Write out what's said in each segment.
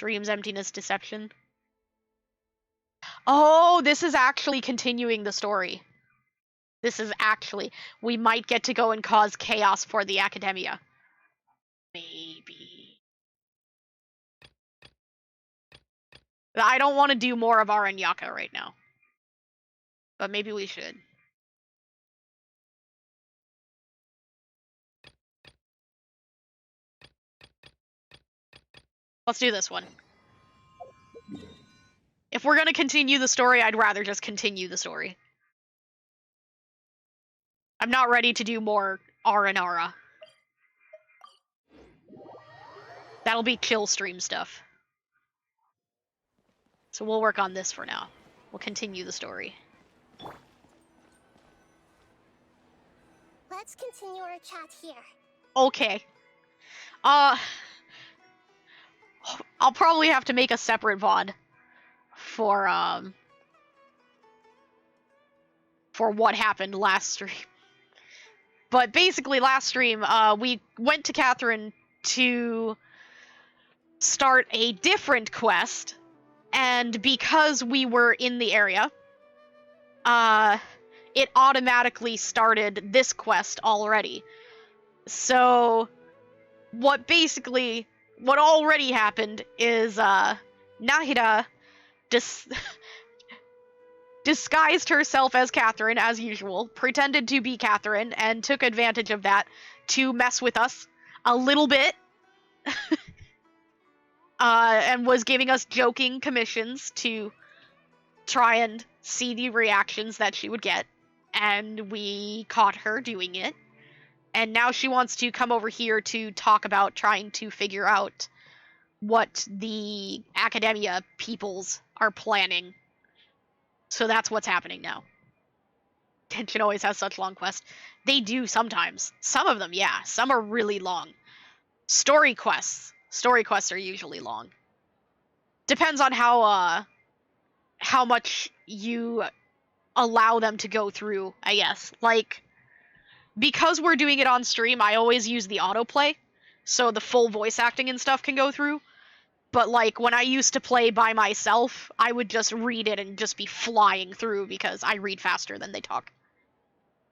Dreams, Emptiness, Deception. Oh, this is actually continuing the story. This is actually... We might get to go and cause chaos for the Academia. Maybe. I don't want to do more of Aranyaka right now. But maybe we should. Let's do this one. If we're gonna continue the story, I'd rather just continue the story. I'm not ready to do more Aranara. That'll be chill stream stuff. So we'll work on this for now. We'll continue the story. Let's continue our chat here. Okay. I'll probably have to make a separate VOD for what happened last stream. But basically last stream, we went to Catherine to start a different quest, and because we were in the area, it automatically started this quest already. So what already happened is Nahida disguised herself as Catherine as usual, pretended to be Catherine, and took advantage of that to mess with us a little bit. And was giving us joking commissions to try and see the reactions that she would get. And we caught her doing it. And now she wants to come over here to talk about trying to figure out what the Academia peoples are planning. So that's what's happening now. Tension always has such long quests. They do sometimes. Some of them, yeah. Some are really long. Story quests are usually long. Depends on how much you allow them to go through, I guess. Like, because we're doing it on stream, I always use the autoplay, so the full voice acting and stuff can go through. But, like, when I used to play by myself, I would just read it and just be flying through because I read faster than they talk.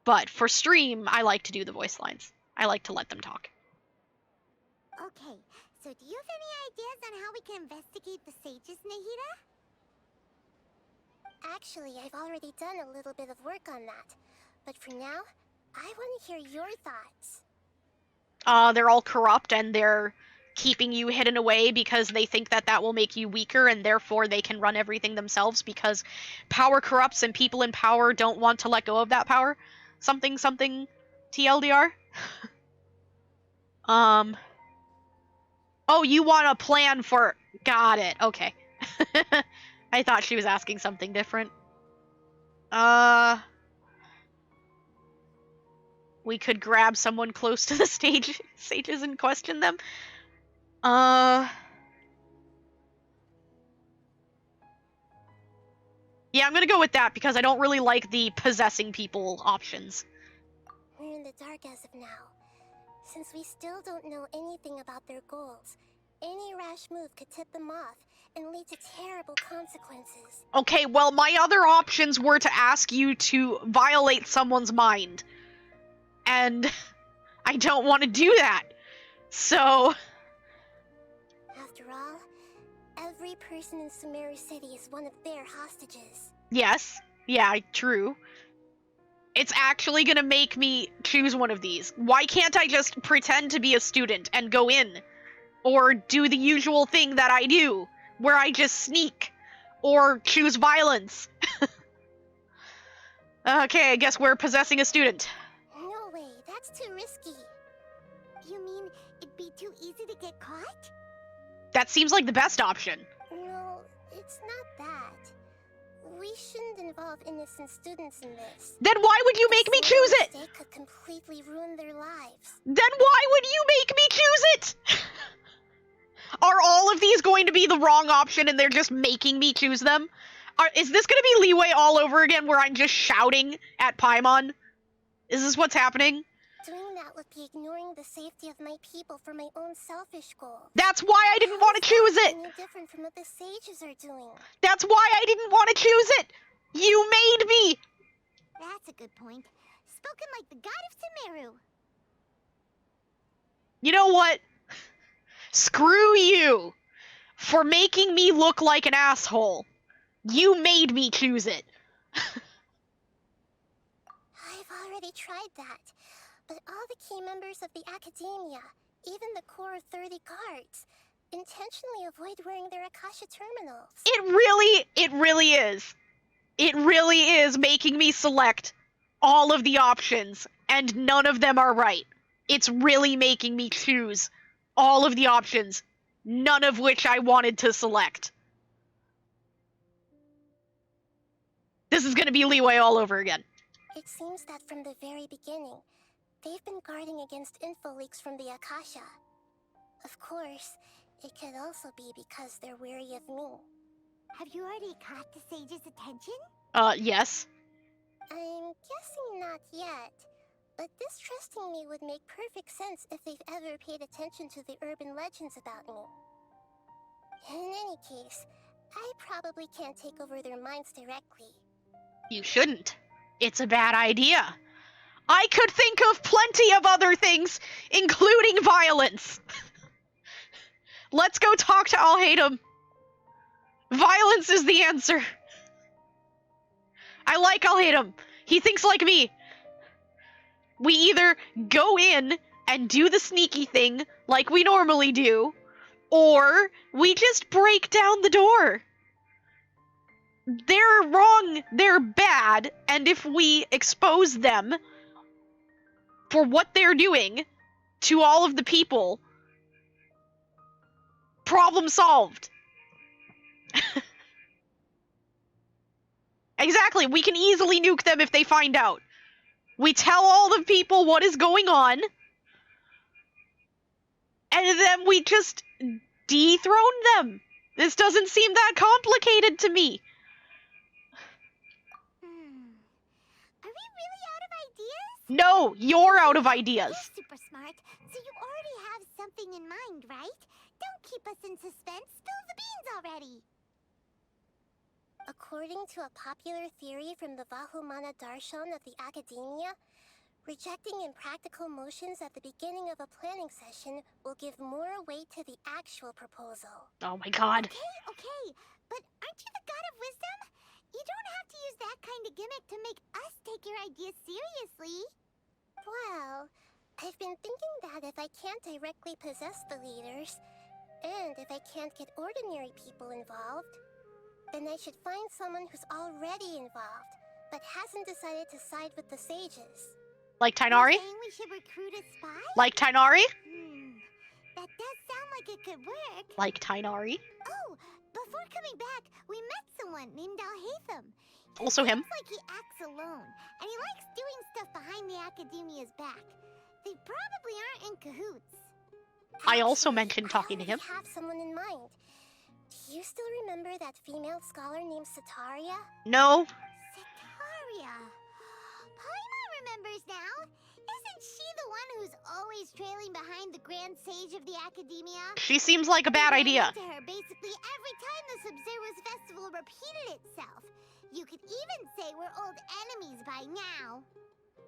But for stream, I like to do the voice lines. I like to let them talk. Okay, so do you have any ideas on how we can investigate the sages, Nahida? Actually, I've already done a little bit of work on that. But for now, I want to hear your thoughts. They're all corrupt and they're keeping you hidden away because they think that that will make you weaker and therefore they can run everything themselves because power corrupts and people in power don't want to let go of that power. Something TLDR. Oh, you want a plan for... Got it. Okay. I thought she was asking something different. We could grab someone close to the sages and question them. Yeah, I'm gonna go with that because I don't really like the possessing people options. We're in the dark as of now. Since we still don't know anything about their goals, any rash move could tip them off and lead to terrible consequences. Okay, well, my other options were to ask you to violate someone's mind. And I don't want to do that. So... After all, every person in Sumeru City is one of their hostages. Yes. Yeah, true. It's actually gonna make me choose one of these. Why can't I just pretend to be a student and go in? Or do the usual thing that I do, where I just sneak. Or choose violence. Okay, I guess we're possessing a student. No way, that's too risky. You mean it'd be too easy to get caught? That seems like the best option. No, it's not that. We shouldn't involve innocent students in this. Then why would you make me choose it? They could completely ruin their lives. Then why would you make me choose it? Are all of these going to be the wrong option and they're just making me choose them? Is this going to be Leeway all over again where I'm just shouting at Paimon? Is this what's happening? Doing that would be ignoring the safety of my people for my own selfish goals. That's why I didn't want to How is choose that it! any different from what the sages are doing? That's why I didn't want to choose it! You made me! That's a good point. Spoken like the god of Sumeru. You know what? Screw you for making me look like an asshole. You made me choose it. I've already tried that, but all the key members of the Academia, even the core 30 guards, intentionally avoid wearing their Akasha terminals. It really is. It really is making me select all of the options, and none of them are right. It's really making me choose all of the options, none of which I wanted to select. This is gonna be Leeway all over again. It seems that from the very beginning, they've been guarding against info leaks from the Akasha. Of course, it could also be because they're wary of me. Have you already caught the sage's attention? Yes. I'm guessing not yet, but distrusting me would make perfect sense if they've ever paid attention to the urban legends about me. In any case, I probably can't take over their minds directly. You shouldn't. It's a bad idea. I could think of plenty of other things, including violence. Let's go talk to Alhaitham. Violence is the answer. I like Alhaitham. He thinks like me. We either go in and do the sneaky thing like we normally do, or we just break down the door. They're wrong, they're bad, and if we expose them for what they're doing to all of the people, problem solved. Exactly, we can easily nuke them if they find out. We tell all the people what is going on, and then we just dethrone them. This doesn't seem that complicated to me. Are we really out of ideas? No, you're out of ideas. You're super smart, so you already have something in mind, right? Don't keep us in suspense. Spill the beans already. According to a popular theory from the Vahumana Darshan of the Academia, rejecting impractical motions at the beginning of a planning session will give more weight to the actual proposal. Oh my god. Okay, but aren't you the god of wisdom? You don't have to use that kind of gimmick to make us take your ideas seriously. Well, I've been thinking that if I can't directly possess the leaders, and if I can't get ordinary people involved, then I should find someone who's already involved, but hasn't decided to side with the sages. Like Tainari? You're saying we should recruit a spy? Like Tainari? That does sound like it could work. Like Tainari? Oh, before coming back, we met someone named Alhaitham. Also him. Seems like he acts alone, and he likes doing stuff behind the Academia's back. They probably aren't in cahoots. I also Actually, mentioned talking to him. I have someone in mind. Do you still remember that female scholar named Sataria? No. Sataria. Paimon remembers now. Isn't she the one who's always trailing behind the Grand Sage of the Academia? She seems like a bad We idea. ran into her basically every time the Sub-Zero's festival repeated itself. You could even say we're old enemies by now.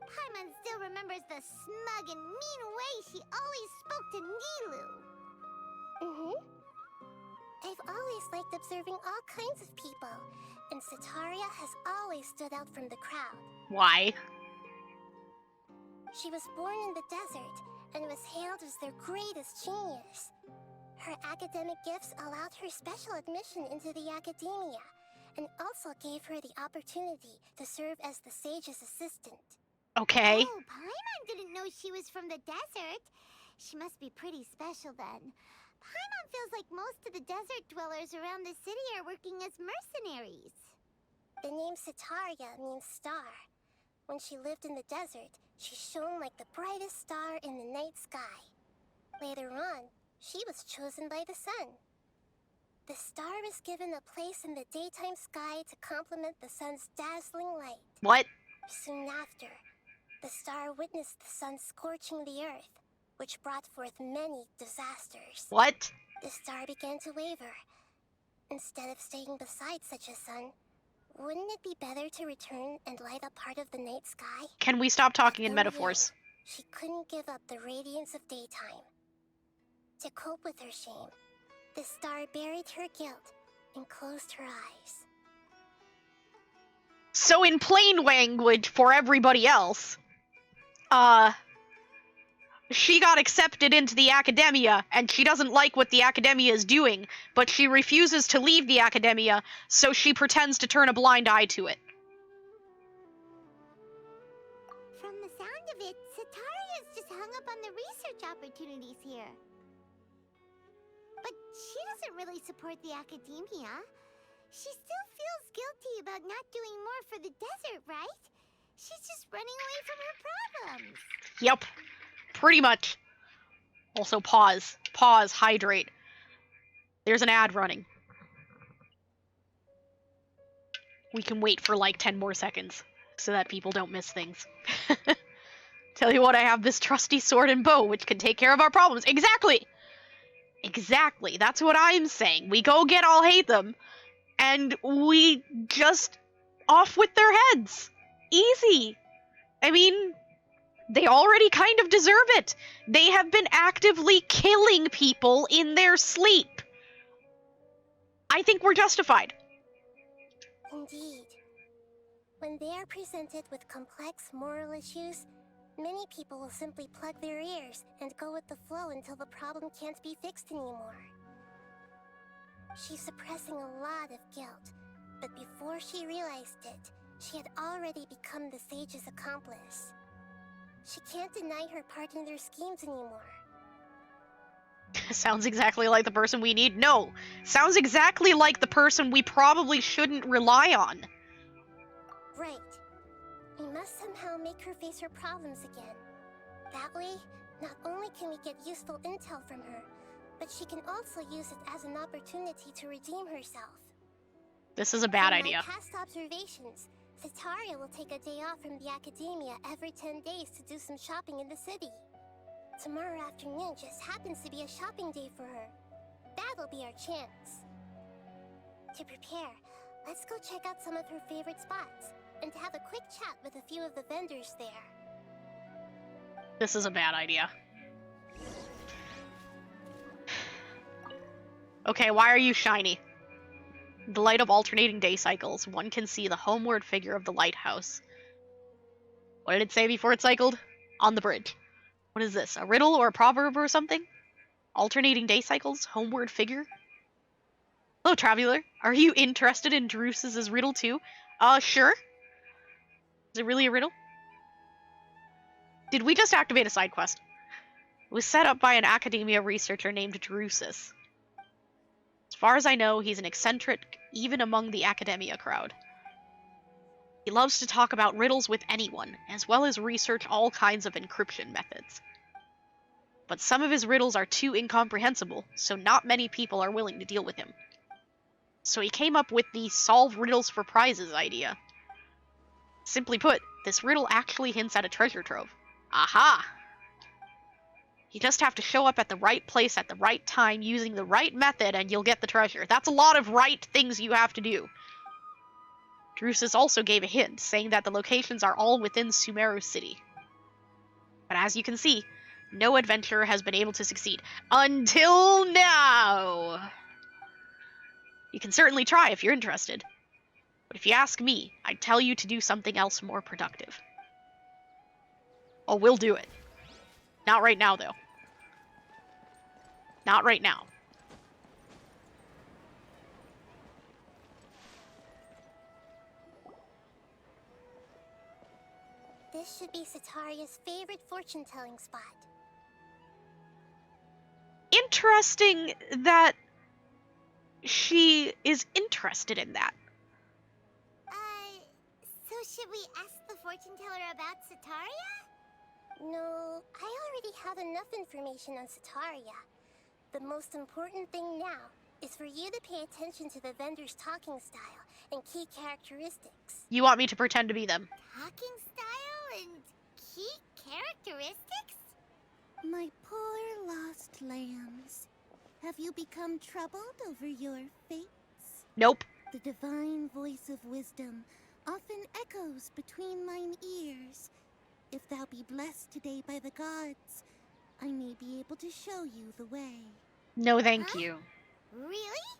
Paimon still remembers the smug and mean way she always spoke to Nilu. I've always liked observing all kinds of people, and Sataria has always stood out from the crowd. Why? She was born in the desert and was hailed as their greatest genius. Her academic gifts allowed her special admission into the Academia, and also gave her the opportunity to serve as the sage's assistant. Okay. Oh, Paimon didn't know she was from the desert. She must be pretty special then. Paimon feels like most of the desert dwellers around the city are working as mercenaries. The name Sataria means star. When she lived in the desert, she shone like the brightest star in the night sky. Later on, she was chosen by the sun. The star was given a place in the daytime sky to complement the sun's dazzling light. What? Soon after, The star witnessed the sun scorching the earth, which brought forth many disasters. What? The star began to waver. Instead of staying beside such a sun, wouldn't it be better to return and light up part of the night sky? Can we stop talking in In metaphors? the end, she couldn't give up the radiance of daytime. To cope with her shame, the star buried her guilt and closed her eyes. So in plain language for everybody else, she got accepted into the academia, and she doesn't like what the academia is doing, but she refuses to leave the academia, so she pretends to turn a blind eye to it. From the sound of it, Sataria's just hung up on the research opportunities here. But she doesn't really support the academia. She still feels guilty about not doing more for the desert, right? She's just running away from her problems. Yep, pretty much. Also, pause. Pause, hydrate. There's an ad running. We can wait for like 10 more seconds, so that people don't miss things. Tell you what, I have this trusty sword and bow, which can take care of our problems. Exactly! Exactly, that's what I'm saying. We go get Alhaitham, and we just off with their heads. Easy. I mean, they already kind of deserve it. They have been actively killing people in their sleep. I think we're justified. Indeed. When they are presented with complex moral issues, many people will simply plug their ears and go with the flow until the problem can't be fixed anymore. She's suppressing a lot of guilt, but before she realized it, she had already become the sage's accomplice. She can't deny her part in their schemes anymore. Sounds exactly like the person we need. No, sounds exactly like the person we probably shouldn't rely on. Right. We must somehow make her face her problems again. That way, not only can we get useful intel from her, but she can also use it as an opportunity to redeem herself. This is a bad From idea. my past observations, Sataria will take a day off from the academia every 10 days to do some shopping in the city. Tomorrow afternoon just happens to be a shopping day for her. That'll be our chance. To prepare, let's go check out some of her favorite spots, and have a quick chat with a few of the vendors there. This is a bad idea. Okay, why are you shiny? The light of alternating day cycles. One can see the homeward figure of the lighthouse. What did it say before it cycled? On the bridge. What is this? A riddle or a proverb or something? Alternating day cycles? Homeward figure? Hello, traveler. Are you interested in Drusus's riddle too? Sure. Is it really a riddle? Did we just activate a side quest? It was set up by an academia researcher named Drusus. As far as I know, he's an eccentric, even among the academia crowd. He loves to talk about riddles with anyone, as well as research all kinds of encryption methods. But some of his riddles are too incomprehensible, so not many people are willing to deal with him. So he came up with the solve riddles for prizes idea. Simply put, this riddle actually hints at a treasure trove. Aha! You just have to show up at the right place at the right time using the right method and you'll get the treasure. That's a lot of right things you have to do. Drusus also gave a hint, saying that the locations are all within Sumeru City. But as you can see, no adventurer has been able to succeed. Until now! You can certainly try if you're interested. But if you ask me, I'd tell you to do something else more productive. Oh, we'll do it. Not right now, though. Not right now. This should be Sataria's favorite fortune-telling spot. Interesting that she is interested in that. So should we ask the fortune teller about Sataria? No, I already have enough information on Sataria. The most important thing now is for you to pay attention to the vendor's talking style and key characteristics. You want me to pretend to be them? Talking style and key characteristics? My poor lost lambs. Have you become troubled over your fates? Nope. The divine voice of wisdom often echoes between mine ears. If thou be blessed today by the gods, I may be able to show you the way. No, thank Huh? you. Really?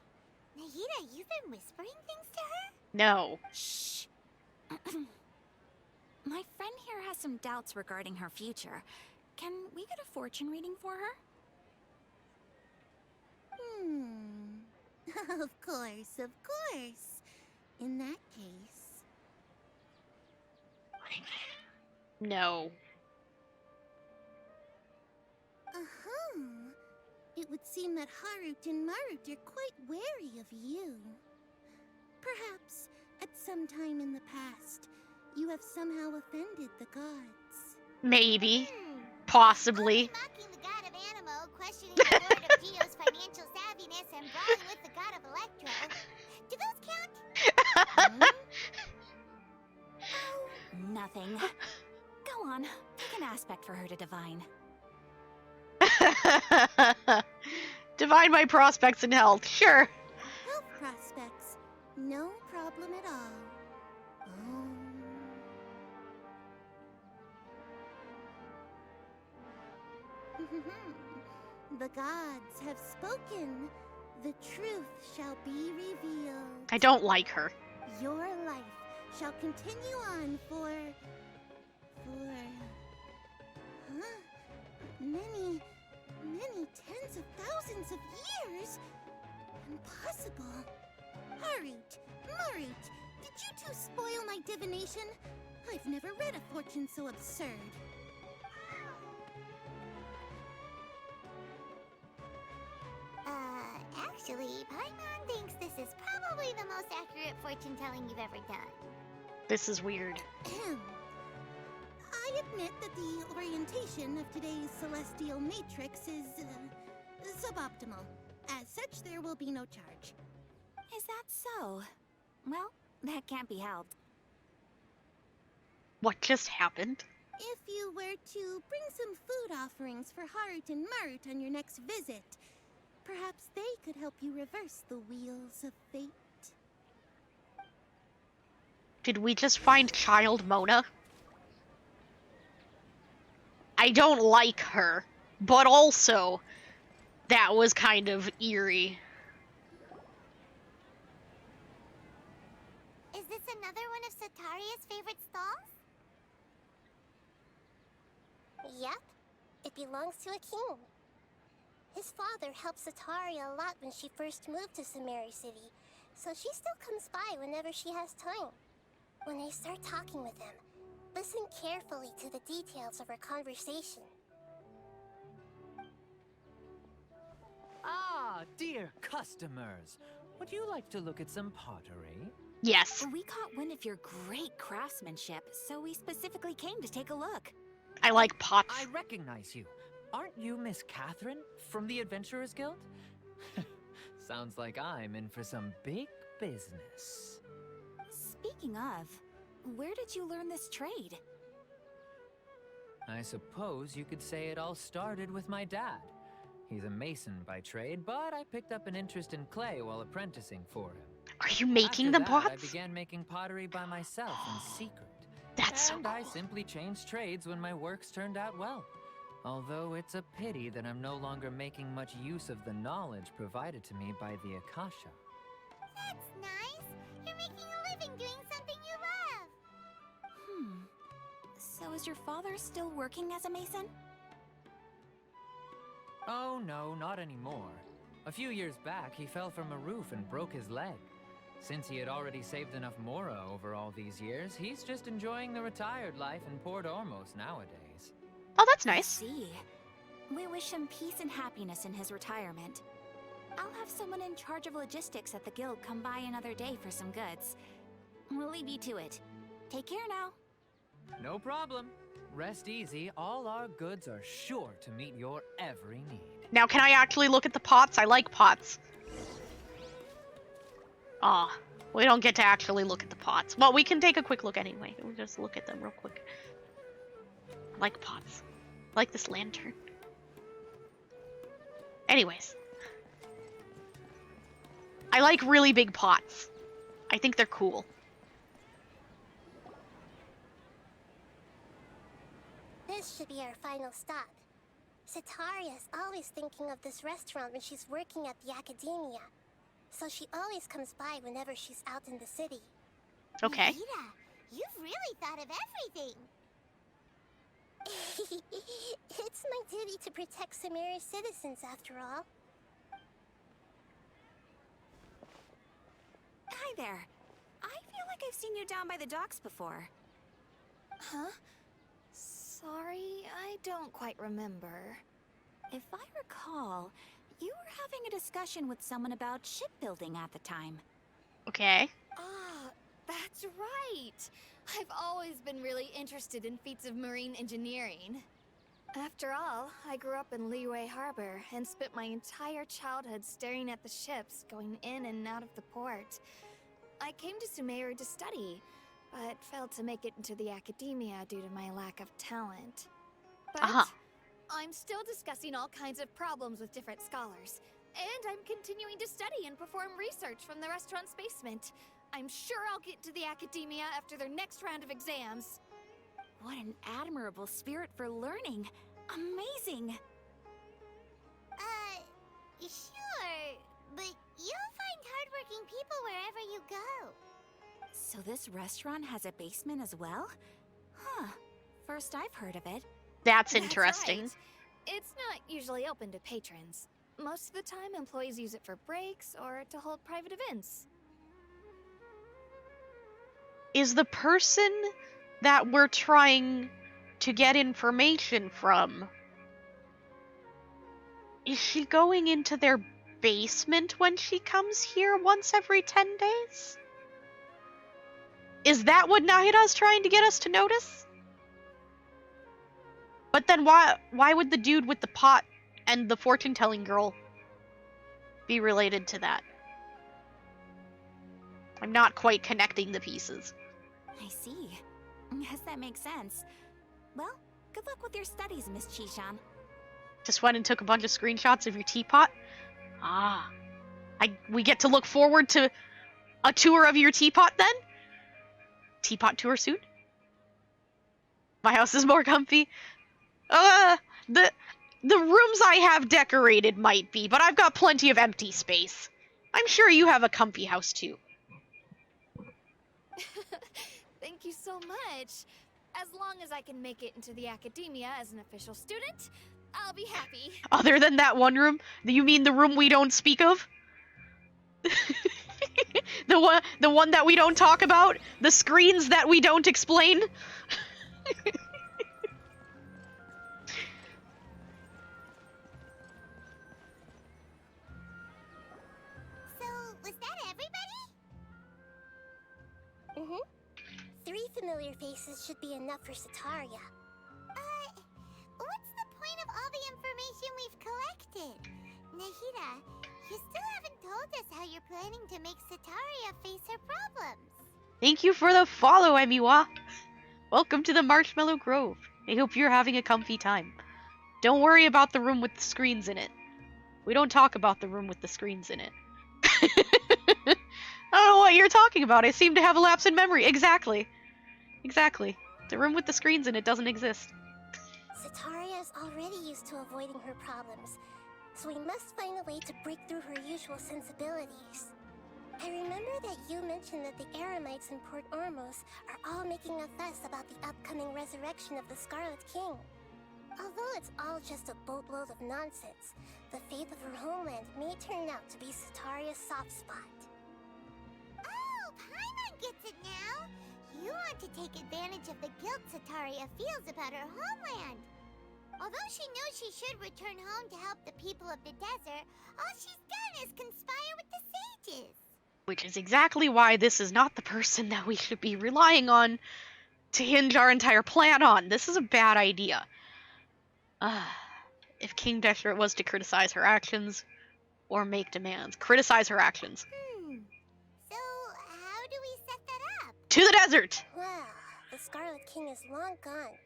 Nahida, you've been whispering things to her? No. Shh. My friend here has some doubts regarding her future. Can we get a fortune reading for her? Of course, of course. In that case... No. It would seem that Harut and Marut are quite wary of you. Perhaps, at some time in the past, you have somehow offended the gods. Maybe. Only Possibly. mocking the god of Animo, questioning the lord of Geo's financial savviness, and brawling with the god of Electro. Do those count? Oh, nothing. Go on, pick an aspect for her to divine. Divine my prospects in health. Sure. Health prospects, no problem at all. The gods have spoken. The truth shall be revealed. I don't like her. Your life shall continue on for many tens of thousands of years. Impossible. Harut, Marut, did you two spoil my divination? I've never read a fortune so absurd. Actually, Paimon thinks this is probably the most accurate fortune telling you've ever done. This is weird. I admit that the orientation of today's celestial matrix is suboptimal. As such, there will be no charge. Is that so? Well, that can't be helped. What just happened? If you were to bring some food offerings for Harut and Marut on your next visit, perhaps they could help you reverse the wheels of fate. Did we just find child Mona? I don't like her, but also, that was kind of eerie. Is this another one of Sataria's favorite stalls? Yep. It belongs to a king. His father helped Sataria a lot when she first moved to Samari City, so she still comes by whenever she has time. When I start talking with him, listen carefully to the details of our conversation. Ah, dear customers. Would you like to look at some pottery? Yes, We caught wind of your great craftsmanship, so we specifically came to take a look. I like pots. I recognize you. Aren't you Miss Catherine from the Adventurers Guild? Sounds like I'm in for some big business. Speaking of, where did you learn this trade? I suppose you could say it all started with my dad. He's a mason by trade, but I picked up an interest in clay while apprenticing for him. Are you making After the that, I pots? began making pottery by myself in secret. That's so And cool. I simply changed trades when my works turned out well. Although it's a pity that I'm no longer making much use of the knowledge provided to me by the Akasha. That's nice. You're making a living doing something you love. So is your father still working as a mason? Oh no, not anymore. A few years back, he fell from a roof and broke his leg. Since he had already saved enough Mora over all these years, he's just enjoying the retired life in Port Ormos nowadays. Oh, that's I nice. see. We wish him peace and happiness in his retirement. I'll have someone in charge of logistics at the guild come by another day for some goods. We'll leave you to it. Take care now. No problem. Rest easy, all our goods are sure to meet your every need. Now, can I actually look at the pots? I like pots. Ah, we don't get to actually look at the pots. Well, we can take a quick look anyway. We'll just look at them real quick. like pots. I like this lantern. Anyways. I like really big pots. I think they're cool. This should be our final stop. Cetaria's always thinking of this restaurant when she's working at the academia. So she always comes by whenever she's out in the city. Okay. Nahida, you've really thought of everything. It's my duty to protect Samaria's citizens, after all. Hi there. I feel like I've seen you down by the docks before. Huh? Sorry, I don't quite remember. If I recall, you were having a discussion with someone about shipbuilding at the time. Okay. Ah, that's right. I've always been really interested in feats of marine engineering. After all, I grew up in Liyue Harbor and spent my entire childhood staring at the ships going in and out of the port. I came to Sumeru to study, but failed to make it into the academia due to my lack of talent. But I'm still discussing all kinds of problems with different scholars, and I'm continuing to study and perform research from the restaurant's basement. I'm sure I'll get to the academia after their next round of exams. What an admirable spirit for learning. Amazing. Sure, but you'll find hardworking people wherever you go. So this restaurant has a basement as well? Huh. First I've heard of it. That's That's interesting. right. It's not usually open to patrons. Most of the time, employees use it for breaks or to hold private events. Is the person that we're trying to get information from, is she going into their basement when she comes here once every 10 days? Is that what Nahida's trying to get us to notice? But then why would the dude with the pot and the fortune-telling girl be related to that? I'm not quite connecting the pieces. I see. Yes, that makes sense. Well, good luck with your studies, Miss Chishan. Just went and took a bunch of screenshots of your teapot? Ah. We get to look forward to a tour of your teapot then? Teapot tour soon? My house is more comfy. The rooms I have decorated might be, but I've got plenty of empty space. I'm sure you have a comfy house too. Thank you so much. As long as I can make it into the academia as an official student, I'll be happy. Other than that one room? You mean the room we don't speak of? The one that we don't talk about? The screens that we don't explain? So, was that everybody? Mm-hmm. 3 familiar faces should be enough for Cetaria. What's the point of all the information we've collected? Nahida, you still haven't told us how you're planning to make Cetaria face her problems. Thank you for the follow, Emiwa. Welcome to the Marshmallow Grove. I hope you're having a comfy time. Don't worry about the room with the screens in it. We don't talk about the room with the screens in it. I don't know what you're talking about. I seem to have a lapse in memory. Exactly. Exactly. The room with the screens in it doesn't exist. Cetaria is already used to avoiding her problems, so we must find a way to break through her usual sensibilities. I remember that you mentioned that the Eremites in Port Ormos are all making a fuss about the upcoming resurrection of the Scarlet King. Although it's all just a boatload of nonsense, the fate of her homeland may turn out to be Cetaria's soft spot. Oh, Paimon gets it now! You want to take advantage of the guilt Cetaria feels about her homeland. Although she knows she should return home to help the people of the desert, all she's done is conspire with the sages. Which is exactly why this is not the person that we should be relying on to hinge our entire plan on. This is a bad idea. If King Deshret was to criticize her actions or make demands. Criticize her actions. So, how do we set that up? To the desert! Well, the Scarlet King is long gone,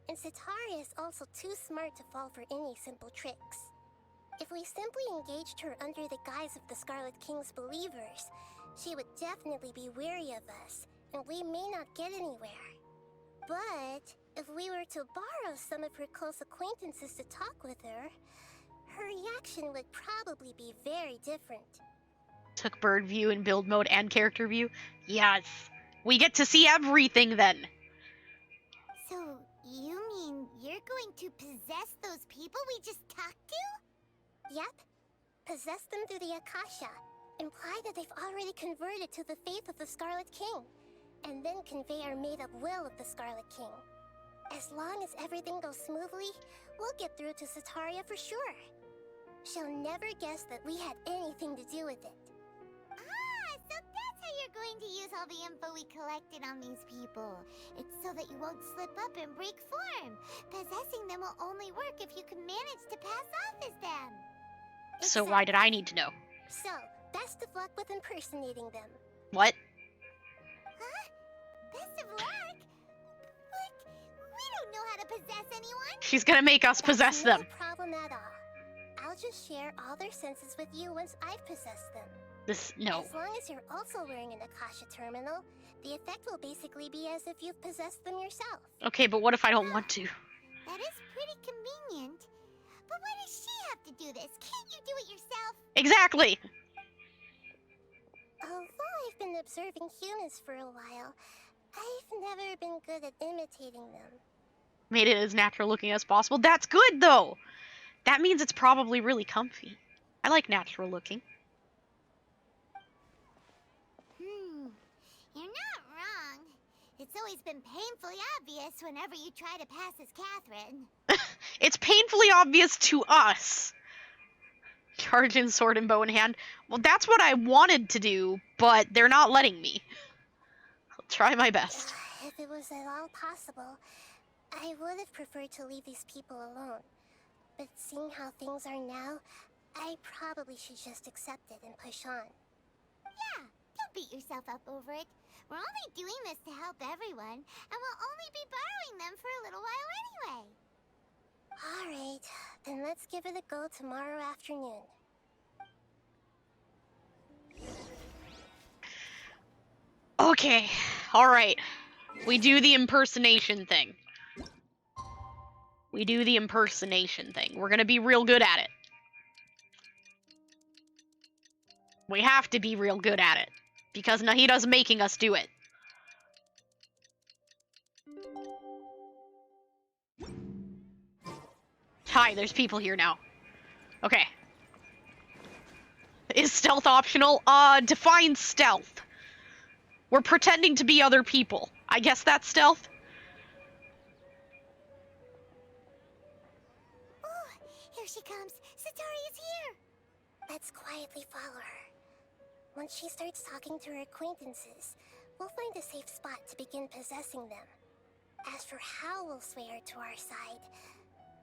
And Sitaria is also too smart to fall for any simple tricks. If we simply engaged her under the guise of the Scarlet King's believers, she would definitely be wary of us, and we may not get anywhere. But if we were to borrow some of her close acquaintances to talk with her, her reaction would probably be very different. Took bird view in build mode and character view? Yes. We get to see everything then. So, you mean you're going to possess those people we just talked to? Yep. Possess them through the Akasha. Imply that they've already converted to the faith of the Scarlet King. And then convey our made-up will of the Scarlet King. As long as everything goes smoothly, we'll get through to Sitaria for sure. She'll never guess that we had anything to do with it. Ah, so that's how you're going to use all the info we collected on these people. It's so that you won't slip up and break form. Possessing them will only work if you can manage to pass off as them. So why did I need to know? So, best of luck with impersonating them. What? Huh? Best of luck? But we don't know how to possess anyone. She's gonna make us possess That's them. no problem at all. I'll just share all their senses with you once I've possessed them. No. As long as you're also wearing an Akasha terminal, the effect will basically be as if you've possessed them yourself. Okay, but what if I don't want to? That is pretty convenient. But why does she have to do this? Can't you do it yourself? Exactly! Although I've been observing humans for a while, I've never been good at imitating them. Made it as natural looking as possible. That's good, though! That means it's probably really comfy. I like natural looking. You're not wrong. It's always been painfully obvious whenever you try to pass as Catherine. It's painfully obvious to us. Charge in sword and bow in hand. Well, that's what I wanted to do, but they're not letting me. I'll try my best. If it was at all possible, I would have preferred to leave these people alone. But seeing how things are now, I probably should just accept it and push on. Yeah, don't beat yourself up over it. We're only doing this to help everyone, and we'll only be borrowing them for a little while anyway. Alright, then let's give it a go tomorrow afternoon. Okay, alright. We do the impersonation thing. We're gonna be real good at it. We have to be real good at it. Because Nahida's making us do it. Hi, there's people here now. Okay. Is stealth optional? Define stealth. We're pretending to be other people. I guess that's stealth? Oh, here she comes. Sataria's here. Let's quietly follow her. Once she starts talking to her acquaintances, we'll find a safe spot to begin possessing them. As for how we'll sway her to our side,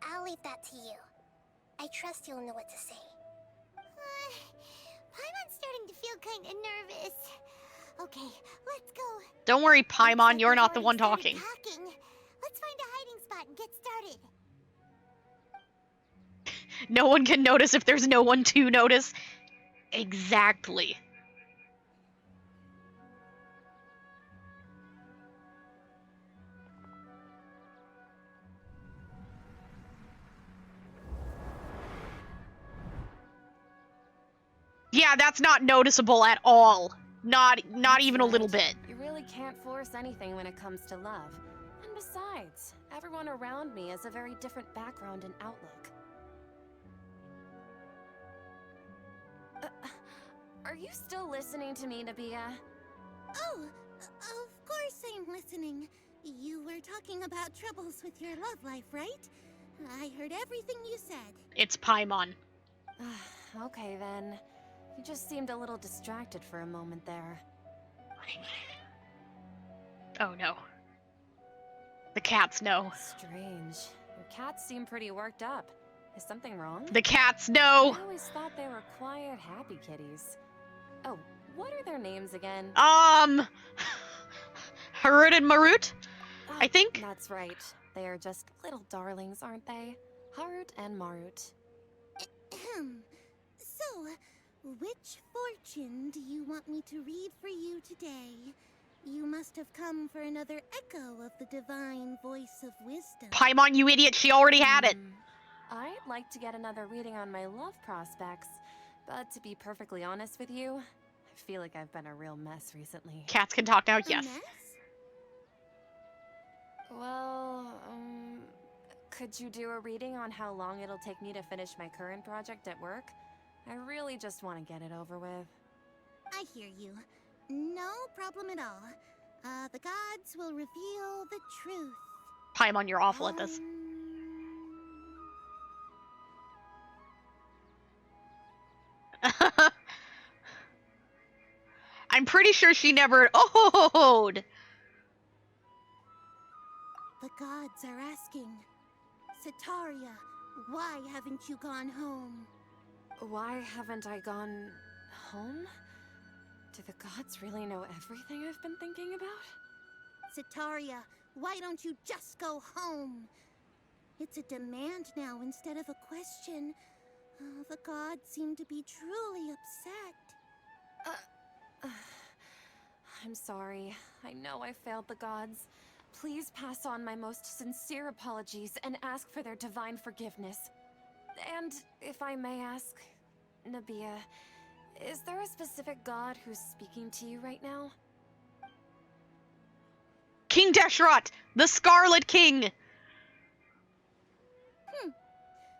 I'll leave that to you. I trust you'll know what to say. Paimon's starting to feel kind of nervous. Okay, let's go. Don't worry, Paimon, Looks like you're we've not the already one started talking. Let's find a hiding spot and get started. No one can notice if there's no one to notice. Exactly. Yeah, that's not noticeable at all. Not even a little bit. You really can't force anything when it comes to love. And besides, everyone around me has a very different background and outlook. Are you still listening to me, Dehya? Oh, of course I'm listening. You were talking about troubles with your love life, right? I heard everything you said. It's Paimon. Okay then. You just seemed a little distracted for a moment there. Oh no. The cats know. Strange. Your cats seem pretty worked up. Is something wrong? The cats know. I always thought they were quiet, happy kitties. Oh, what are their names again? Harut and Marut? I think? That's right. They are just little darlings, aren't they? Harut and Marut. So, which fortune do you want me to read for you today? You must have come for another echo of the divine voice of wisdom. Paimon, you idiot, she already had it. I'd like to get another reading on my love prospects, but to be perfectly honest with you, I feel like I've been a real mess recently. Cats can talk now, A yes. mess? Well, could you do a reading on how long it'll take me to finish my current project at work? I really just want to get it over with. I hear you. No problem at all. The gods will reveal the truth. Paimon, you're awful at this. I'm pretty sure she never oh'd. The gods are asking, Sitaria, why haven't you gone home? Why haven't I gone home? Do the gods really know everything I've been thinking about? Sitaria, why don't you just go home? It's a demand now instead of a question. The gods seem to be truly upset. I'm sorry. I know I failed the gods. Please pass on my most sincere apologies and ask for their divine forgiveness. And if I may ask, Nabia, is there a specific god who's speaking to you right now? King Deshrat, the Scarlet King!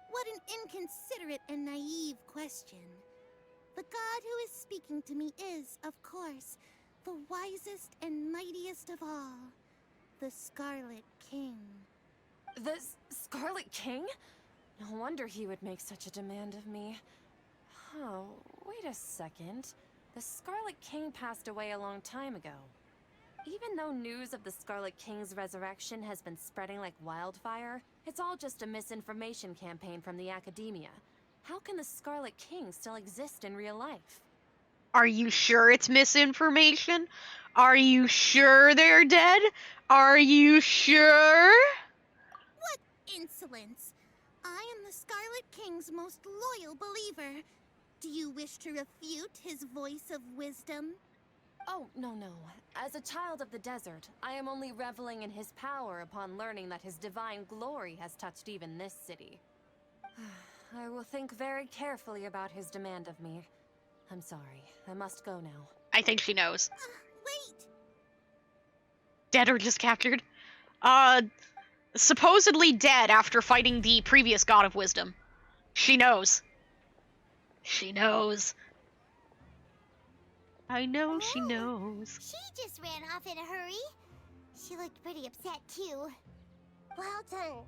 What an inconsiderate and naive question. The god who is speaking to me is, of course, the wisest and mightiest of all, the Scarlet King. The Scarlet King? No wonder he would make such a demand of me. Oh, wait a second. The Scarlet King passed away a long time ago. Even though news of the Scarlet King's resurrection has been spreading like wildfire, it's all just a misinformation campaign from the academia. How can the Scarlet King still exist in real life? Are you sure it's misinformation? Are you sure they're dead? Are you sure? What insolence! I am the Scarlet King's most loyal believer. Do you wish to refute his voice of wisdom? Oh, no. As a child of the desert, I am only reveling in his power upon learning that his divine glory has touched even this city. I will think very carefully about his demand of me. I'm sorry. I must go now. I think she knows. Wait! Dead or just captured? Supposedly dead after fighting the previous god of wisdom. She knows. She knows. I know she knows. She just ran off in a hurry. She looked pretty upset, too. Well done.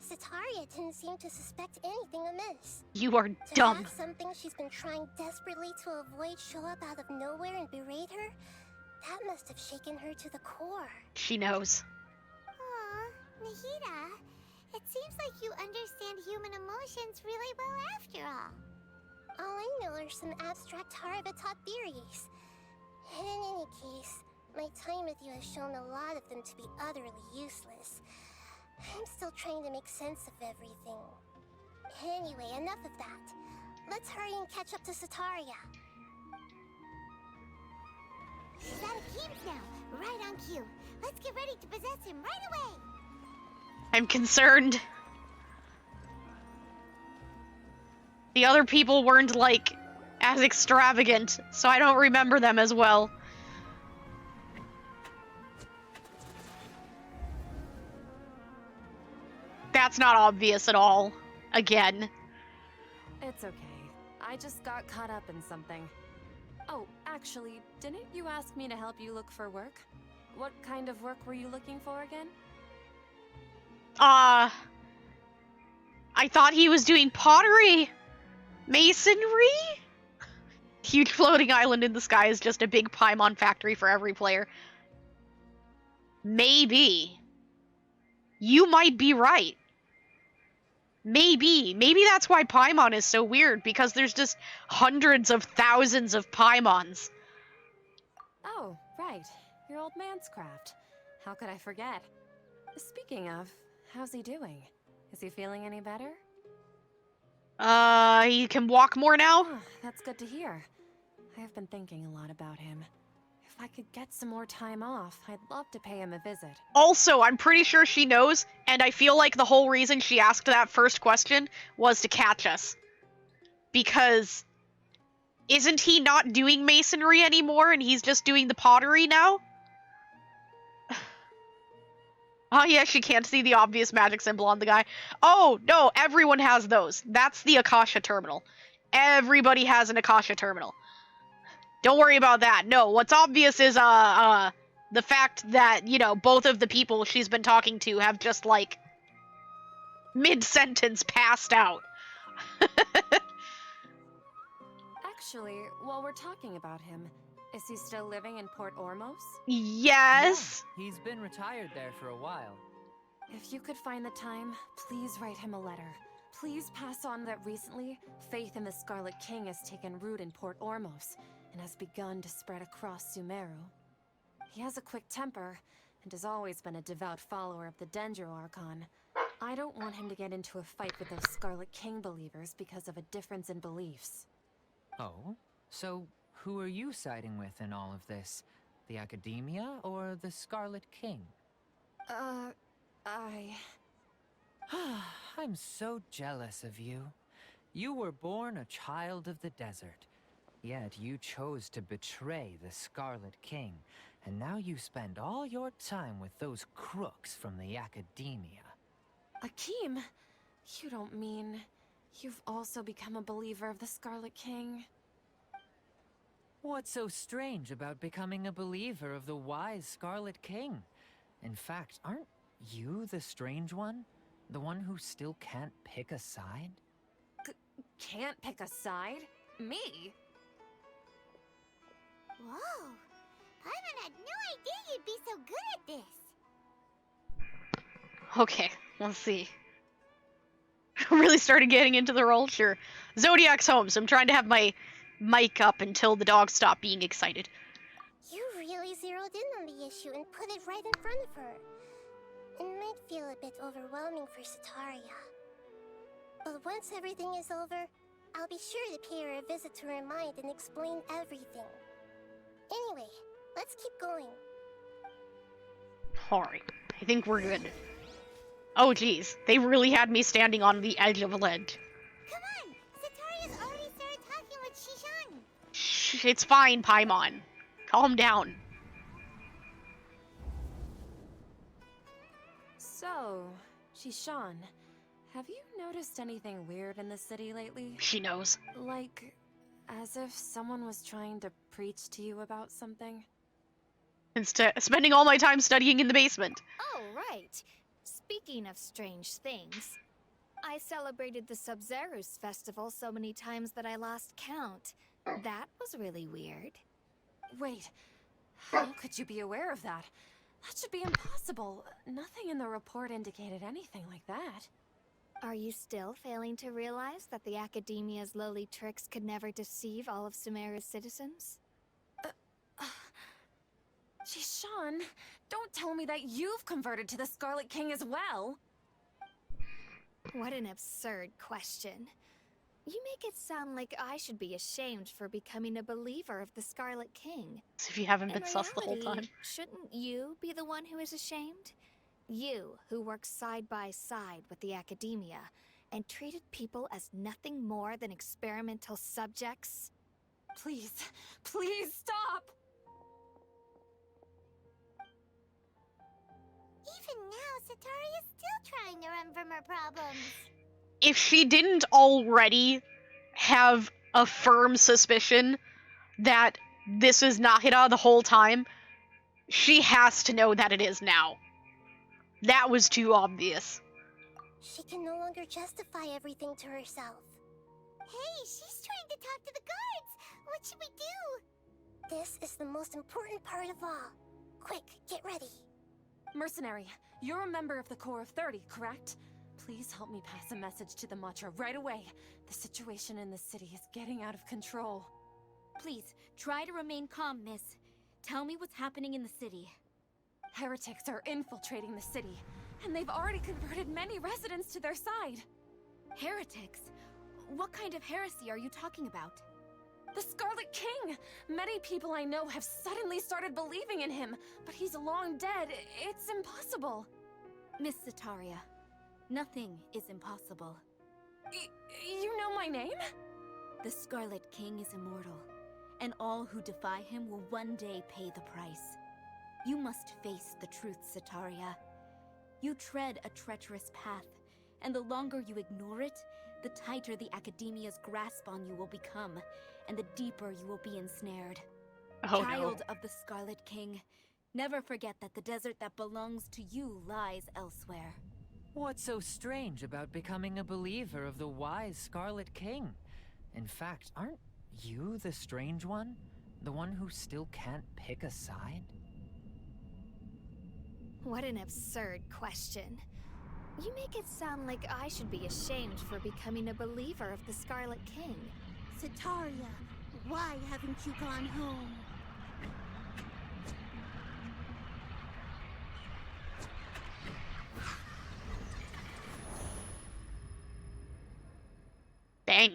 Sitaria didn't seem to suspect anything amiss. You are To dumb. have something she's been trying desperately to avoid show up out of nowhere and berate her, that must have shaken her to the core. She knows. Aw, Nahida, it seems like you understand human emotions really well after all. All I know are some abstract Harabatot theories. In any case, my time with you has shown a lot of them to be utterly useless. I'm still trying to make sense of everything. Anyway, enough of that. Let's hurry and catch up to Sitaria. He's out of Keeps now, right on cue. Let's get ready to possess him right away. I'm concerned. The other people weren't, like, as extravagant, so I don't remember them as well. That's not obvious at all. Again. It's okay. I just got caught up in something. Oh, actually, didn't you ask me to help you look for work? What kind of work were you looking for again? I thought he was doing pottery. Masonry? Huge floating island in the sky is just a big Paimon factory for every player. Maybe. You might be right. Maybe. Maybe that's why Paimon is so weird, because there's just hundreds of thousands of Paimons. Oh, right. Your old man's craft. How could I forget? Speaking of, How's he doing? Is he feeling any better? He can walk more now? Oh, that's good to hear. I have been thinking a lot about him. If I could get some more time off, I'd love to pay him a visit. Also, I'm pretty sure she knows, and I feel like the whole reason she asked that first question was to catch us. Because isn't he not doing masonry anymore and he's just doing the pottery now? Oh yeah, she can't see the obvious magic symbol on the guy. Oh, no, everyone has those. That's the Akasha terminal. Everybody has an Akasha terminal. Don't worry about that. No, what's obvious is the fact that, you know, both of the people she's been talking to have just like mid-sentence passed out. Actually, while we're talking about him, is he still living in Port Ormos? Yes. Yeah, he's been retired there for a while. If you could find the time, please write him a letter. Please pass on that recently, faith in the Scarlet King has taken root in Port Ormos and has begun to spread across Sumeru. He has a quick temper and has always been a devout follower of the Dendro Archon. I don't want him to get into a fight with those Scarlet King believers because of a difference in beliefs. Oh? So, who are you siding with in all of this? The Academia or the Scarlet King? I'm so jealous of you. You were born a child of the desert, yet you chose to betray the Scarlet King, and now you spend all your time with those crooks from the Academia. Akeem, you don't mean you've also become a believer of the Scarlet King? What's so strange about becoming a believer of the wise Scarlet King? In fact, aren't you the strange one? The one who still can't pick a side? Can't pick a side? Me? Whoa! Paimon had no idea you'd be so good at this. Okay, let's see. Really started getting into the role? Sure. Zodiac's home, so I'm trying to have my mic up until the dogs stop being excited. You really zeroed in on the issue and put it right in front of her. It might feel a bit overwhelming for Sataria. But once everything is over, I'll be sure to pay her a visit to her mind and explain everything. Anyway, let's keep going. Alright, I think we're good. Oh geez, they really had me standing on the edge of a ledge. Come on! Sataria's already started talking with Shishan! Shh, it's fine, Paimon. Calm down. So, Shishan, have you noticed anything weird in the city lately? She knows. Like, as if someone was trying to preach to you about something? Instead, spending all my time studying in the basement. Oh, right. Speaking of strange things, I celebrated the Sub-Zerus festival so many times that I lost count. That was really weird. Wait, how could you be aware of that? That should be impossible. Nothing in the report indicated anything like that. Are you still failing to realize that the Academia's lowly tricks could never deceive all of Sumeru's citizens? Shishan, don't tell me that you've converted to the Scarlet King as well! What an absurd question. You make it sound like I should be ashamed for becoming a believer of the Scarlet King. As if you haven't been In sus the whole reality, time. shouldn't you be the one who is ashamed? You, who works side by side with the Academia, and treated people as nothing more than experimental subjects? Please, please stop! Even now, Sataria's still trying to run from her problems. If she didn't already have a firm suspicion that this is Nahida the whole time, she has to know that it is now. That was too obvious. She can no longer justify everything to herself. Hey, she's trying to talk to the guards! What should we do? This is the most important part of all. Quick, get ready. Mercenary, you're a member of the Corps of 30, correct? Please help me pass a message to the Matra right away. The situation in the city is getting out of control. Please, try to remain calm, miss. Tell me what's happening in the city. Heretics are infiltrating the city, and they've already converted many residents to their side. Heretics? What kind of heresy are you talking about? The Scarlet King! Many people I know have suddenly started believing in him, but he's long dead. It's impossible. Miss Sataria, nothing is impossible. You know my name? The Scarlet King is immortal, and all who defy him will one day pay the price. You must face the truth, Sataria. You tread a treacherous path, and the longer you ignore it, the tighter the Academia's grasp on you will become, and the deeper you will be ensnared. Oh, Child no. of the Scarlet King, never forget that the desert that belongs to you lies elsewhere. What's so strange about becoming a believer of the wise Scarlet King? In fact, aren't you the strange one? The one who still can't pick a side? What an absurd question. You make it sound like I should be ashamed for becoming a believer of the Scarlet King. Sataria, why haven't you gone home? Dang.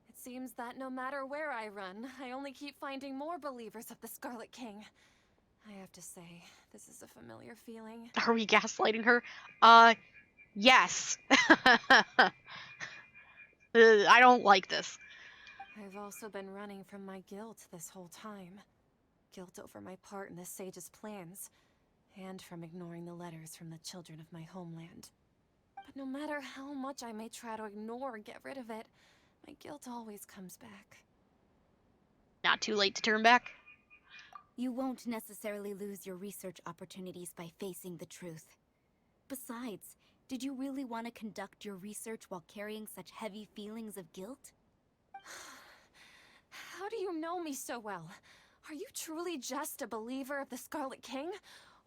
It seems that no matter where I run, I only keep finding more believers of the Scarlet King. I have to say, this is a familiar feeling. Are we gaslighting her? Yes. I don't like this. I've also been running from my guilt this whole time. Guilt over my part in the Sage's plans, and from ignoring the letters from the children of my homeland. But no matter how much I may try to ignore or get rid of it, my guilt always comes back. Not too late to turn back. You won't necessarily lose your research opportunities by facing the truth. Besides, did you really want to conduct your research while carrying such heavy feelings of guilt? How do you know me so well? Are you truly just a believer of the Scarlet King?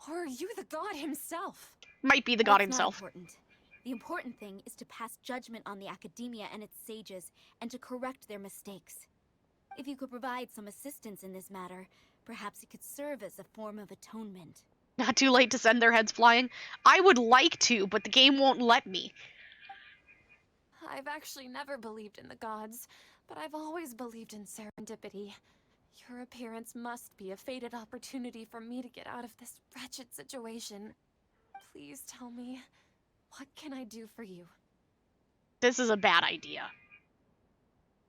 Or are you the god himself? Might be the god That's himself. not important. The important thing is to pass judgment on the Academia and its sages, and to correct their mistakes. If you could provide some assistance in this matter, perhaps it could serve as a form of atonement. Not too late to send their heads flying. I would like to, but the game won't let me. I've actually never believed in the gods, but I've always believed in serendipity. Your appearance must be a fated opportunity for me to get out of this wretched situation. Please tell me, what can I do for you? This is a bad idea.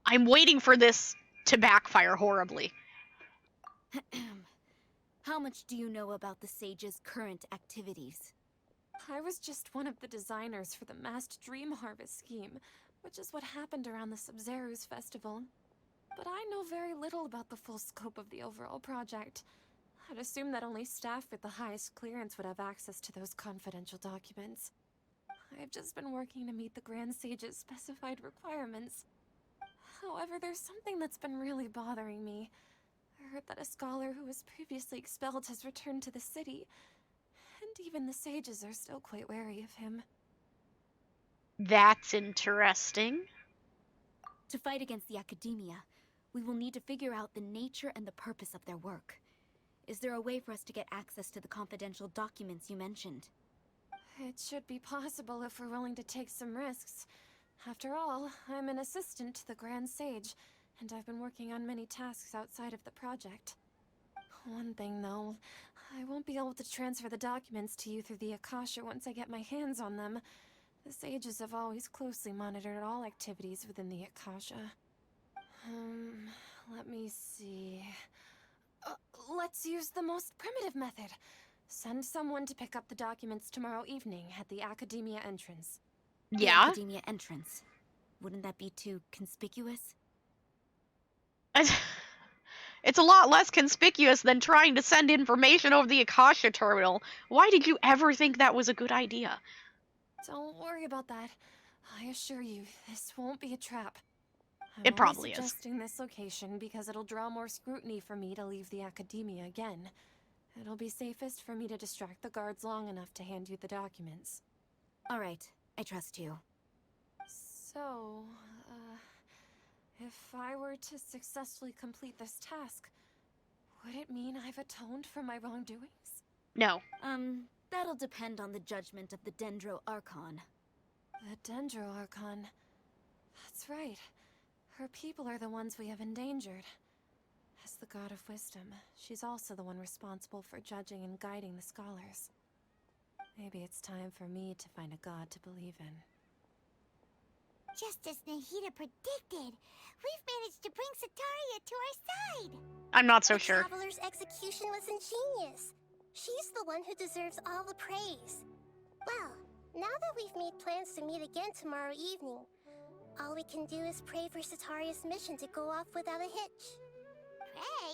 I'm waiting for this to backfire horribly. How much do you know about the sage's current activities? I was just one of the designers for the masked dream harvest scheme, which is what happened around the Sub-Zero's festival. But I know very little about the full scope of the overall project. I'd assume that only staff with the highest clearance would have access to those confidential documents. I've just been working to meet the Grand Sage's specified requirements. However, there's something that's been really bothering me. I heard that a scholar who was previously expelled has returned to the city, and even the sages are still quite wary of him. That's interesting. To fight against the Academia, we will need to figure out the nature and the purpose of their work. Is there a way for us to get access to the confidential documents you mentioned? It should be possible if we're willing to take some risks. After all, I'm an assistant to the Grand Sage, and I've been working on many tasks outside of the project. One thing, though, I won't be able to transfer the documents to you through the Akasha once I get my hands on them. The sages have always closely monitored all activities within the Akasha. Let me see... let's use the most primitive method. Send someone to pick up the documents tomorrow evening at the Academia entrance. Yeah? The Academia entrance. Wouldn't that be too conspicuous? It's a lot less conspicuous than trying to send information over the Akasha terminal. Why did you ever think that was a good idea? Don't worry about that. I assure you, this won't be a trap. It probably I'm only suggesting this location because it'll draw more scrutiny for me to leave the Academia again. It'll be safest for me to distract the guards long enough to hand you the documents. All right, I trust you. So, If I were to successfully complete this task, would it mean I've atoned for my wrongdoings? No. That'll depend on the judgment of the Dendro Archon. The Dendro Archon. That's right. Her people are the ones we have endangered. As the God of Wisdom, she's also the one responsible for judging and guiding the scholars. Maybe it's time for me to find a god to believe in. Just as Nahida predicted, we've managed to bring Sataria to our side. I'm not so The sure. Traveler's execution was ingenious. She's the one who deserves all the praise. Well, now that we've made plans to meet again tomorrow evening, all we can do is pray for Sataria's mission to go off without a hitch. Pray?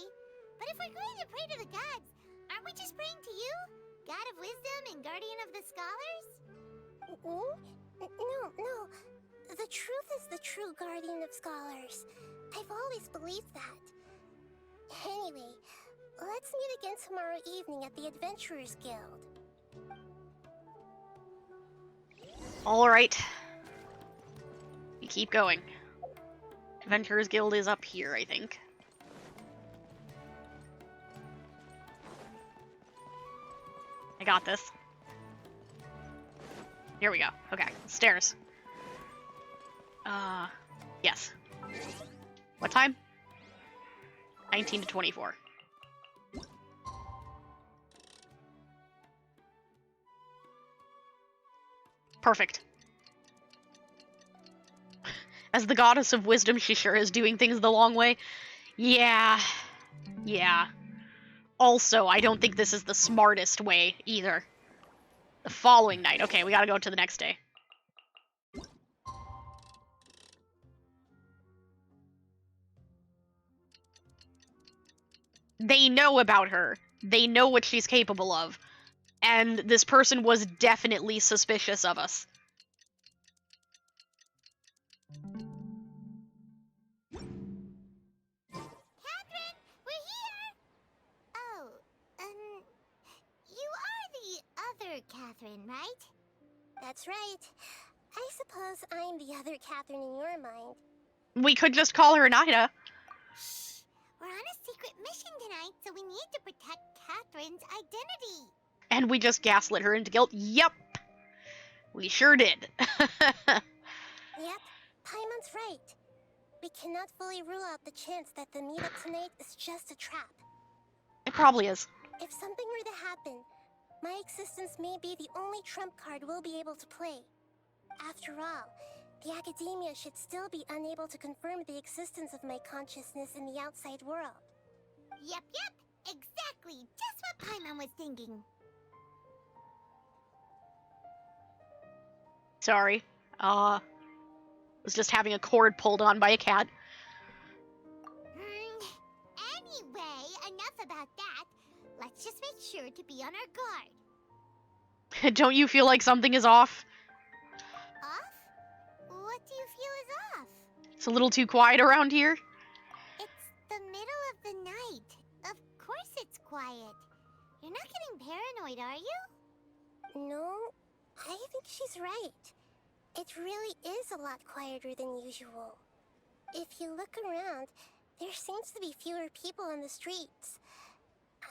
But if we're going to pray to the gods, aren't we just praying to you? God of Wisdom and Guardian of the Scholars? No. The truth is the true Guardian of Scholars. I've always believed that. Anyway, let's meet again tomorrow evening at the Adventurers Guild. Alright. We keep going. Adventurers Guild is up here, I think. I got this. Here we go. Okay, stairs. Yes. What time? 19 to 24. Perfect. As the goddess of wisdom, she sure is doing things the long way. Yeah. Also, I don't think this is the smartest way, either. The following night. Okay, we gotta go to the next day. They know about her. They know what she's capable of. And this person was definitely suspicious of us. Catherine, we're here! Oh, you are the other Catherine, right? That's right. I suppose I'm the other Catherine in your mind. We could just call her Nida. Shh! We're on a secret mission tonight, so we need to protect Catherine's identity. And we just gaslit her into guilt. Yep. We sure did. Yep, Paimon's right. We cannot fully rule out the chance that the meetup tonight is just a trap. It probably is. If something were to happen, my existence may be the only trump card we'll be able to play. After all, the Academia should still be unable to confirm the existence of my consciousness in the outside world. Yep, exactly. Just what Paimon was thinking. Sorry. Was just having a cord pulled on by a cat. Anyway, enough about that. Let's just make sure to be on our guard. Don't you feel like something is off? Off? What do you feel is off? It's a little too quiet around here. It's the middle of the night. Of course it's quiet. You're not getting paranoid, are you? No, I think she's right. It really is a lot quieter than usual. If you look around, there seems to be fewer people on the streets.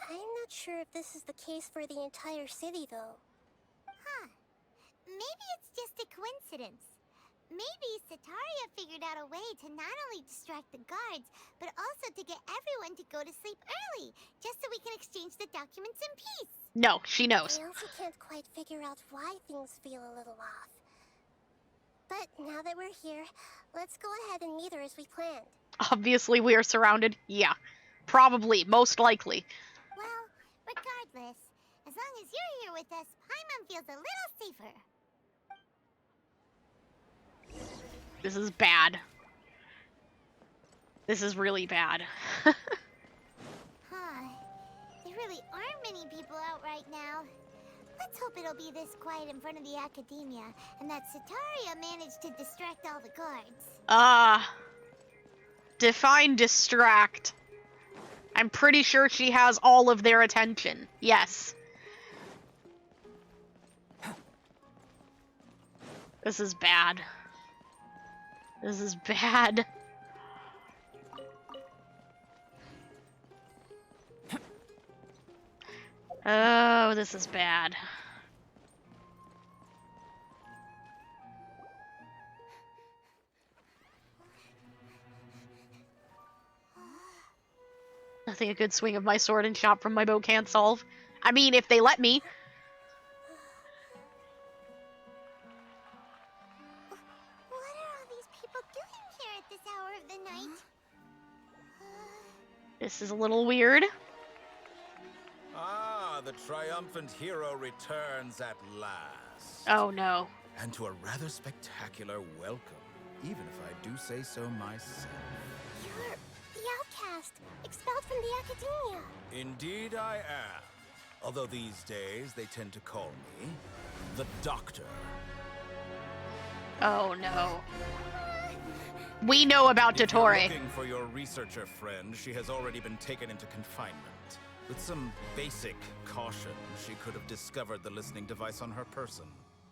I'm not sure if this is the case for the entire city, though. Huh. Maybe it's just a coincidence. Maybe Sataria figured out a way to not only distract the guards, but also to get everyone to go to sleep early, just so we can exchange the documents in peace. No, she knows. I also can't quite figure out why things feel a little off. But now that we're here, let's go ahead and meet her as we planned. Obviously, we are surrounded. Yeah. Probably. Most likely. Well, regardless, as long as you're here with us, Paimon feels a little safer. This is bad. This is really bad. Huh. There really aren't many people out right now. Let's hope it'll be this quiet in front of the Academia, and that Sataria managed to distract all the guards. Define distract. I'm pretty sure she has all of their attention. Yes. This is bad. This is bad. Oh, this is bad. Nothing a good swing of my sword and shot from my bow can't solve. I mean, if they let me. What are all these people doing here at this hour of the night? This is a little weird. Ah, the triumphant hero returns at last. Oh no. And to a rather spectacular welcome, even if I do say so myself. You're the outcast, expelled from the academia. Indeed I am. Although these days they tend to call me the Doctor. Oh no. We know about If you're Dottore. looking for your researcher friend, she has already been taken into confinement. With some basic caution, she could have discovered the listening device on her person.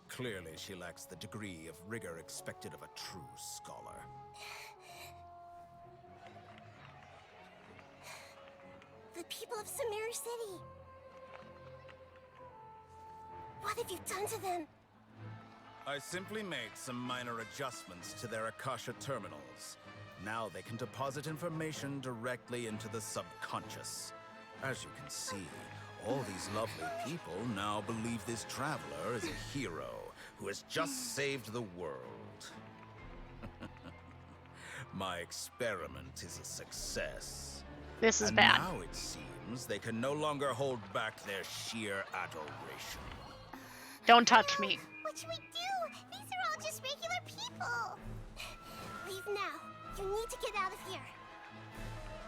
Clearly, she lacks the degree of rigor expected of a true scholar. The people of Samir City. What have you done to them? I simply made some minor adjustments to their Akasha terminals. Now they can deposit information directly into the subconscious. As you can see, all these lovely people now believe this traveler is a hero who has just saved the world. My experiment is a success. This is And bad. now it seems they can no longer hold back their sheer adoration. Don't touch me. What should we do? These are all just regular people. Leave now. You need to get out of here.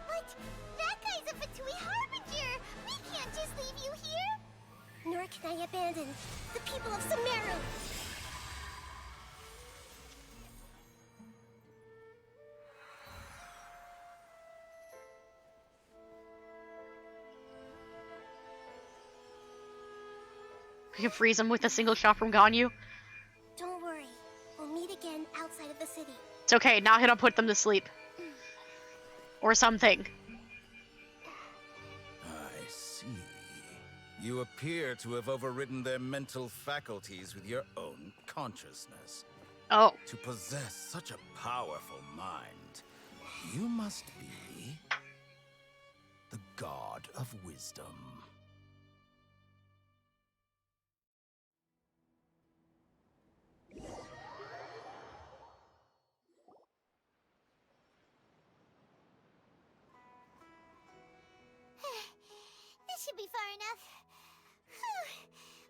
But that guy's a Fatui Harbinger. We can't just leave you here. Nor can I abandon the people of Sumeru. We can freeze him with a single shot from Ganyu. Don't worry. We'll meet again outside of the city. It's okay, now he'll put them to sleep. Or something. I see. You appear to have overridden their mental faculties with your own consciousness. Oh. To possess such a powerful mind, you must be the god of wisdom. This should be far enough.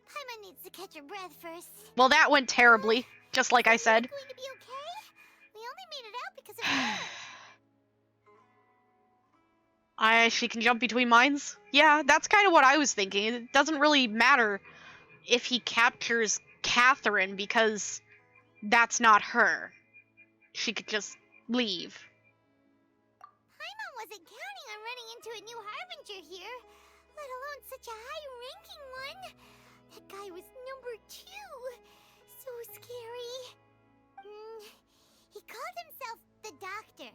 Paimon needs to catch her breath first. Well, that went terribly, just like I said. Going to be okay? We only made it out because of her. She can jump between mines? Yeah, that's kind of what I was thinking. It doesn't really matter if he captures Catherine because that's not her. She could just leave. Paimon wasn't counting on running into a new Harbinger here, let alone such a high-ranking one. That guy was number 2. So scary. He called himself the Doctor.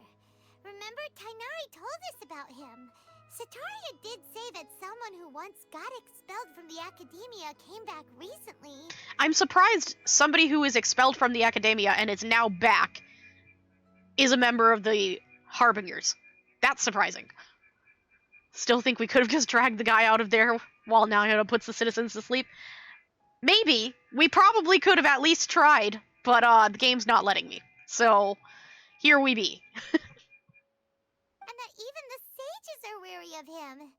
Remember, Tainari told us about him. Sataria did say that someone who once got expelled from the Academia came back recently. I'm surprised somebody who is expelled from the Academia and is now back is a member of the Harbingers. That's surprising. Still think we could have just dragged the guy out of there while Naoya puts the citizens to sleep. Maybe. We probably could have at least tried, but the game's not letting me. So, here we be. And that even the sages are wary of him.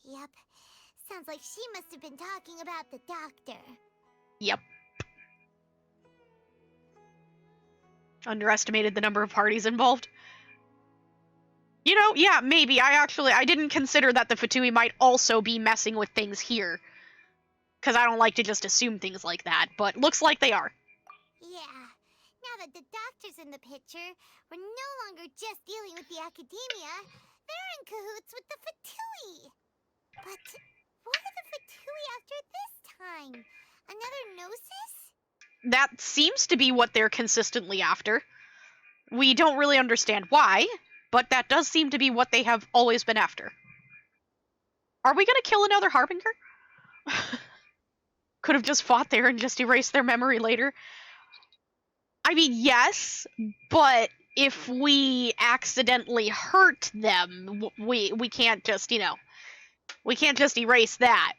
Yep. Sounds like she must have been talking about the Doctor. Yep. Underestimated the number of parties involved. You know, yeah, maybe. I didn't consider that the Fatui might also be messing with things here. Because I don't like to just assume things like that, but looks like they are. Yeah. Now that the Doctor's in the picture, we're no longer just dealing with the Academia. They're in cahoots with the Fatui. But what are the Fatui after this time? Another Gnosis? That seems to be what they're consistently after. We don't really understand why, but that does seem to be what they have always been after. Are we gonna kill another Harbinger? Could have just fought there and just erased their memory later. I mean, yes, but if we accidentally hurt them, we can't just, we can't just erase that.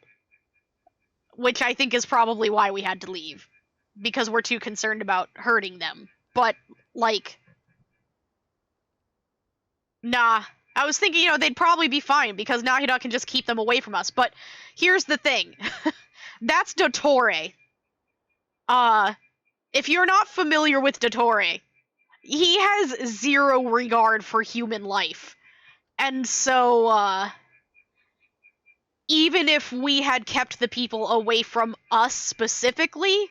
Which I think is probably why we had to leave. Because we're too concerned about hurting them. But, like, nah. I was thinking, they'd probably be fine because Nahida can just keep them away from us. But here's the thing. That's Dottore. If you're not familiar with Dottore, he has zero regard for human life. And so, even if we had kept the people away from us specifically,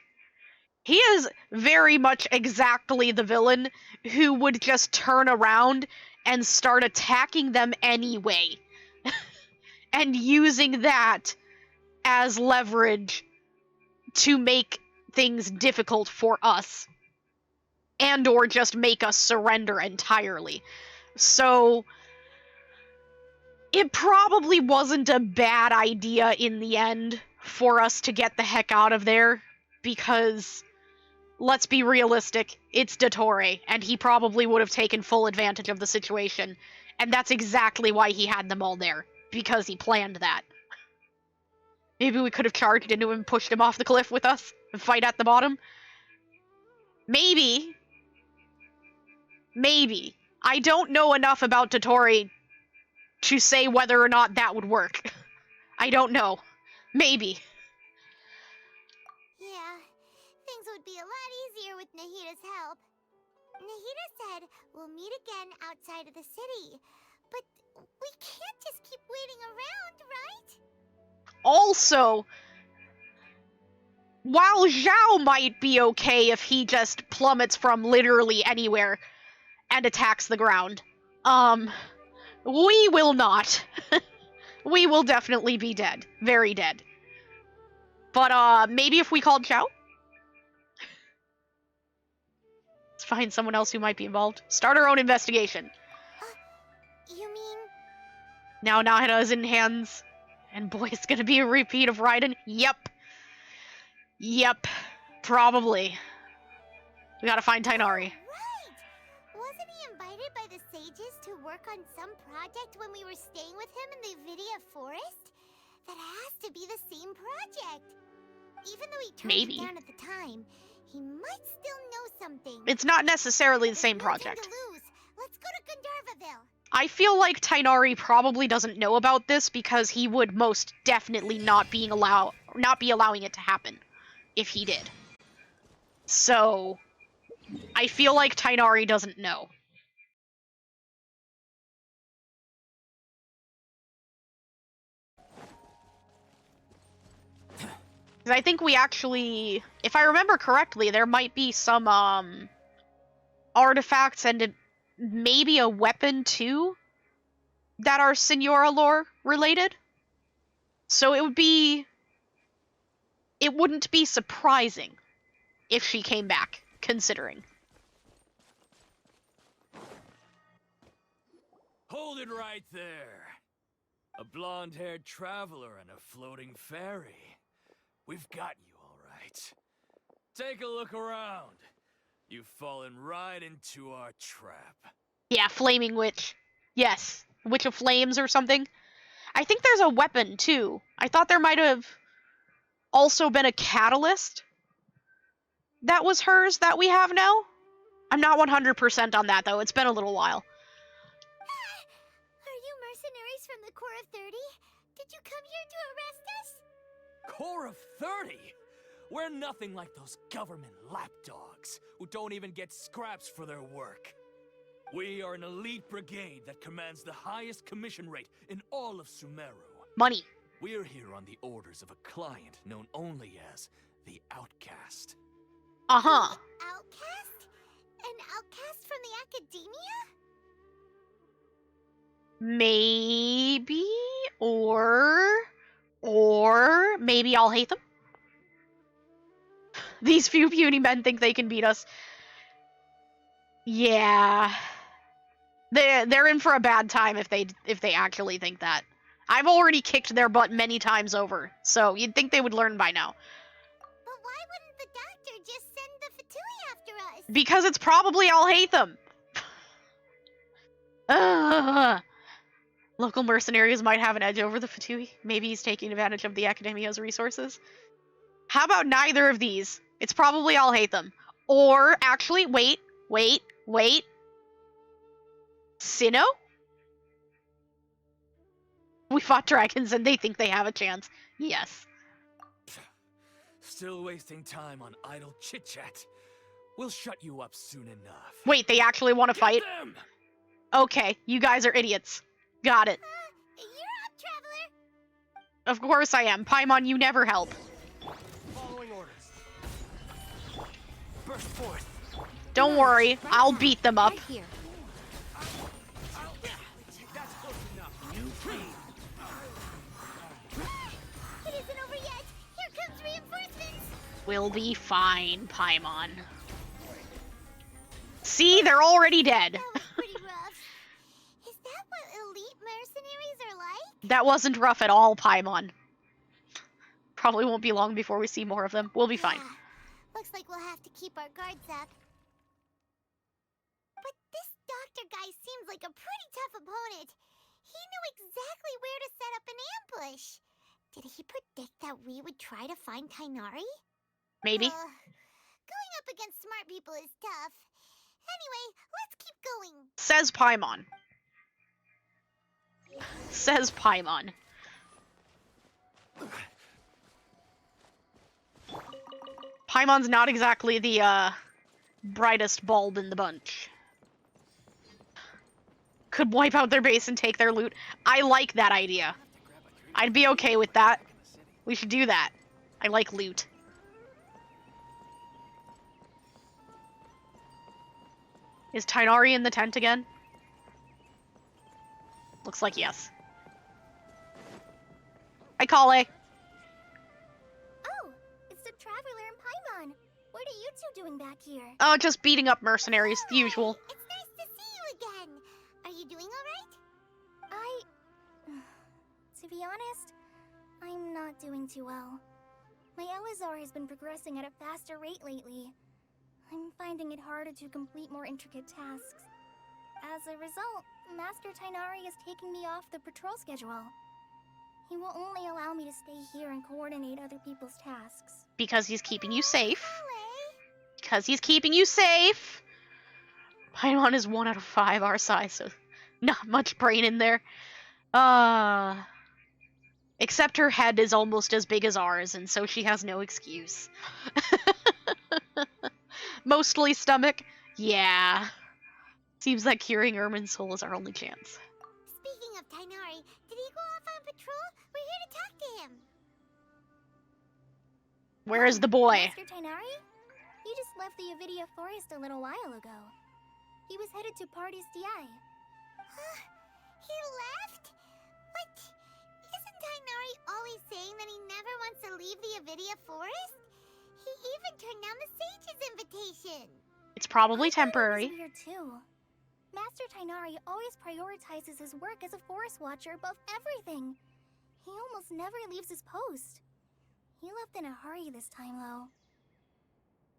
he is very much exactly the villain who would just turn around and start attacking them anyway. And using that as leverage to make things difficult for us. And or just make us surrender entirely. So it probably wasn't a bad idea in the end for us to get the heck out of there, because let's be realistic, it's Dottore, and he probably would have taken full advantage of the situation, and that's exactly why he had them all there, because he planned that. Maybe we could have charged into him and pushed him off the cliff with us and fight at the bottom? Maybe. Maybe. I don't know enough about Dottore to say whether or not that would work. I don't know. Maybe. Yeah, things would be a lot easier with Nahida's help. Nahida said we'll meet again outside of the city. But we can't just keep waiting around, right? Also, while Zhao might be okay if he just plummets from literally anywhere and attacks the ground, we will not. We will definitely be dead. Very dead. But, maybe if we called Zhao? Let's find someone else who might be involved. Start our own investigation. You mean... Now Nahida is in hands. And boy, it's gonna be a repeat of Raiden. Yep. Yep. Probably. We gotta find Tainari. Right! Wasn't he invited by the sages to work on some project when we were staying with him in the Vidya forest? That has to be the same project. Even though he turned Maybe. it down at the time, he might still know something. It's not necessarily the same There's no time project. to lose. Let's go to Gandharvaville. I feel like Tainari probably doesn't know about this because he would most definitely not be allowing it to happen if he did. So, I feel like Tainari doesn't know. I think we actually, if I remember correctly, there might be some artifacts and maybe a weapon too that are Senora lore related. So it wouldn't be surprising if she came back, considering. Hold it right there. A blonde-haired traveler and a floating fairy. We've got you all right. Take a look around. You've fallen right into our trap. Yeah, Flaming Witch. Yes, Witch of Flames or something. I think there's a weapon too. I thought there might have also been a catalyst that was hers that we have now. I'm not 100% on that though. It's been a little while. Are you mercenaries from the Corps of 30? Did you come here to arrest us? Corps of 30? We're nothing like those government lapdogs who don't even get scraps for their work. We are an elite brigade that commands the highest commission rate in all of Sumeru. Money. We are here on the orders of a client known only as the Outcast. Uh-huh. The outcast? An outcast from the academia? Maybe, or maybe Alhaitham? These few puny men think they can beat us. Yeah. They're in for a bad time if they actually think that. I've already kicked their butt many times over, so you'd think they would learn by now. But why wouldn't the doctor just send the Fatui after us? Because it's probably Alhaitham. Local mercenaries might have an edge over the Fatui. Maybe he's taking advantage of the Academia's resources. How about neither of these? It's probably Alhaitham. Or, actually, wait. Cyno? We fought dragons and they think they have a chance. Yes. Still wasting time on idle chit-chat. We'll shut you up soon enough. Wait, they actually want to fight? Them! Okay, you guys are idiots. Got it. You're up, Traveler. Of course I am. Paimon, you never help. Following orders. Burst forth. Don't worry, I'll beat them up. Right here. That's close enough. It isn't over yet. Here comes reinforcements. We'll be fine, Paimon. See, they're already dead. That was pretty rough. Is that what elite mercenaries are like? That wasn't rough at all, Paimon. Probably won't be long before we see more of them. We'll be fine. Yeah. Looks like we'll have to keep our guards up. But this doctor guy seems like a pretty tough opponent. He knew exactly where to set up an ambush. Did he predict that we would try to find Tighnari? Maybe. Going up against smart people is tough. Anyway, let's keep going. Says Paimon. Says Paimon. Paimon's not exactly the, brightest bulb in the bunch. Could wipe out their base and take their loot. I like that idea. I'd be okay with that. We should do that. I like loot. Is Tighnari in the tent again? Looks like yes. Hi, Kale. Oh, it's the Traveler and Paimon. What are you two doing back here? Oh, just beating up mercenaries, the usual. It's nice to see you again. Are you doing all right? To be honest, I'm not doing too well. My Elazar has been progressing at a faster rate lately. I'm finding it harder to complete more intricate tasks. As a result, Master Tighnari is taking me off the patrol schedule. He will only allow me to stay here and coordinate other people's tasks. Because he's keeping you safe. Because he's keeping you safe. Paimon is 1 out of 5 our size, so not much brain in there. Except her head is almost as big as ours, and so she has no excuse. Mostly stomach. Yeah. Seems like curing Irminsul is our only chance. Speaking of Tighnari, did he go off on patrol? We're here to talk to him. Where is the boy? Master Tighnari? He just left the Avidia Forest a little while ago. He was headed to Party's DI. He left? But isn't Tighnari always saying that he never wants to leave the Avidia Forest? He even turned down the Sage's invitation. It's probably temporary. Weird too. Master Tighnari always prioritizes his work as a forest watcher above everything. He almost never leaves his post. He left in a hurry this time, though.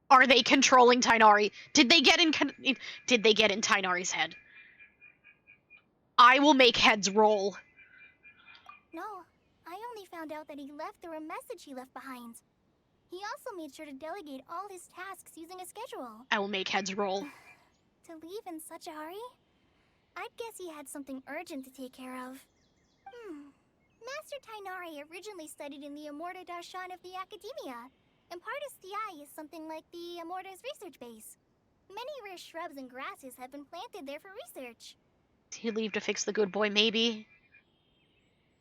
Are they controlling Tighnari? Did they get in Tighnari's head? I will make heads roll. No, I only found out that he left through a message he left behind. He also made sure to delegate all his tasks using a schedule. I will make heads roll. To leave in such a hurry? I'd guess he had something urgent to take care of. Master Tighnari originally studied in the Amorta Darshan of the Academia, and Partis Di is something like the Amorta's research base. Many rare shrubs and grasses have been planted there for research. Did he leave to fix the good boy, maybe?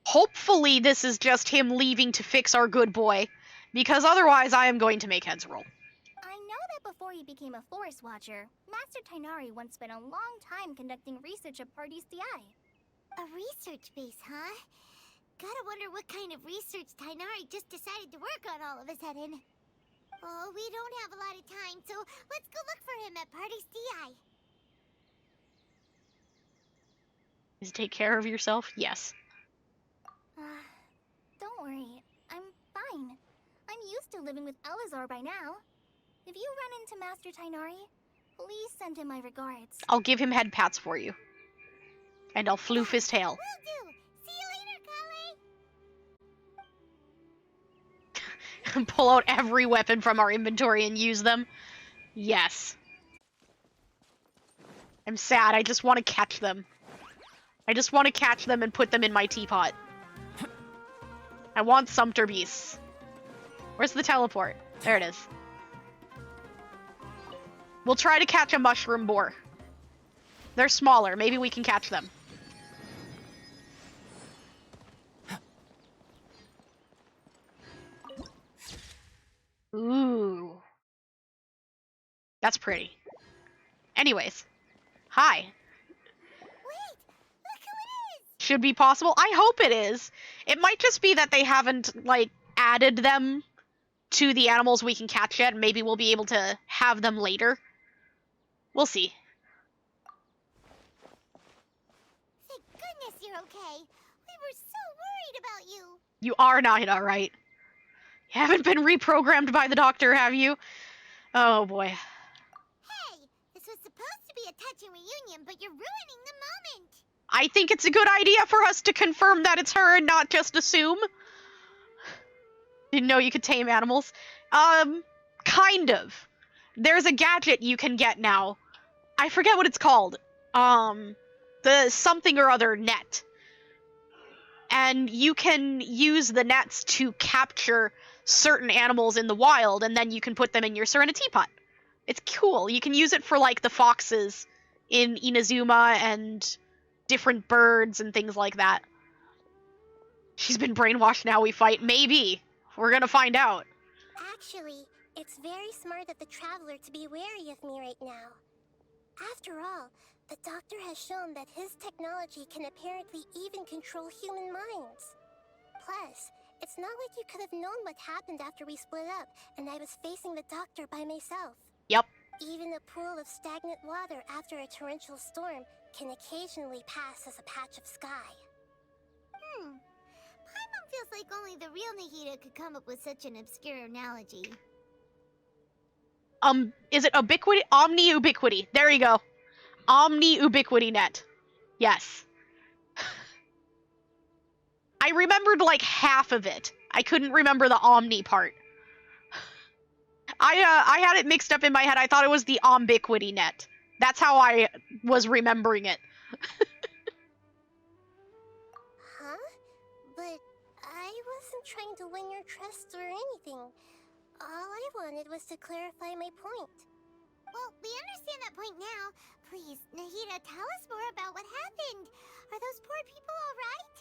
Hopefully this is just him leaving to fix our good boy, because otherwise I am going to make heads roll. I know that before he became a forest watcher, Master Tighnari once spent a long time conducting research at Partis Di. A research base, huh? Gotta wonder what kind of research Tighnari just decided to work on all of a sudden. Oh, we don't have a lot of time, so let's go look for him at Partis Di. Is take care of yourself? Yes. living with Elazar by now. If you run into Master Tainari, please send him my regards. I'll give him head pats for you. And I'll floof his tail. Will do. See you later, Kale. Pull out every weapon from our inventory and use them. Yes. I'm sad. I just want to catch them. I just want to catch them and put them in my teapot. I want sumpter beasts. Where's the teleport? There it is. We'll try to catch a mushroom boar. They're smaller. Maybe we can catch them. Ooh. That's pretty. Anyways. Hi. Wait, look who it is! Should be possible. I hope it is. It might just be that they haven't, like, added them to the animals we can catch yet. Maybe we'll be able to have them later. We'll see. Thank goodness you're okay. We were so worried about you. You are not alright. You haven't been reprogrammed by the doctor, have you? Oh boy. Hey, this was supposed to be a touching reunion, but you're ruining the moment. I think it's a good idea for us to confirm that it's her and not just assume. Didn't know you could tame animals. Kind of. There's a gadget you can get now. I forget what it's called. The something or other net. And you can use the nets to capture certain animals in the wild, and then you can put them in your Serenity pot. It's cool. You can use it for, like, the foxes in Inazuma and different birds and things like that. She's been brainwashed, now we fight. Maybe. We're gonna find out. Actually, it's very smart of the traveler to be wary of me right now. After all, the doctor has shown that his technology can apparently even control human minds. Plus, it's not like you could have known what happened after we split up and I was facing the doctor by myself. Yep. Even a pool of stagnant water after a torrential storm can occasionally pass as a patch of sky. Paimon feels like only the real Nahida could come up with such an obscure analogy. Is it ubiquity? Omni-ubiquity. There you go. Omni-ubiquity net. Yes. I remembered like half of it. I couldn't remember the omni part. I had it mixed up in my head. I thought it was the ombiquity net. That's how I was remembering it. Huh? But I wasn't trying to win your trust or anything. All I wanted was to clarify my point. Well, we understand that point now. Please, Nahida, tell us more about what happened. Are those poor people all right?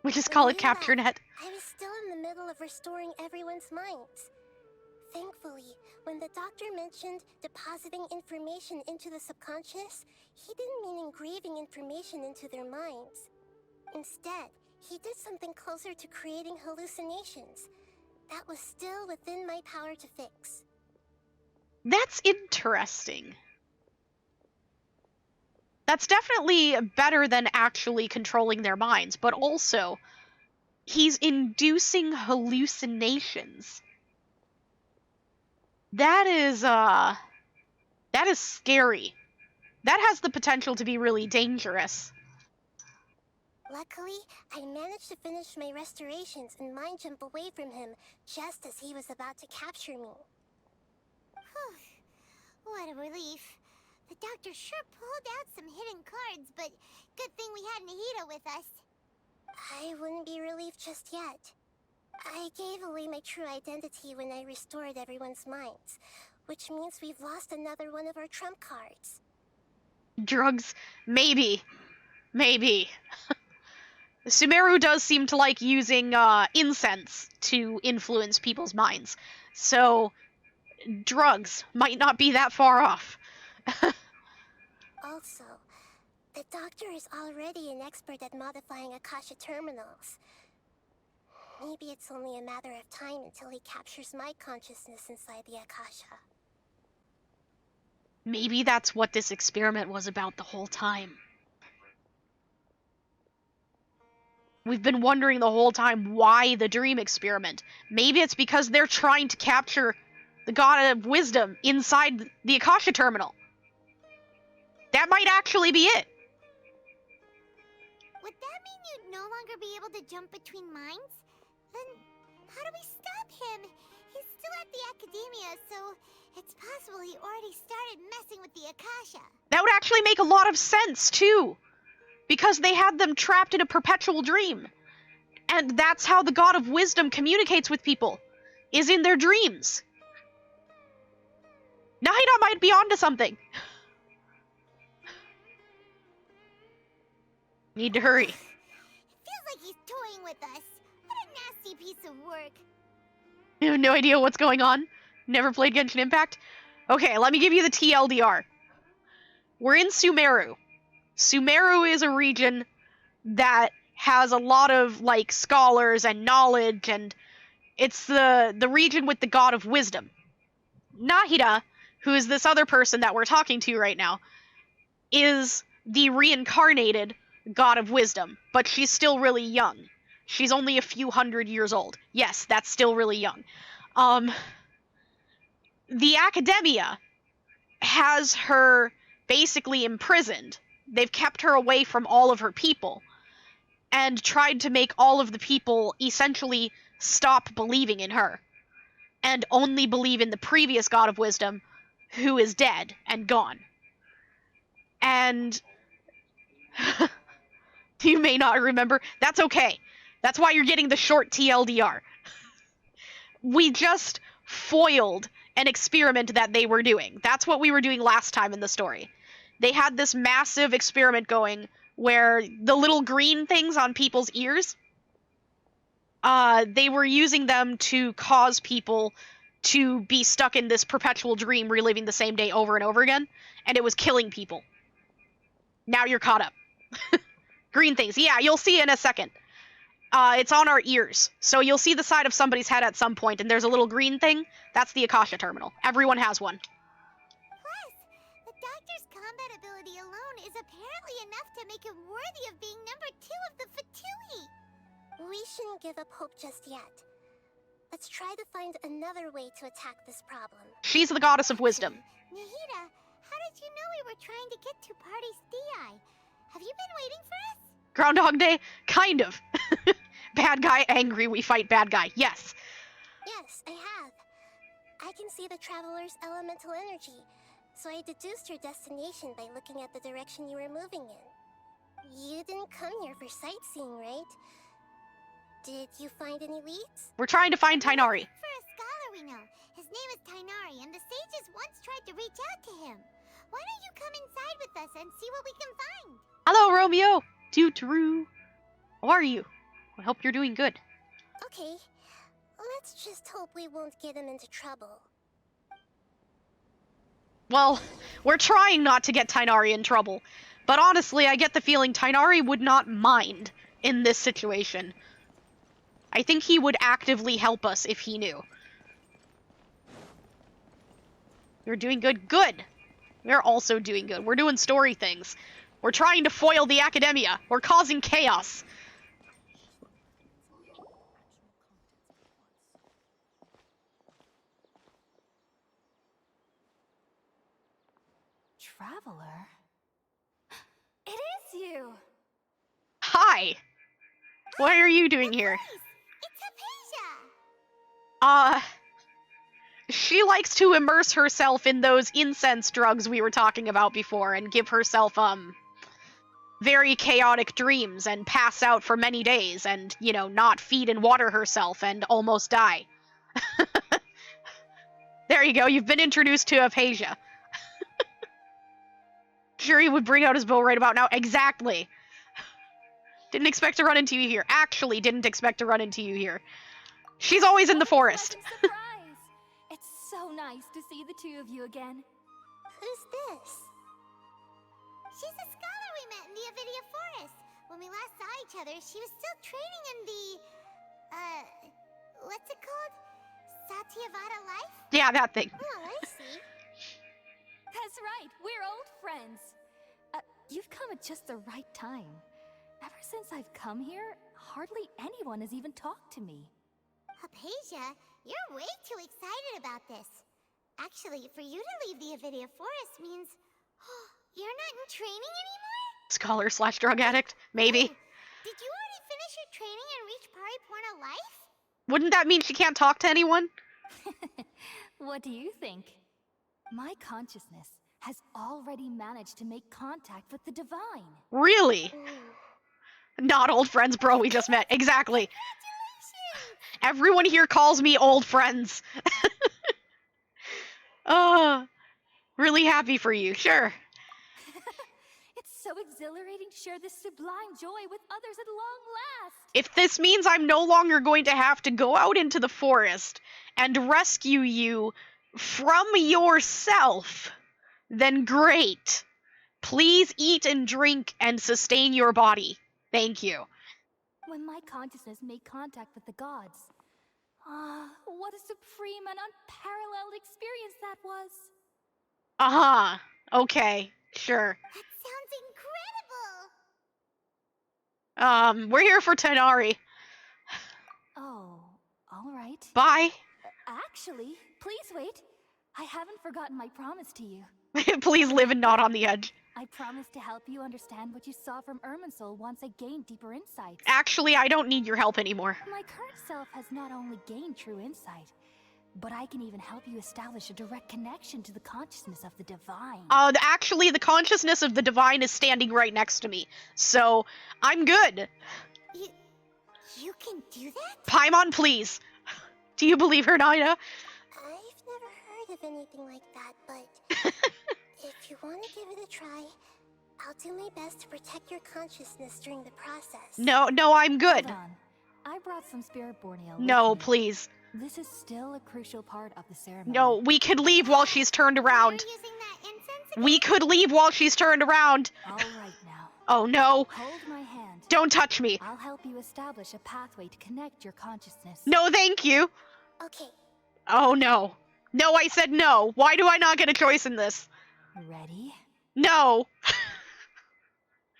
We just call it Yeah, capture net. I was still in the middle of restoring everyone's minds. Thankfully, when the doctor mentioned depositing information into the subconscious, he didn't mean engraving information into their minds. Instead, he did something closer to creating hallucinations. That was still within my power to fix. That's interesting. That's definitely better than actually controlling their minds, but also, he's inducing hallucinations. That is scary. That has the potential to be really dangerous. Luckily, I managed to finish my restorations and mind jump away from him just as he was about to capture me. What a relief. The doctor sure pulled out some hidden cards, but good thing we had Nahida with us. I wouldn't be relieved just yet. I gave away my true identity when I restored everyone's minds, which means we've lost another one of our trump cards. Drugs? Maybe. Maybe. Sumeru does seem to like using incense to influence people's minds. So, drugs might not be that far off. Also, the doctor is already an expert at modifying Akasha terminals. Maybe it's only a matter of time until he captures my consciousness inside the Akasha. Maybe that's what this experiment was about the whole time. We've been wondering the whole time why the dream experiment. Maybe it's because they're trying to capture the God of Wisdom inside the Akasha terminal. That might actually be it. Would that mean you'd no longer be able to jump between minds? Then how do we stop him? He's still at the academia, so it's possible he already started messing with the Akasha. That would actually make a lot of sense, too. Because they had them trapped in a perpetual dream. And that's how the God of Wisdom communicates with people, is in their dreams. Nahida might be onto something. Need to hurry. It feels like he's toying with us. What a nasty piece of work. You have no idea what's going on? Never played Genshin Impact? Okay, let me give you the TLDR. We're in Sumeru. Sumeru is a region that has a lot of, like, scholars and knowledge, and it's the region with the God of Wisdom. Nahida, who is this other person that we're talking to right now, is the reincarnated God of Wisdom, but she's still really young. She's only a few hundred years old. Yes, that's still really young. The Academia has her basically imprisoned. They've kept her away from all of her people and tried to make all of the people essentially stop believing in her and only believe in the previous God of Wisdom, who is dead and gone. And you may not remember. That's okay. That's why you're getting the short TLDR. We just foiled an experiment that they were doing. That's what we were doing last time in the story. They had this massive experiment going where the little green things on people's ears, they were using them to cause people to be stuck in this perpetual dream, reliving the same day over and over again, and it was killing people. Now you're caught up. Green things. Yeah, you'll see in a second. It's on our ears. So you'll see the side of somebody's head at some point, and there's a little green thing. That's the Akasha terminal. Everyone has one. Plus, the doctor's combat ability alone is apparently enough to make him worthy of being number 2 of the Fatui. We shouldn't give up hope just yet. Let's try to find another way to attack this problem. She's the goddess of wisdom. Nahida, how did you know we were trying to get to Party's DI? Have you been waiting for us? Groundhog Day? Kind of. Bad guy angry, we fight bad guy. Yes. Yes, I have. I can see the traveler's elemental energy, so I deduced your destination by looking at the direction you were moving in. You didn't come here for sightseeing, right? Did you find any leads? We're trying to find Tainari. For a scholar we know. His name is Tainari, and the sages once tried to reach out to him. Why don't you come inside with us and see what we can find? Hello, Romeo. Tutoru. How are you? I hope you're doing good. Okay. Let's just hope we won't get him into trouble. Well, we're trying not to get Tainari in trouble. But honestly, I get the feeling Tainari would not mind in this situation. I think he would actively help us if he knew. You're doing good. Good. We're also doing good. We're doing story things. We're trying to foil the Academia. We're causing chaos. Traveler? It is you! Hi. What are you doing here? It's Hypatia! She likes to immerse herself in those incense drugs we were talking about before and give herself, very chaotic dreams and pass out for many days and, you know, not feed and water herself and almost die. There you go, you've been introduced to Aphasia. Sure, he would bring out his bow right about now. Exactly. Didn't expect to run into you here. Actually, didn't expect to run into you here. She's always in the forest. Surprise! It's so nice to see the two of you again. Who's this? She's a scholar we met in the Avidia Forest. When we last saw each other, she was still training in the... what's it called? Satyavada life? Yeah, that thing. Oh, I see. That's right, we're old friends. You've come at just the right time. Ever since I've come here, hardly anyone has even talked to me. Hypatia, you're way too excited about this. Actually, for you to leave the Avidia Forest means... you're not in training anymore? Scholar/drug addict, maybe. Oh, did you already finish your training and reach Pariporna life? Wouldn't that mean she can't talk to anyone? What do you think? My consciousness has already managed to make contact with the divine. Really? Not old friends, bro, we just met. Exactly. Everyone here calls me old friends. Oh, really happy for you, sure. It's so exhilarating to share this sublime joy with others at long last. If this means I'm no longer going to have to go out into the forest and rescue you from yourself, then great. Please eat and drink and sustain your body. Thank you. When my consciousness made contact with the gods, what a supreme and unparalleled experience that was. Uh-huh. Okay, sure. That sounds incredible! We're here for Tanari. Oh, all right. Bye. Actually, please wait. I haven't forgotten my promise to you. Please live and not on the edge. I promised to help you understand what you saw from Irminsul once I gained deeper insights. Actually, I don't need your help anymore. My current self has not only gained true insight, but I can even help you establish a direct connection to the consciousness of the divine. Actually, the consciousness of the divine is standing right next to me, so I'm good. You can do that? Paimon, please. Do you believe her, Naina? I've never heard of anything like that, but if you want to give it a try, I'll do my best to protect your consciousness during the process. No, I'm good. Hold on. I brought some spirit borneo. No, please. This is still a crucial part of the ceremony. No, we could leave while she's turned around. You're using that incense again? We could leave while she's turned around. All right now. Oh no. Hold my hand. Don't touch me. I'll help you establish a pathway to connect your consciousness. No, thank you. Okay. Oh no. No, I said no. Why do I not get a choice in this? Ready? No.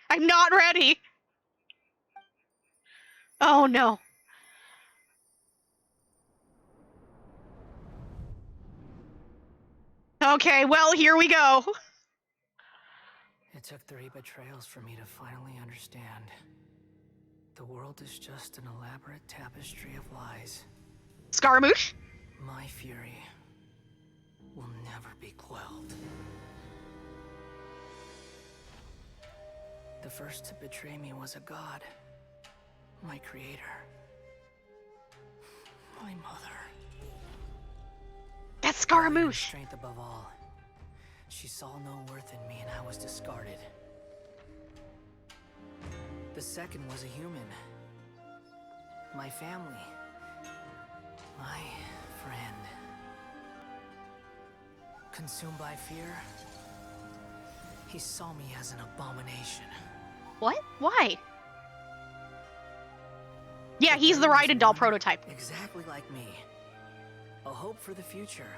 I'm not ready. Oh no. Okay, well, here we go. It took 3 betrayals for me to finally understand. The world is just an elaborate tapestry of lies. Scaramouche? My fury will never be quelled. The first to betray me was a god. My creator. My mother. That's Scaramouche. Strength above all. She saw no worth in me and I was discarded. The second was a human. My family. My friend. Consumed by fear, he saw me as an abomination. What? Why? Yeah, he's the Raiden doll prototype. Exactly like me. A hope for the future.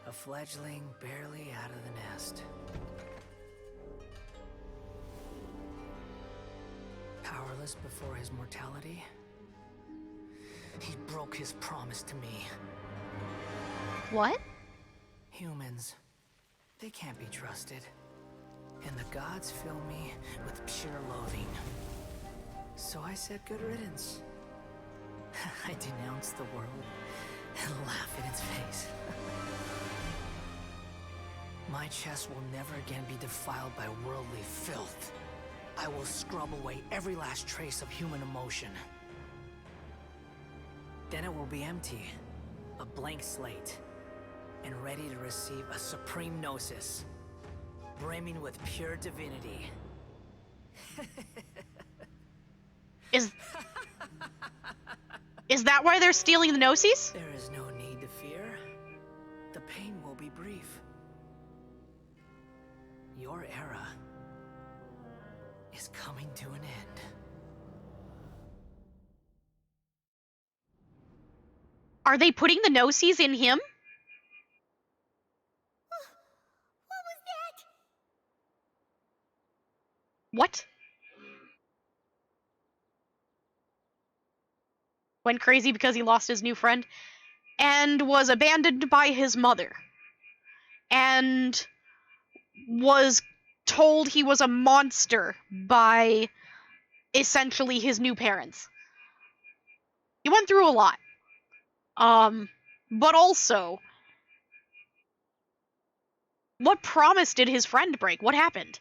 A fledgling barely out of the nest. Powerless before his mortality, he broke his promise to me. What? Humans, they can't be trusted. And the gods fill me with pure loathing. So I said good riddance. I denounced the world and laugh in its face. My chest will never again be defiled by worldly filth. I will scrub away every last trace of human emotion. Then it will be empty, a blank slate, and ready to receive a supreme gnosis, brimming with pure divinity. Is that why they're stealing the Gnosis? There is no need to fear. The pain will be brief. Your era is coming to an end. Are they putting the Gnosis in him? What was that? What? went crazy because he lost his new friend, and was abandoned by his mother, and was told he was a monster by essentially his new parents. He went through a lot. But also, what promise did his friend break? What happened?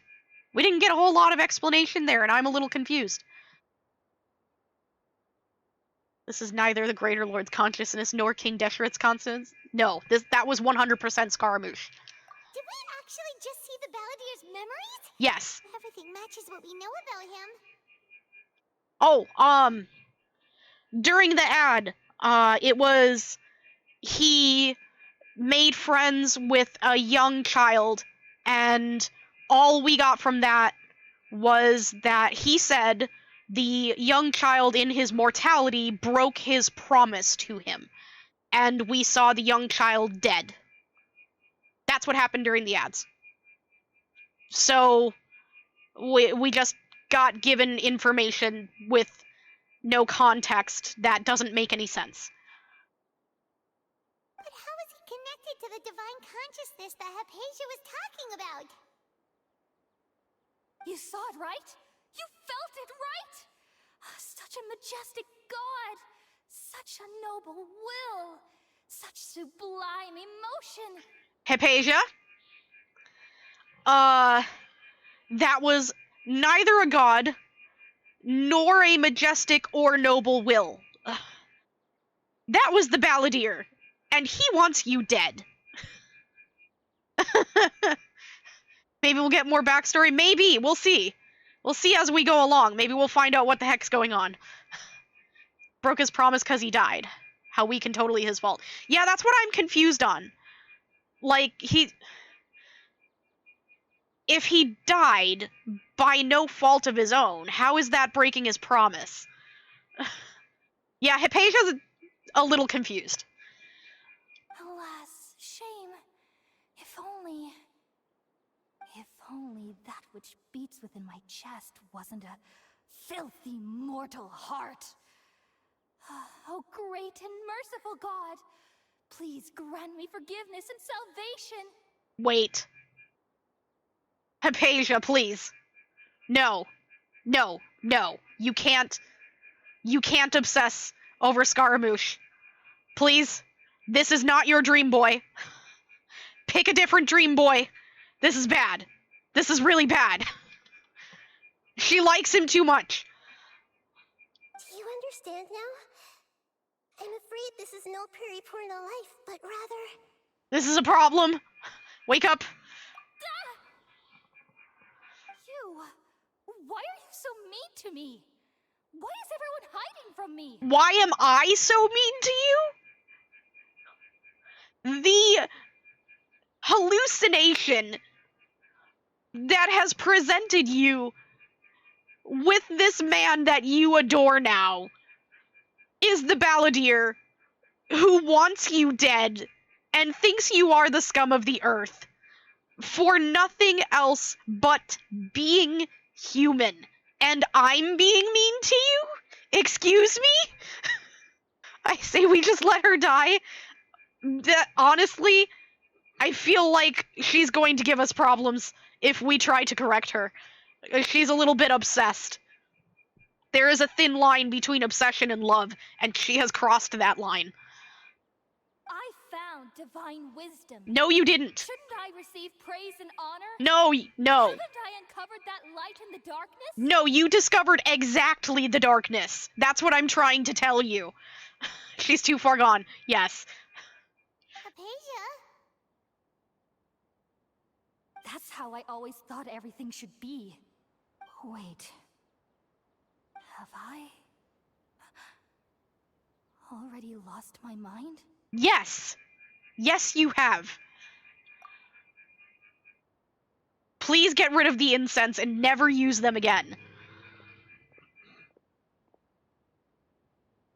We didn't get a whole lot of explanation there, and I'm a little confused. This is neither the Greater Lord's consciousness nor King Desheret's consciousness. No, that was 100% Scaramouche. Did we actually just see the Balladeer's memories? Yes. Everything matches what we know about him. Oh, during the ad, it was he made friends with a young child, and all we got from that was that he said the young child in his mortality broke his promise to him, and we saw the young child dead. That's what happened during the ads. So we just got given information with no context that doesn't make any sense. But how is he connected to the divine consciousness that Hypatia was talking about? You saw it, right? You felt it, right? Such a majestic god! Such a noble will! Such sublime emotion! Hypatia? That was neither a god nor a majestic or noble will. That was the Balladeer, and he wants you dead. Maybe we'll get more backstory. Maybe. We'll see. We'll see as we go along. Maybe we'll find out what the heck's going on. Broke his promise because he died. How weak and totally his fault. Yeah, that's what I'm confused on. Like, if he died by no fault of his own, how is that breaking his promise? Yeah, Hypatia's a little confused. Alas, shame. If only that which beats within my chest wasn't a filthy mortal heart. Oh, great and merciful God, please grant me forgiveness and salvation. Wait. Hypatia, please. No. No. No. You can't obsess over Scaramouche. Please. This is not your dream boy. Pick a different dream boy. This is bad. This is really bad. She likes him too much. Do you understand now? I'm afraid this is no periporno life, but rather... This is a problem. Wake up. Why are you so mean to me? Why is everyone hiding from me? Why am I so mean to you? The hallucination that has presented you with this man that you adore now is the Balladeer who wants you dead and thinks you are the scum of the earth for nothing else but being human. And I'm being mean to you? Excuse me? I say we just let her die. Honestly, I feel like she's going to give us problems if we try to correct her. She's a little bit obsessed. There is a thin line between obsession and love, and she has crossed that line. I found divine wisdom. No, you didn't. Shouldn't I receive praise and honor? No. Haven't I uncovered that light in the darkness? No, you discovered exactly the darkness. That's what I'm trying to tell you. She's too far gone. Yes. Hypatia? That's how I always thought everything should be. Wait. Have I already lost my mind? Yes. Yes, you have. Please get rid of the incense and never use them again.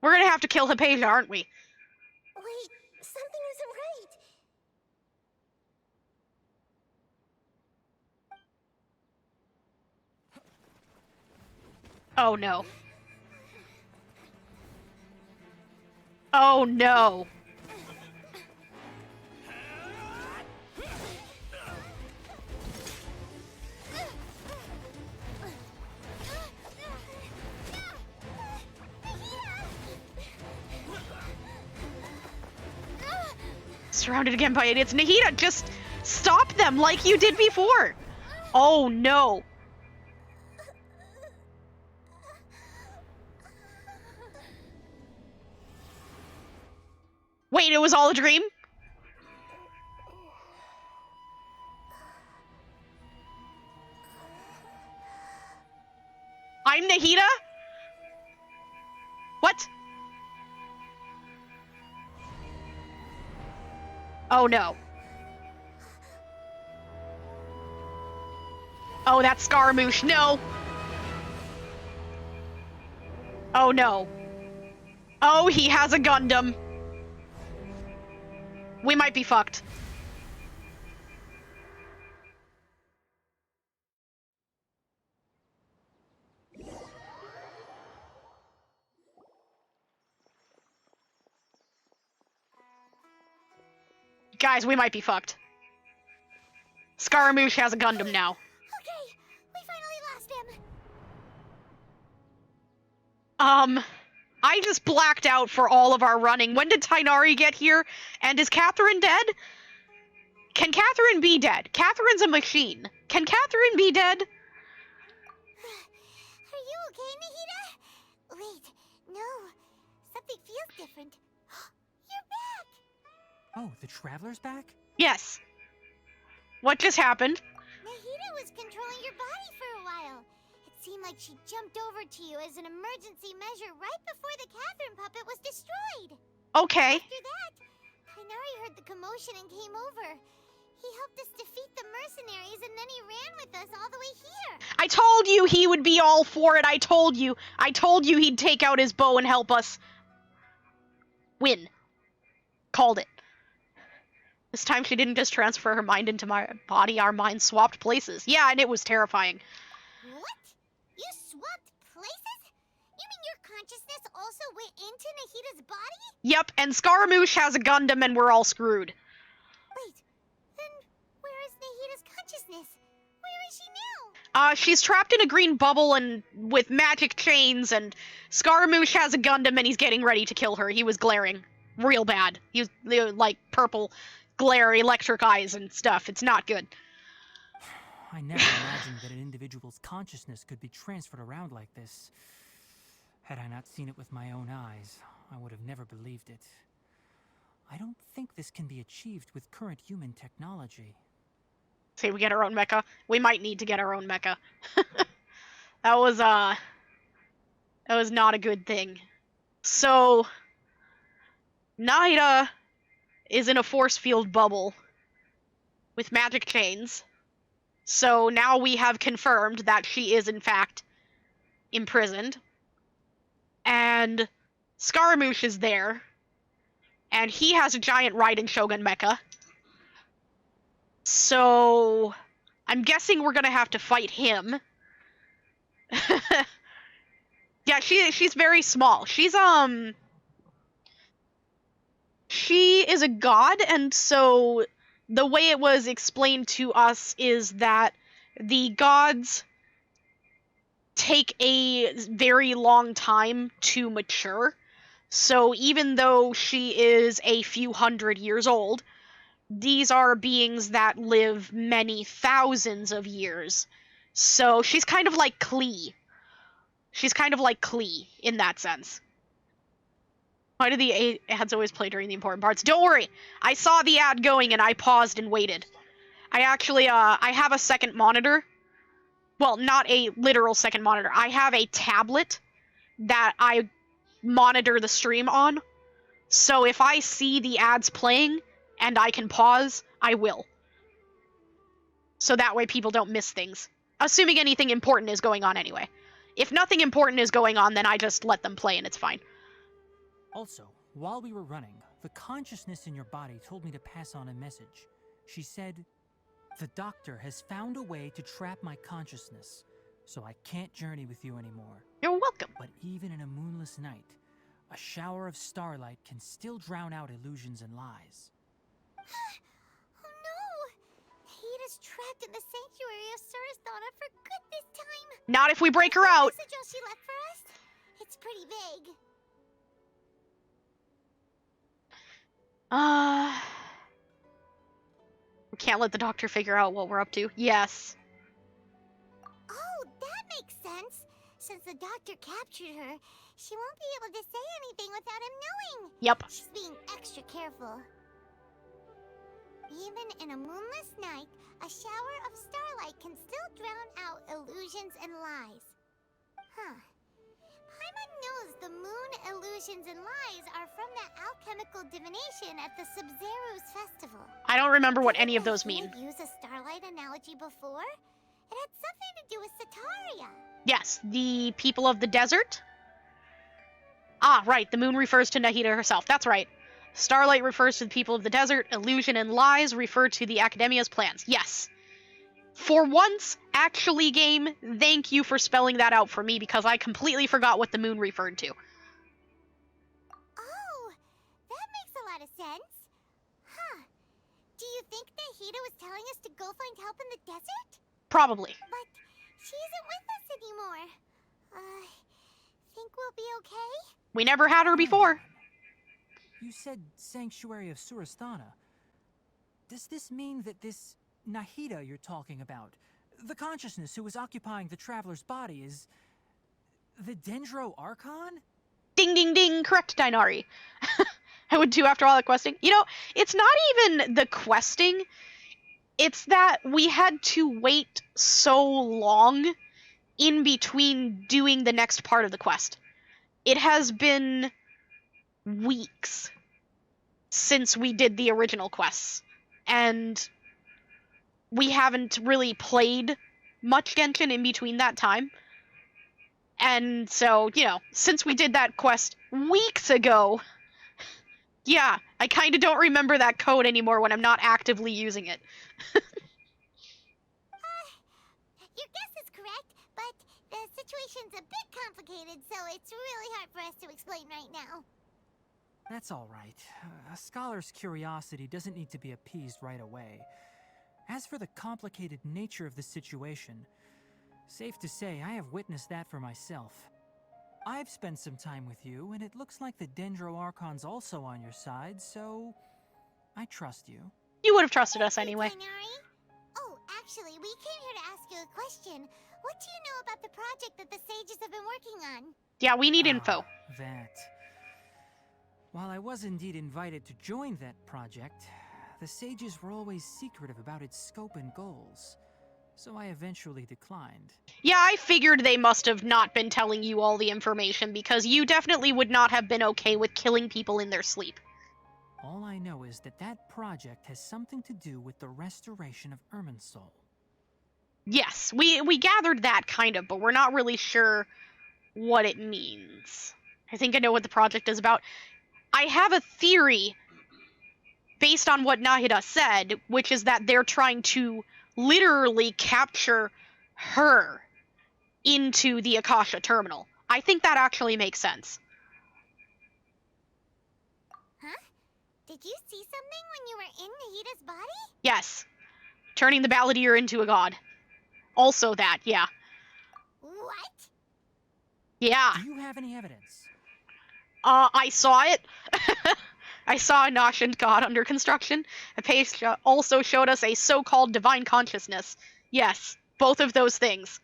We're gonna have to kill Hypatia, aren't we? Wait, something isn't right. Oh no. Oh no. Surrounded again by idiots. Nahida, just stop them like you did before. Oh no. Wait, it was all a dream? I'm Nahida? What? Oh no. Oh, that's Scaramouche. No. Oh no. Oh, he has a Gundam. We might be fucked. Guys, we might be fucked. Scaramouche has a Gundam now. Okay, we finally lost him. I just blacked out for all of our running. When did Tainari get here? And is Catherine dead? Can Catherine be dead? Catherine's a machine. Can Catherine be dead? Are you okay, Nahida? Wait, no. Something feels different. You're back! Oh, the Traveler's back? Yes. What just happened? Nahida was controlling your body for a while. It seemed like she jumped over to you as an emergency measure right before the Catherine puppet was destroyed. Okay. After that, Tainari heard the commotion and came over. He helped us defeat the mercenaries and then he ran with us all the way here. I told you he would be all for it. I told you he'd take out his bow and help us win. Called it. This time she didn't just transfer her mind into my body, our minds swapped places. Yeah, and it was terrifying. What? You swapped places? You mean your consciousness also went into Nahida's body? Yep, and Scaramouche has a Gundam and we're all screwed. Wait, then where is Nahida's consciousness? Where is she now? She's trapped in a green bubble and with magic chains, and Scaramouche has a Gundam and he's getting ready to kill her. He was glaring. Real bad. He was, like, purple glare, electric eyes and stuff. It's not good. I never imagined that an individual's consciousness could be transferred around like this. Had I not seen it with my own eyes, I would have never believed it. I don't think this can be achieved with current human technology. Say we get our own mecha. We might need to get our own mecha. That was not a good thing. So, Nahida is in a force field bubble with magic chains. So now we have confirmed that she is in fact imprisoned. And Scaramouche is there. And he has a giant Raiden Shogun mecha. So I'm guessing we're gonna have to fight him. Yeah, she's very small. She is a god, and so the way it was explained to us is that the gods take a very long time to mature. So even though she is a few hundred years old, these are beings that live many thousands of years. So she's kind of like Klee. She's kind of like Klee in that sense. Why do the ads always play during the important parts? Don't worry. I saw the ad going and I paused and waited. I actually, I have a second monitor. Well, not a literal second monitor. I have a tablet that I monitor the stream on. So if I see the ads playing and I can pause, I will. So that way people don't miss things. Assuming anything important is going on anyway. If nothing important is going on, then I just let them play and it's fine. Also, while we were running, the consciousness in your body told me to pass on a message. She said, "The doctor has found a way to trap my consciousness, so I can't journey with you anymore. You're welcome." But even in a moonless night, A shower of starlight can still drown out illusions and lies. Oh no! Dehya's trapped in the sanctuary of Surasthana for good this time. Not if we break her The out. message she left for us? It's pretty vague. We can't let the doctor figure out what we're up to. Yes. Oh, that makes sense. Since the doctor captured her, she won't be able to say anything without him knowing. Yep. She's being extra careful. Even in a moonless night, a shower of starlight can still drown out illusions and lies. Huh. Paimon knows the moon illusions and lies are from that alchemical divination at the Sub-Zero's festival. I don't remember what any of those mean. Did you use a starlight analogy before? It had something to do with Sataria. Yes, the people of the desert. Ah, right, the moon refers to Nahida herself. That's right. Starlight refers to the people of the desert. Illusion and lies refer to the Academia's plans. Yes. For once, actually, game, thank you for spelling that out for me because I completely forgot what the moon referred to. Oh, that makes a lot of sense. Huh. Do you think Dehya was telling us to go find help in the desert? Probably. But she isn't with us anymore. Think we'll be okay? We never had her before. You said Sanctuary of Surasthana. Does this mean that this Nahida you're talking about, the consciousness who is occupying the traveler's body, is the Dendro Archon? Ding, ding, ding. Correct, Dinari. I would do after all that questing. You know, it's not even the questing. It's that we had to wait so long in between doing the next part of the quest. It has been weeks since we did the original quests, and we haven't really played much Genshin in between that time. And so, you know, since we did that quest weeks ago, yeah, I kind of don't remember that code anymore when I'm not actively using it. Your guess is correct, but the situation's a bit complicated, so it's really hard for us to explain right now. That's all right. A scholar's curiosity doesn't need to be appeased right away. As for the complicated nature of the situation, safe to say I have witnessed that for myself. I've spent some time with you, and it looks like the Dendro Archon's also on your side, so I trust you. You would have trusted us anyway. Oh, actually, we came here to ask you a question. What do you know about the project that the sages have been working on? Yeah, we need info. That. While I was indeed invited to join that project, the sages were always secretive about its scope and goals, so I eventually declined. Yeah, I figured they must have not been telling you all the information because you definitely would not have been okay with killing people in their sleep. All I know is that that project has something to do with the restoration of Irminsul. Yes, we gathered that kind of, but we're not really sure what it means. I think I know what the project is about. I have a theory based on what Nahida said, which is that they're trying to literally capture her into the Akasha terminal. I think that actually makes sense. Huh? Did you see something when you were in Nahida's body? Yes. Turning the balladeer into a god. Also that, yeah. What? Yeah. Do you have any evidence? I saw it. I saw a Nascent god under construction. Hypatia also showed us a so-called divine consciousness. Yes, both of those things.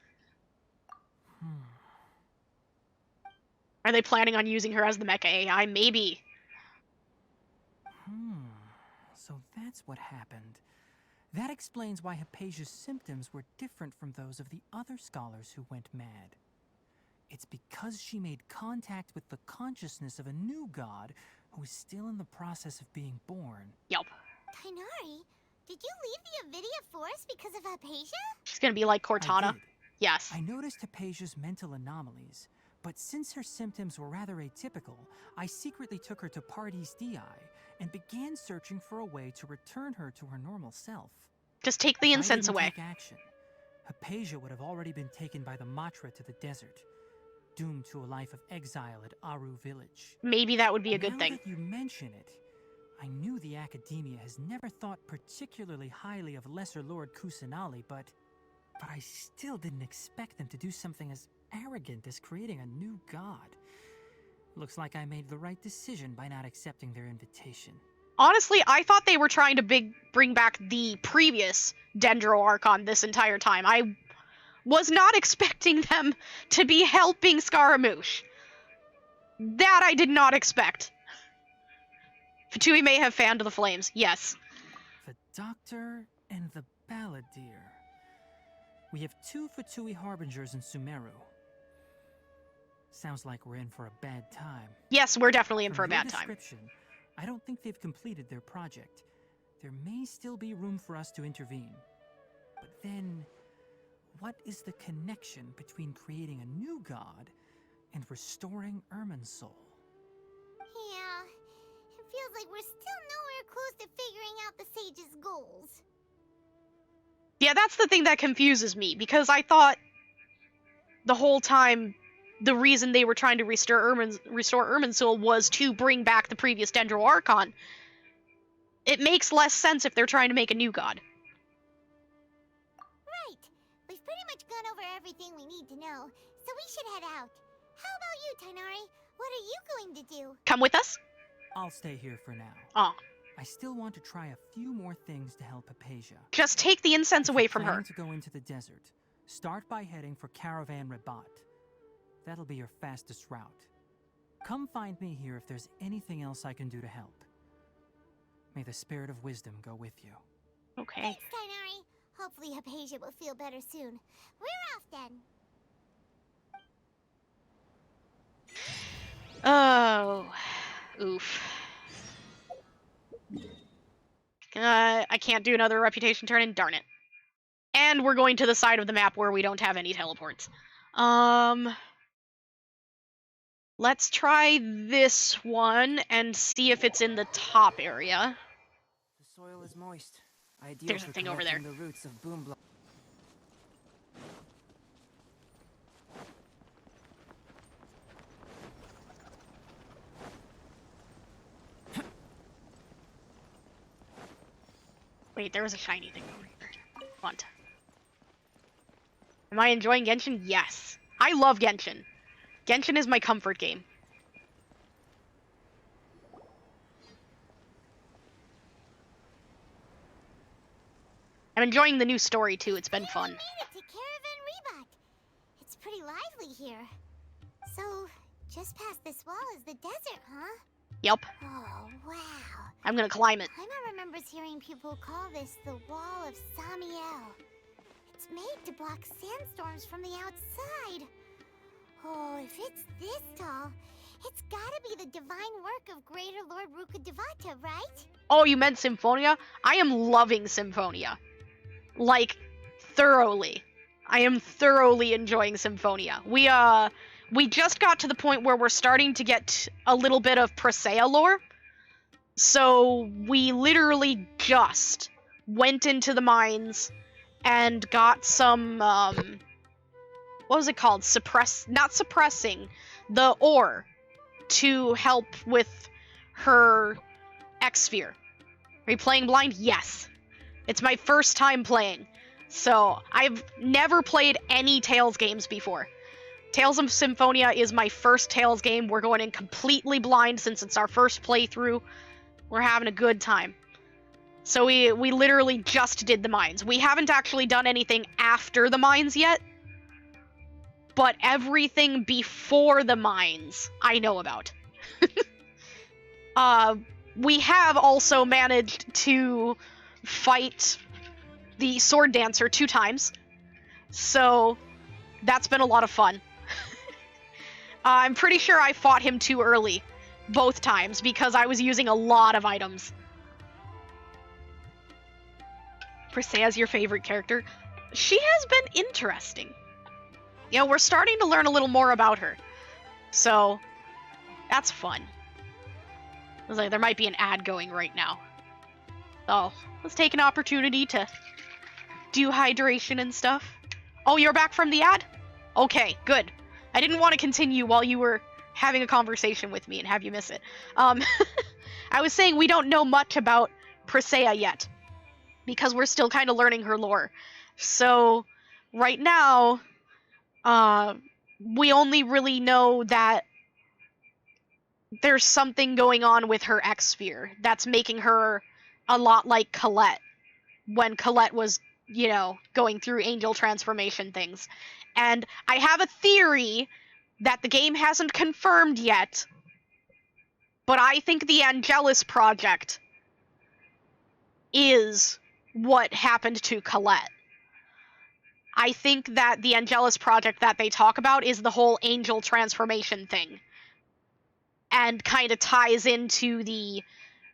Are they planning on using her as the mecha AI? Maybe. So that's what happened. That explains why Hypatia's symptoms were different from those of the other scholars who went mad. It's because she made contact with the consciousness of a new god who is still in the process of being born. Yup. Tighnari, did you leave the Avidia Forest because of Hypatia? She's gonna be like Cortana. I did. Yes. I noticed Hypatia's mental anomalies, but since her symptoms were rather atypical, I secretly took her to Pardes Dei and began searching for a way to return her to her normal self. Just take the incense If I away. didn't take action, Hypatia would have already been taken by the Matra to the desert. doomed to a life of exile at Aru Village. Maybe that would be a good thing. Now that you mention it, I knew the Academia has never thought particularly highly of Lesser Lord Kusanali, but I still didn't expect them to do something as arrogant as creating a new god. Looks like I made the right decision by not accepting their invitation. Honestly, I thought they were trying to bring back the previous Dendro Archon this entire time. I was not expecting them to be helping Scaramouche. That I did not expect. Fatui may have fanned the flames, yes. The Doctor and the Balladeer. We have 2 Fatui Harbingers in Sumeru. Sounds like we're in for a bad time. Yes, we're definitely in for a From your bad time. description, I don't think they've completed their project. There may still be room for us to intervene. But then, what is the connection between creating a new god and restoring Irminsul? Yeah, it feels like we're still nowhere close to figuring out the sage's goals. Yeah, that's the thing that confuses me, because I thought the whole time the reason they were trying to restore Irminsul was to bring back the previous Dendro Archon. It makes less sense if they're trying to make a new god. Right. We've pretty much gone over everything we need to know, so we should head out. How about you, Tighnari? What are you going to do? Come with us? I'll stay here for now. Oh. I still want to try a few more things to help Hypatia. Just take the incense away from her. If you're planning to go into the desert, start by heading for Caravan Rabat. That'll be your fastest route. Come find me here if there's anything else I can do to help. May the spirit of wisdom go with you. Okay. Thanks, Tighnari. Hopefully Hypatia will feel better soon. We're off then. Oh. Oof. I can't do another reputation turn in, darn it. And we're going to the side of the map where we don't have any teleports. Let's try this one and see if it's in the top area. The soil is moist. Ideal There's for a thing over there. collecting the roots of boom block. Wait, there was a shiny thing over here. Want? Am I enjoying Genshin? Yes. I love Genshin. Genshin is my comfort game. I'm enjoying the new story too. It's been fun. We made it to Caravan Rabat. It's pretty lively here. So, just past this wall is the desert, huh? Yep. Oh, wow. I'm gonna climb it. Paimon remembers hearing people call this the Wall of Samiel. It's made to block sandstorms from the outside. Oh, if it's this tall, it's gotta be the divine work of Greater Lord Rukkhadevata, right? Oh, you meant Symphonia? I am loving Symphonia. Like, thoroughly. I am thoroughly enjoying Symphonia. We just got to the point where we're starting to get a little bit of Presea lore. So, we literally just went into the mines and got some, what was it called? Not suppressing, the ore to help with her X-Sphere. Are you playing blind? Yes. It's my first time playing. So, I've never played any Tales games before. Tales of Symphonia is my first Tales game. We're going in completely blind since it's our first playthrough. We're having a good time. So we literally just did the mines. We haven't actually done anything after the mines yet. But everything before the mines, I know about. We have also managed to fight the Sword Dancer 2 times. So that's been a lot of fun. I'm pretty sure I fought him too early both times because I was using a lot of items. Presea's your favorite character? She has been interesting. You know, we're starting to learn a little more about her. So, that's fun. I was like, there might be an ad going right now. So, let's take an opportunity to do hydration and stuff. Oh, you're back from the ad? Okay, good. I didn't want to continue while you were having a conversation with me and have you miss it. I was saying we don't know much about Presea yet, because we're still kind of learning her lore. So, right now, we only really know that there's something going on with her X-Sphere that's making her a lot like Colette, when Colette was, going through angel transformation things. And I have a theory that the game hasn't confirmed yet, but I think the Angelus Project is what happened to Colette. I think that the Angelus Project that they talk about is the whole angel transformation thing, and kind of ties into the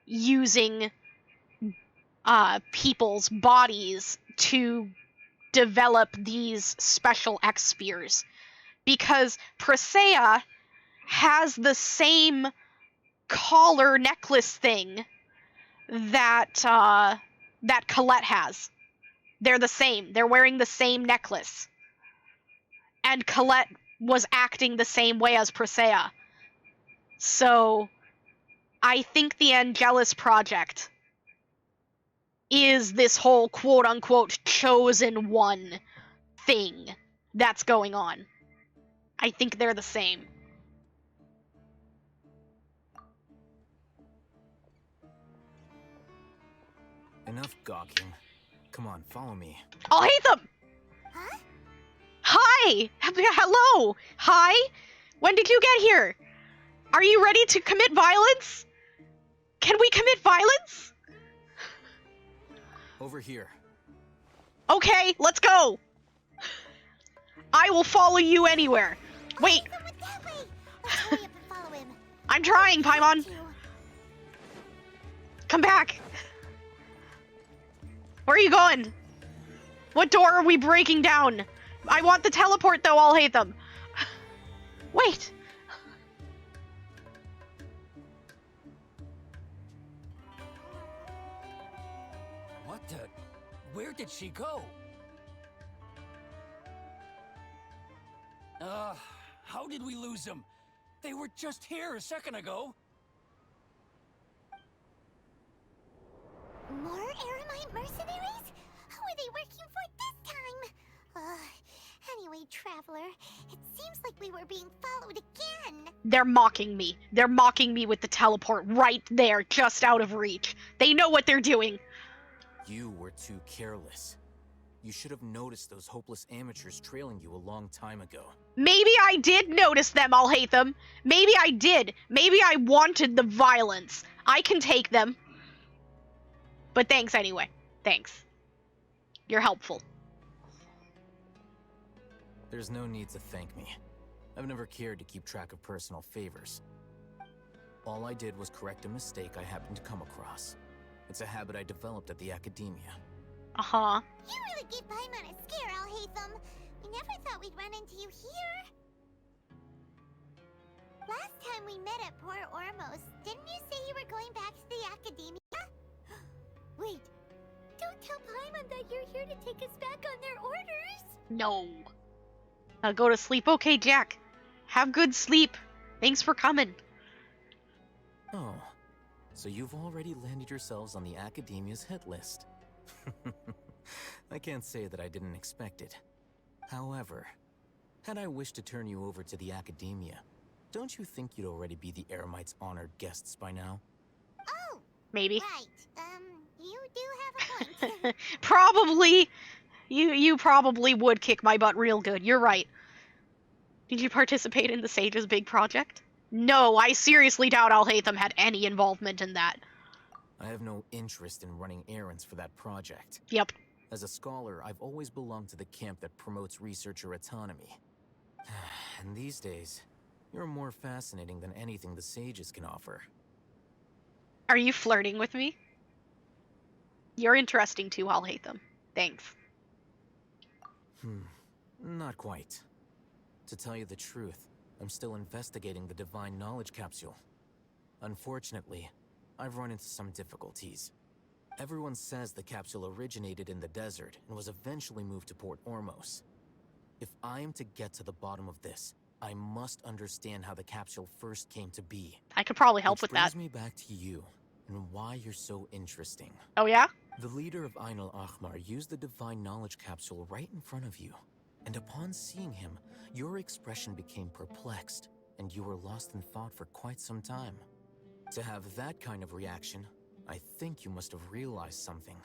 using people's bodies to develop these special X-Spheres. Because Presea has the same collar necklace thing that that Colette has. They're the same. They're wearing the same necklace. And Colette was acting the same way as Presea. So, I think the Angelus Project is this whole quote-unquote chosen one thing that's going on. I think they're the same. Enough gawking. Come on, follow me. Alhaitham! Huh? Hi! Hello! Hi? When did you get here? Are you ready to commit violence? Can we commit violence? Over here. Okay, let's go! I will follow you anywhere. Wait! That way. Let's hurry up and follow him. I'm trying, Paimon! Come back! Where are you going? What door are we breaking down? I want the teleport though, Alhaitham. Wait! What the? Where did she go? How did we lose them? They were just here a second ago. More Eremite mercenaries? Who are they working for this time? Anyway, Traveler, it seems like we were being followed again. They're mocking me. They're mocking me with the teleport right there, just out of reach. They know what they're doing. You were too careless. You should have noticed those hopeless amateurs trailing you a long time ago. Maybe I did notice them, Alhaitham. Maybe I did. Maybe I wanted the violence. I can take them. But thanks anyway. Thanks. You're helpful. There's no need to thank me. I've never cared to keep track of personal favors. All I did was correct a mistake I happened to come across. It's a habit I developed at the academia. Uh-huh. You really gave Paimon a scare, Alhaitham. We never thought we'd run into you here. Last time we met at Port Ormos, didn't you say you were going back to the academia? Wait, don't tell Paimon that you're here to take us back on their orders. No. I'll go to sleep. Okay, Jack. Have good sleep. Thanks for coming. Oh, so you've already landed yourselves on the academia's hit list. I can't say that I didn't expect it. However, had I wished to turn you over to the academia, don't you think you'd already be the Eremites' honored guests by now? Oh, maybe. Right. You do have a point. Probably. You probably would kick my butt real good. You're right. Did you participate in the Sage's big project? No, I seriously doubt Alhaitham had any involvement in that. I have no interest in running errands for that project. Yep. As a scholar, I've always belonged to the camp that promotes researcher autonomy. And these days, you're more fascinating than anything the Sages can offer. Are you flirting with me? You're interesting too, Alhaitham. Thanks. Not quite. To tell you the truth, I'm still investigating the Divine Knowledge Capsule. Unfortunately, I've run into some difficulties. Everyone says the capsule originated in the desert and was eventually moved to Port Ormos. If I am to get to the bottom of this, I must understand how the capsule first came to be. I could probably help with that. Which brings me back to you, and why you're so interesting. Oh yeah? The leader of Ain al-Ahmar used the Divine Knowledge Capsule right in front of you. And upon seeing him, your expression became perplexed, and you were lost in thought for quite some time. To have that kind of reaction, I think you must have realized something.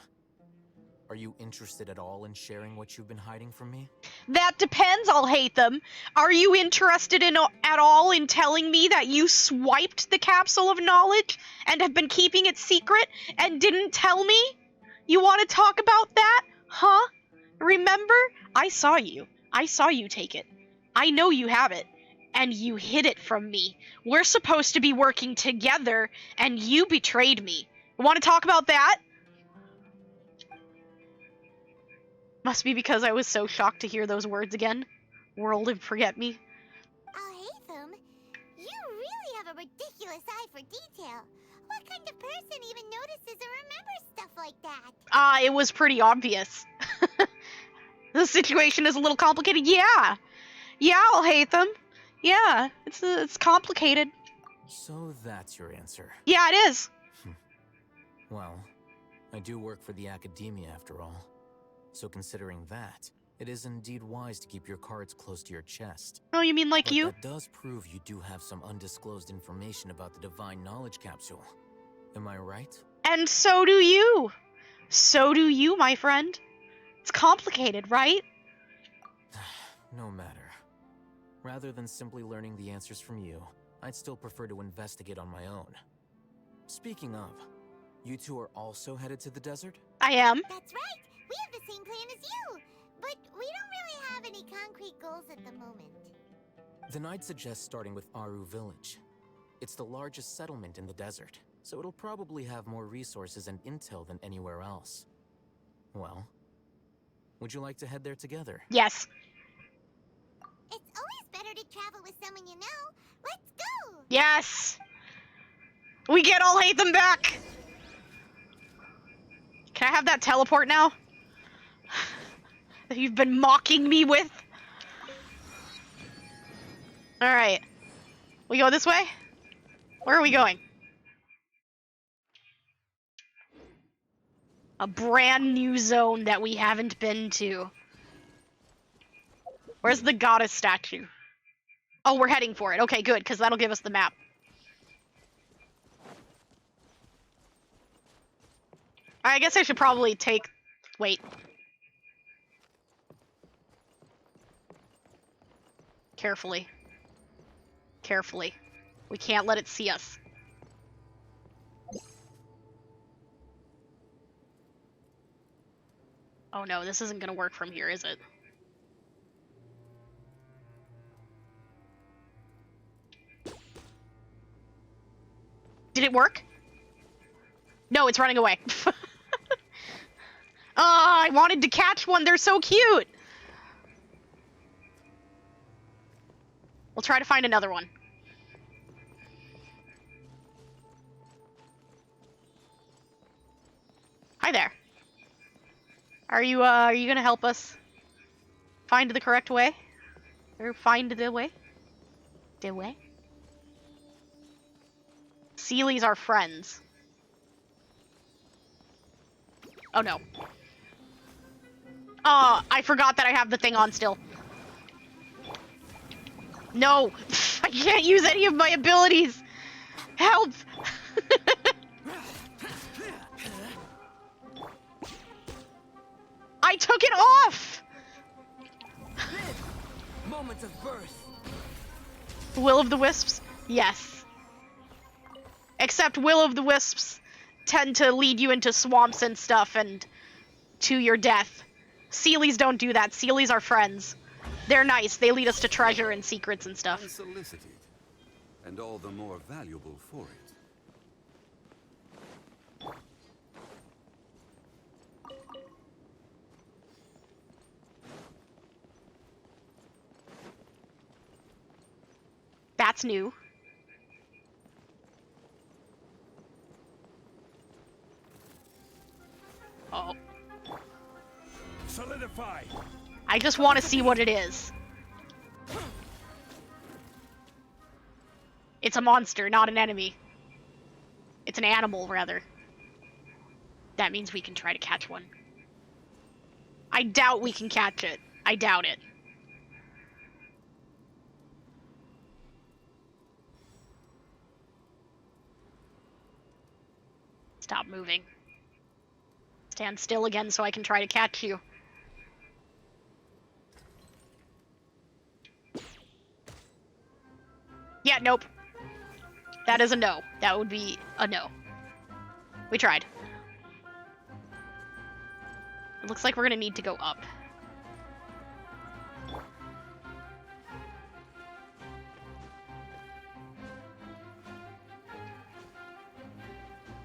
Are you interested at all in sharing what you've been hiding from me? That depends, Alhaitham. Are you interested at all in telling me that you swiped the capsule of knowledge and have been keeping it secret and didn't tell me? You want to talk about that? Huh? Remember? I saw you. I saw you take it. I know you have it. And you hid it from me. We're supposed to be working together, and you betrayed me. Want to talk about that? Must be because I was so shocked to hear those words again. World and forget me. Alhaitham, you really have a ridiculous eye for detail. What kind of person even notices or remembers stuff like that? It was pretty obvious. The situation is a little complicated. Yeah. Yeah, Alhaitham. Yeah, it's complicated. So that's your answer. Yeah, it is. Well, I do work for the academia after all. So considering that, it is indeed wise to keep your cards close to your chest. Oh, you mean like but you? That does prove you do have some undisclosed information about the Divine Knowledge Capsule. Am I right? And so do you. So do you, my friend. It's complicated, right? No matter. Rather than simply learning the answers from you, I'd still prefer to investigate on my own. Speaking of, you two are also headed to the desert? I am. That's right. We have the same plan as you. But we don't really have any concrete goals at the moment. Then I'd suggest starting with Aru Village. It's the largest settlement in the desert, so it'll probably have more resources and intel than anywhere else. Well, would you like to head there together? Yes. It's always better to travel with someone you know. Let's go! Yes! We get Alhaitham back! Can I have that teleport now? That you've been mocking me with? Alright. We go this way? Where are we going? A brand new zone that we haven't been to. Where's the goddess statue? Oh, we're heading for it. Okay, good, because that'll give us the map. I guess I should probably take... Wait. Carefully. Carefully. We can't let it see us. Oh no, this isn't gonna work from here, is it? Did it work? No, it's running away. I wanted to catch one. They're so cute. We'll try to find another one. Hi there. Are you gonna help us find the correct way? Or find the way? The way? Seely's our friends. Oh no. I forgot that I have the thing on still. No! I can't use any of my abilities! Help! I took it off! Moments of birth. Will of the Wisps? Yes. Except Will of the Wisps tend to lead you into swamps and stuff and to your death. Seelies don't do that. Seelies are friends. They're nice. They lead us to treasure and secrets and stuff. Unsolicited, and all the more valuable for it. That's new. Oh. Solidify. I just want to see what it is. It's a monster, not an enemy. It's an animal, rather. That means we can try to catch one. I doubt we can catch it. I doubt it. Stop moving. Stand still again so I can try to catch you. Yeah, nope. That is a no. That would be a no. We tried. It looks like we're gonna need to go up.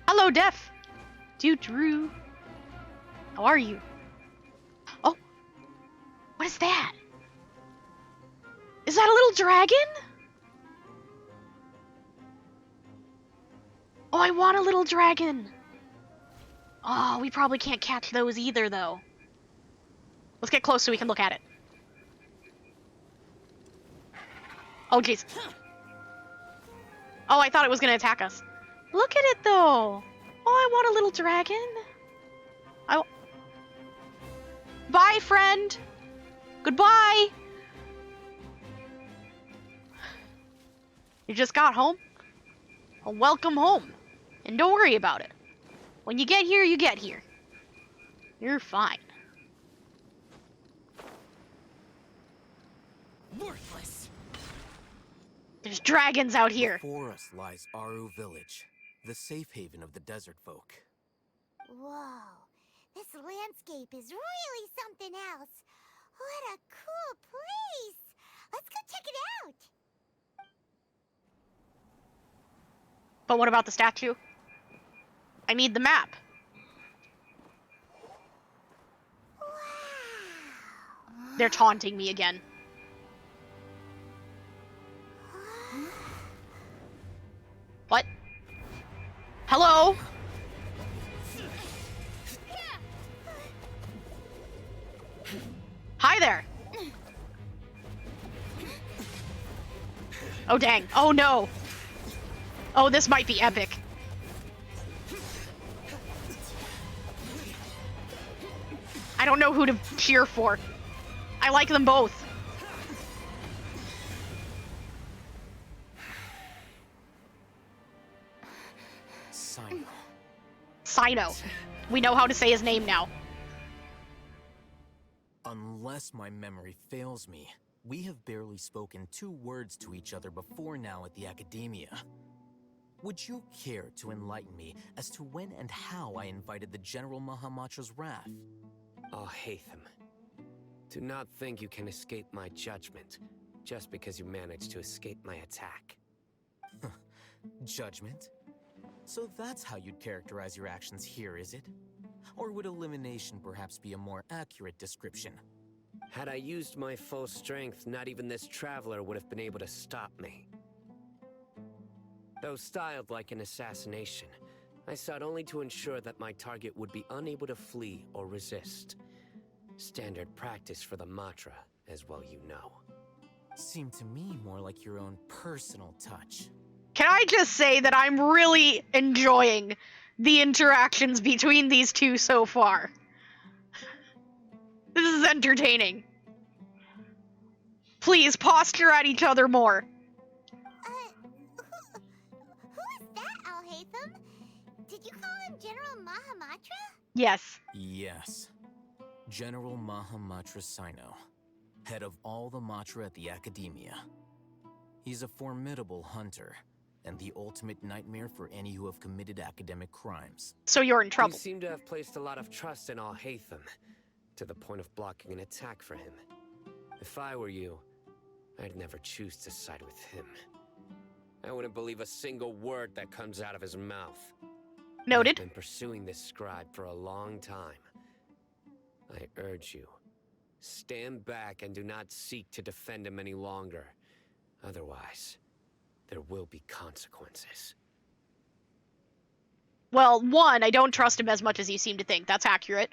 Hello, Def! Dude, Drew. How are you? Oh! What is that? Is that a little dragon? Oh, I want a little dragon! Oh, we probably can't catch those either, though. Let's get close so we can look at it. Oh, jeez. Oh, I thought it was gonna attack us. Look at it, though! Oh, I want a little dragon. Bye, friend! Goodbye! You just got home? Well, welcome home. And don't worry about it. When you get here, you get here. You're fine. Worthless. There's dragons out here. Before us lies Aru Village, the safe haven of the desert folk. Whoa, this landscape is really something else. What a cool place! Let's go check it out! But what about the statue? I need the map. Wow. They're taunting me again. What? Hello? Hi there. Oh dang. Oh no. Oh, this might be epic. I don't know who to cheer for. I like them both. Cyno. Cyno. We know how to say his name now. Unless my memory fails me, we have barely spoken 2 words to each other before now at the Academia. Would you care to enlighten me as to when and how I invited the General Mahamatra's wrath? Alhaitham, do not think you can escape my judgment just because you managed to escape my attack. Judgment? So that's how you'd characterize your actions here, is it? Or would elimination perhaps be a more accurate description? Had I used my full strength, not even this traveler would have been able to stop me. Though styled like an assassination, I sought only to ensure that my target would be unable to flee or resist. Standard practice for the Matra, as well you know. Seemed to me more like your own personal touch. Can I just say that I'm really enjoying the interactions between these two so far? This is entertaining. Please posture at each other more. Who is that, Alhaitham? Did you call him General Mahamatra? Yes. Yes. General Mahamatra Cyno, head of all the Matra at the Academia. He's a formidable hunter, and the ultimate nightmare for any who have committed academic crimes. So you're in trouble. You seem to have placed a lot of trust in Alhaitham, to the point of blocking an attack for him. If I were you, I'd never choose to side with him. I wouldn't believe a single word that comes out of his mouth. Noted. I've been pursuing this scribe for a long time. I urge you, stand back and do not seek to defend him any longer. Otherwise, there will be consequences. Well, one, I don't trust him as much as you seem to think. That's accurate.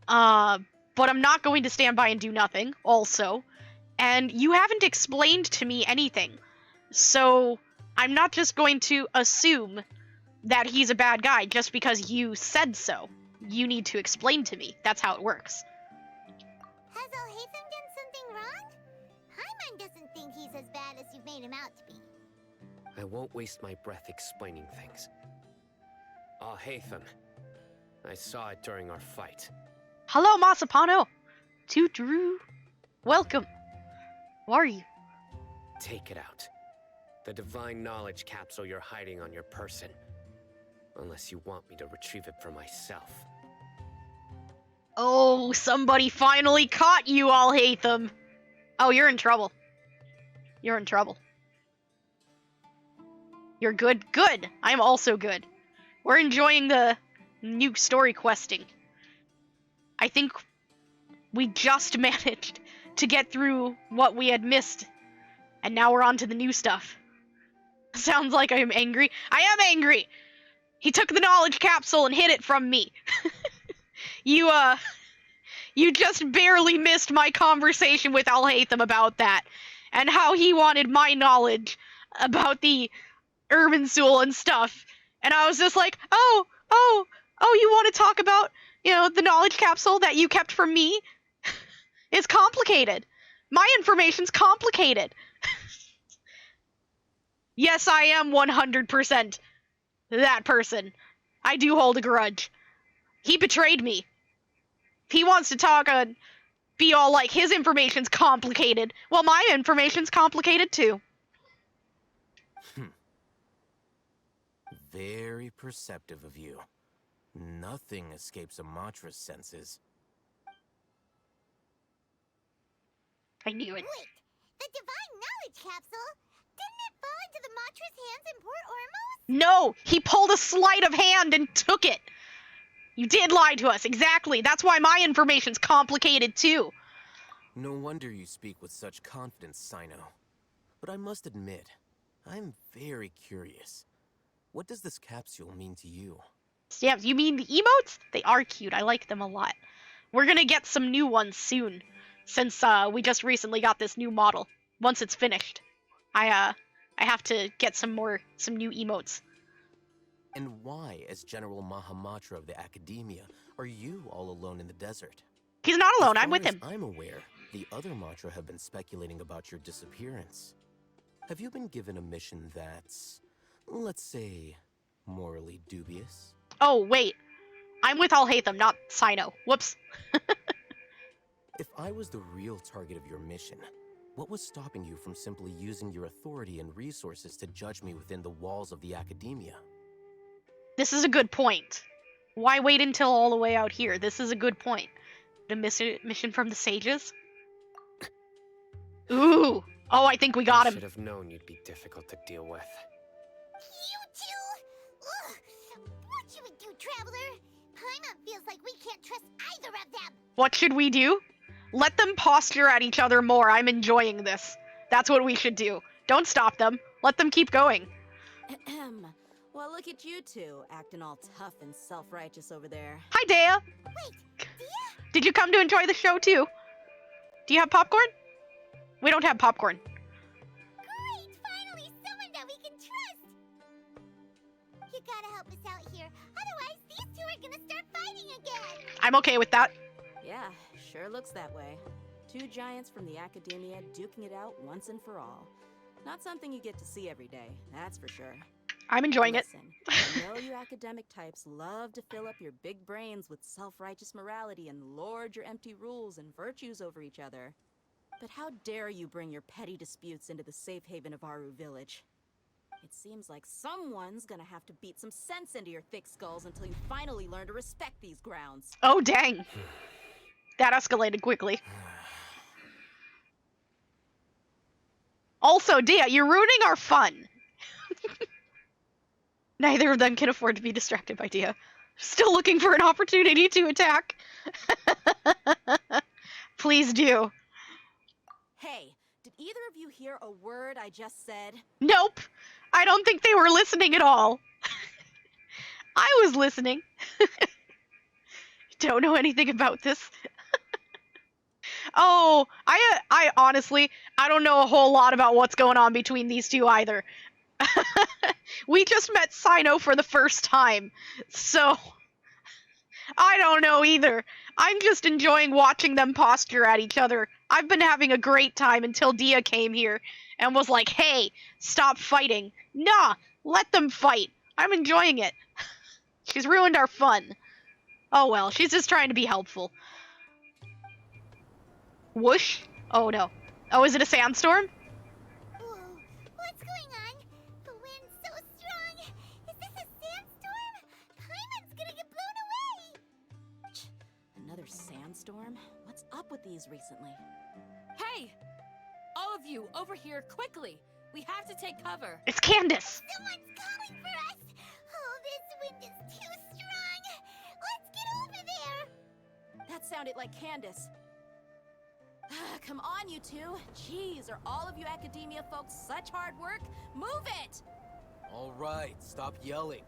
But I'm not going to stand by and do nothing, also. And you haven't explained to me anything. So, I'm not just going to assume that he's a bad guy just because you said so. You need to explain to me. That's how it works. Has Alhaitham done something wrong? Hyman doesn't think he's as bad as you've made him out to be. I won't waste my breath explaining things. Alhaitham. I saw it during our fight. Hello, Masapano. To Drew. Welcome. How are you? Take it out. The divine knowledge capsule you're hiding on your person. Unless you want me to retrieve it for myself. Oh, somebody finally caught you, Alhaitham. Oh, you're in trouble. You're in trouble. You're good? Good. I'm also good. We're enjoying the new story questing. I think we just managed to get through what we had missed, and now we're on to the new stuff. Sounds like I'm angry. I am angry! He took the knowledge capsule and hid it from me. You just barely missed my conversation with Alhaitham about that, and how he wanted my knowledge about the Urbansul and stuff. And I was just like, oh, you want to talk about, the knowledge capsule that you kept from me? It's complicated. My information's complicated. Yes, I am 100% that person. I do hold a grudge. He betrayed me. He wants to talk and be all like his information's complicated. Well, my information's complicated too. Very perceptive of you. Nothing escapes Amatra's senses. I knew it. Wait, the divine knowledge capsule? Didn't it fall into the Matra's hands in Port Ormos? No, he pulled a sleight of hand and took it. You did lie to us, exactly. That's why my information's complicated too. No wonder you speak with such confidence, Cyno. But I must admit, I'm very curious. What does this capsule mean to you? Yeah, you mean the emotes? They are cute. I like them a lot. We're gonna get some new ones soon, since we just recently got this new model. Once it's finished, I have to get some new emotes. And why, as General Mahamatra of the Academia, are you all alone in the desert? He's not alone. I'm with him. As I'm aware, the other Matra have been speculating about your disappearance. Have you been given a mission that's, let's say, morally dubious? Oh, wait. I'm with Alhaitham, not Cyno. Whoops. If I was the real target of your mission, what was stopping you from simply using your authority and resources to judge me within the walls of the Academia? This is a good point. Why wait until all the way out here? This is a good point. The mission from the sages? Ooh. Oh, I think we got him. I should have known you'd be difficult to deal with. You two? Ugh. What should we do, Traveler? Paimon feels like we can't trust either of them. What should we do? Let them posture at each other more. I'm enjoying this. That's what we should do. Don't stop them. Let them keep going. Well, look at you two, acting all tough and self-righteous over there. Hi, Dehya. Wait, Dehya? Did you come to enjoy the show, too? Do you have popcorn? We don't have popcorn. Great! Finally, someone that we can trust! You gotta help us out here. Otherwise, these two are gonna start fighting again! I'm okay with that. Yeah, sure looks that way. Two giants from the Academia duking it out once and for all. Not something you get to see every day, that's for sure. I'm enjoying Listen, I know you academic types love to fill up your big brains with self-righteous morality and lord your empty rules and virtues over each other. But how dare you bring your petty disputes into the safe haven of Aru Village? It seems like someone's gonna have to beat some sense into your thick skulls until you finally learn to respect these grounds. Oh, dang. That escalated quickly. Also, Dehya, you're ruining our fun. Neither of them can afford to be distracted by Dehya. Still looking for an opportunity to attack. Please do. Hey, did either of you hear a word I just said? Nope. I don't think they were listening at all. I was listening. Don't know anything about this. Oh, I honestly, I don't know a whole lot about what's going on between these two either. We just met Cyno for the first time, so I don't know either. I'm just enjoying watching them posture at each other. I've been having a great time until Dehya came here and was like, hey, stop fighting. Nah, let them fight. I'm enjoying it. She's ruined our fun. Oh well, she's just trying to be helpful. Whoosh? Oh no. Oh, is it a sandstorm? Whoa, what's going on? The wind's so strong. Is this a sandstorm? Paimon's gonna get blown away. Another sandstorm? What's up with these recently? Hey! All of you, over here, quickly! We have to take cover. It's Candace! Someone's calling for us. Oh, this wind is too strong. Let's get over there. That sounded like Candace. Come on, you two. Jeez, are all of you academia folks such hard work? Move it! All right, stop yelling.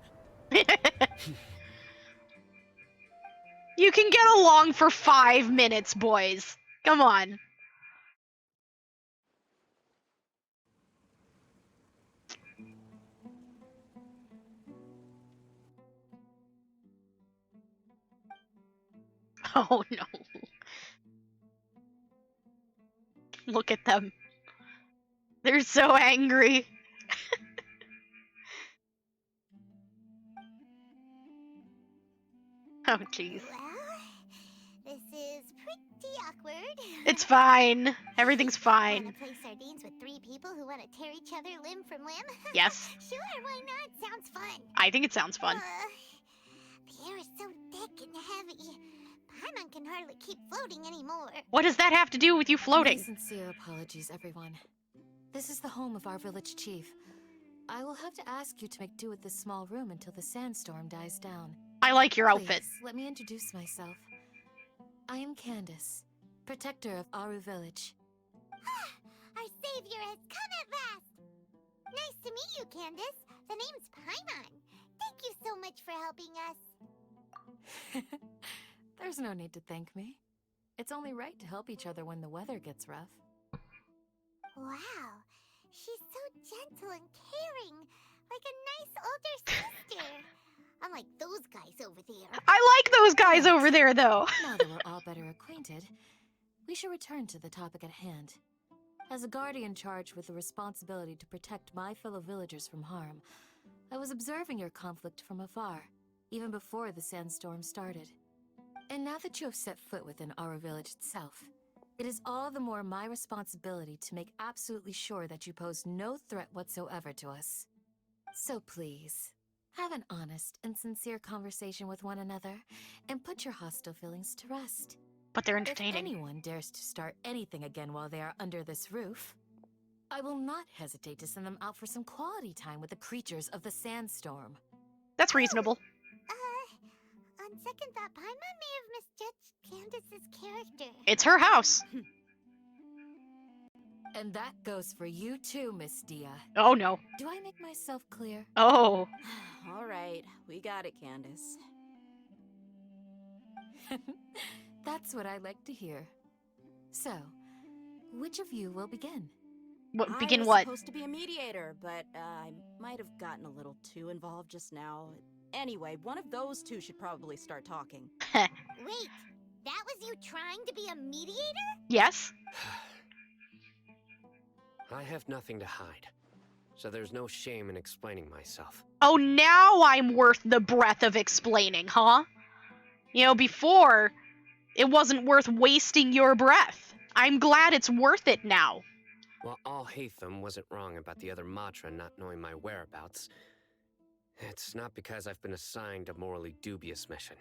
You can get along for 5 minutes, boys. Come on. Oh no. Look at them. They're so angry. Oh jeez. Well, this is pretty awkward. It's fine. Everything's fine. Wanna play sardines with 3 people who wanna tear each other limb from limb? Yes. Sure, why not? Sounds fun. I think it sounds fun. The air is so thick and heavy. Paimon can hardly keep floating anymore. What does that have to do with you floating? My sincere apologies, everyone. This is the home of our village chief. I will have to ask you to make do with this small room until the sandstorm dies down. I like your outfit. Please, let me introduce myself. I am Candace, protector of Aru village. Our savior has come at last! Nice to meet you, Candace. The name's Paimon. Thank you so much for helping us. There's no need to thank me. It's only right to help each other when the weather gets rough. Wow, she's so gentle and caring, like a nice older sister. Unlike those guys over there. I like those guys over there, though. Now that we're all better acquainted, we should return to the topic at hand. As a guardian charged with the responsibility to protect my fellow villagers from harm, I was observing your conflict from afar, even before the sandstorm started. And now that you have set foot within our village itself, it is all the more my responsibility to make absolutely sure that you pose no threat whatsoever to us. So please, have an honest and sincere conversation with one another, and put your hostile feelings to rest. But they're entertaining. If anyone dares to start anything again while they are under this roof, I will not hesitate to send them out for some quality time with the creatures of the sandstorm. That's reasonable. On second thought, Paimon may have misjudged Candace's character. It's her house. And that goes for you too, Miss Dehya. Oh no. Do I make myself clear? Oh. All right, we got it, Candace. That's what I like to hear. So, which of you will begin? What, begin I was what? supposed to be a mediator, but I might have gotten a little too involved just now. Anyway, one of those two should probably start talking. Wait, that was you trying to be a mediator? Yes. I have nothing to hide, so there's no shame in explaining myself. Oh, now I'm worth the breath of explaining, huh? You know, before, it wasn't worth wasting your breath. I'm glad it's worth it now. While Alhaitham wasn't wrong about the other Matra not knowing my whereabouts, it's not because I've been assigned a morally dubious mission.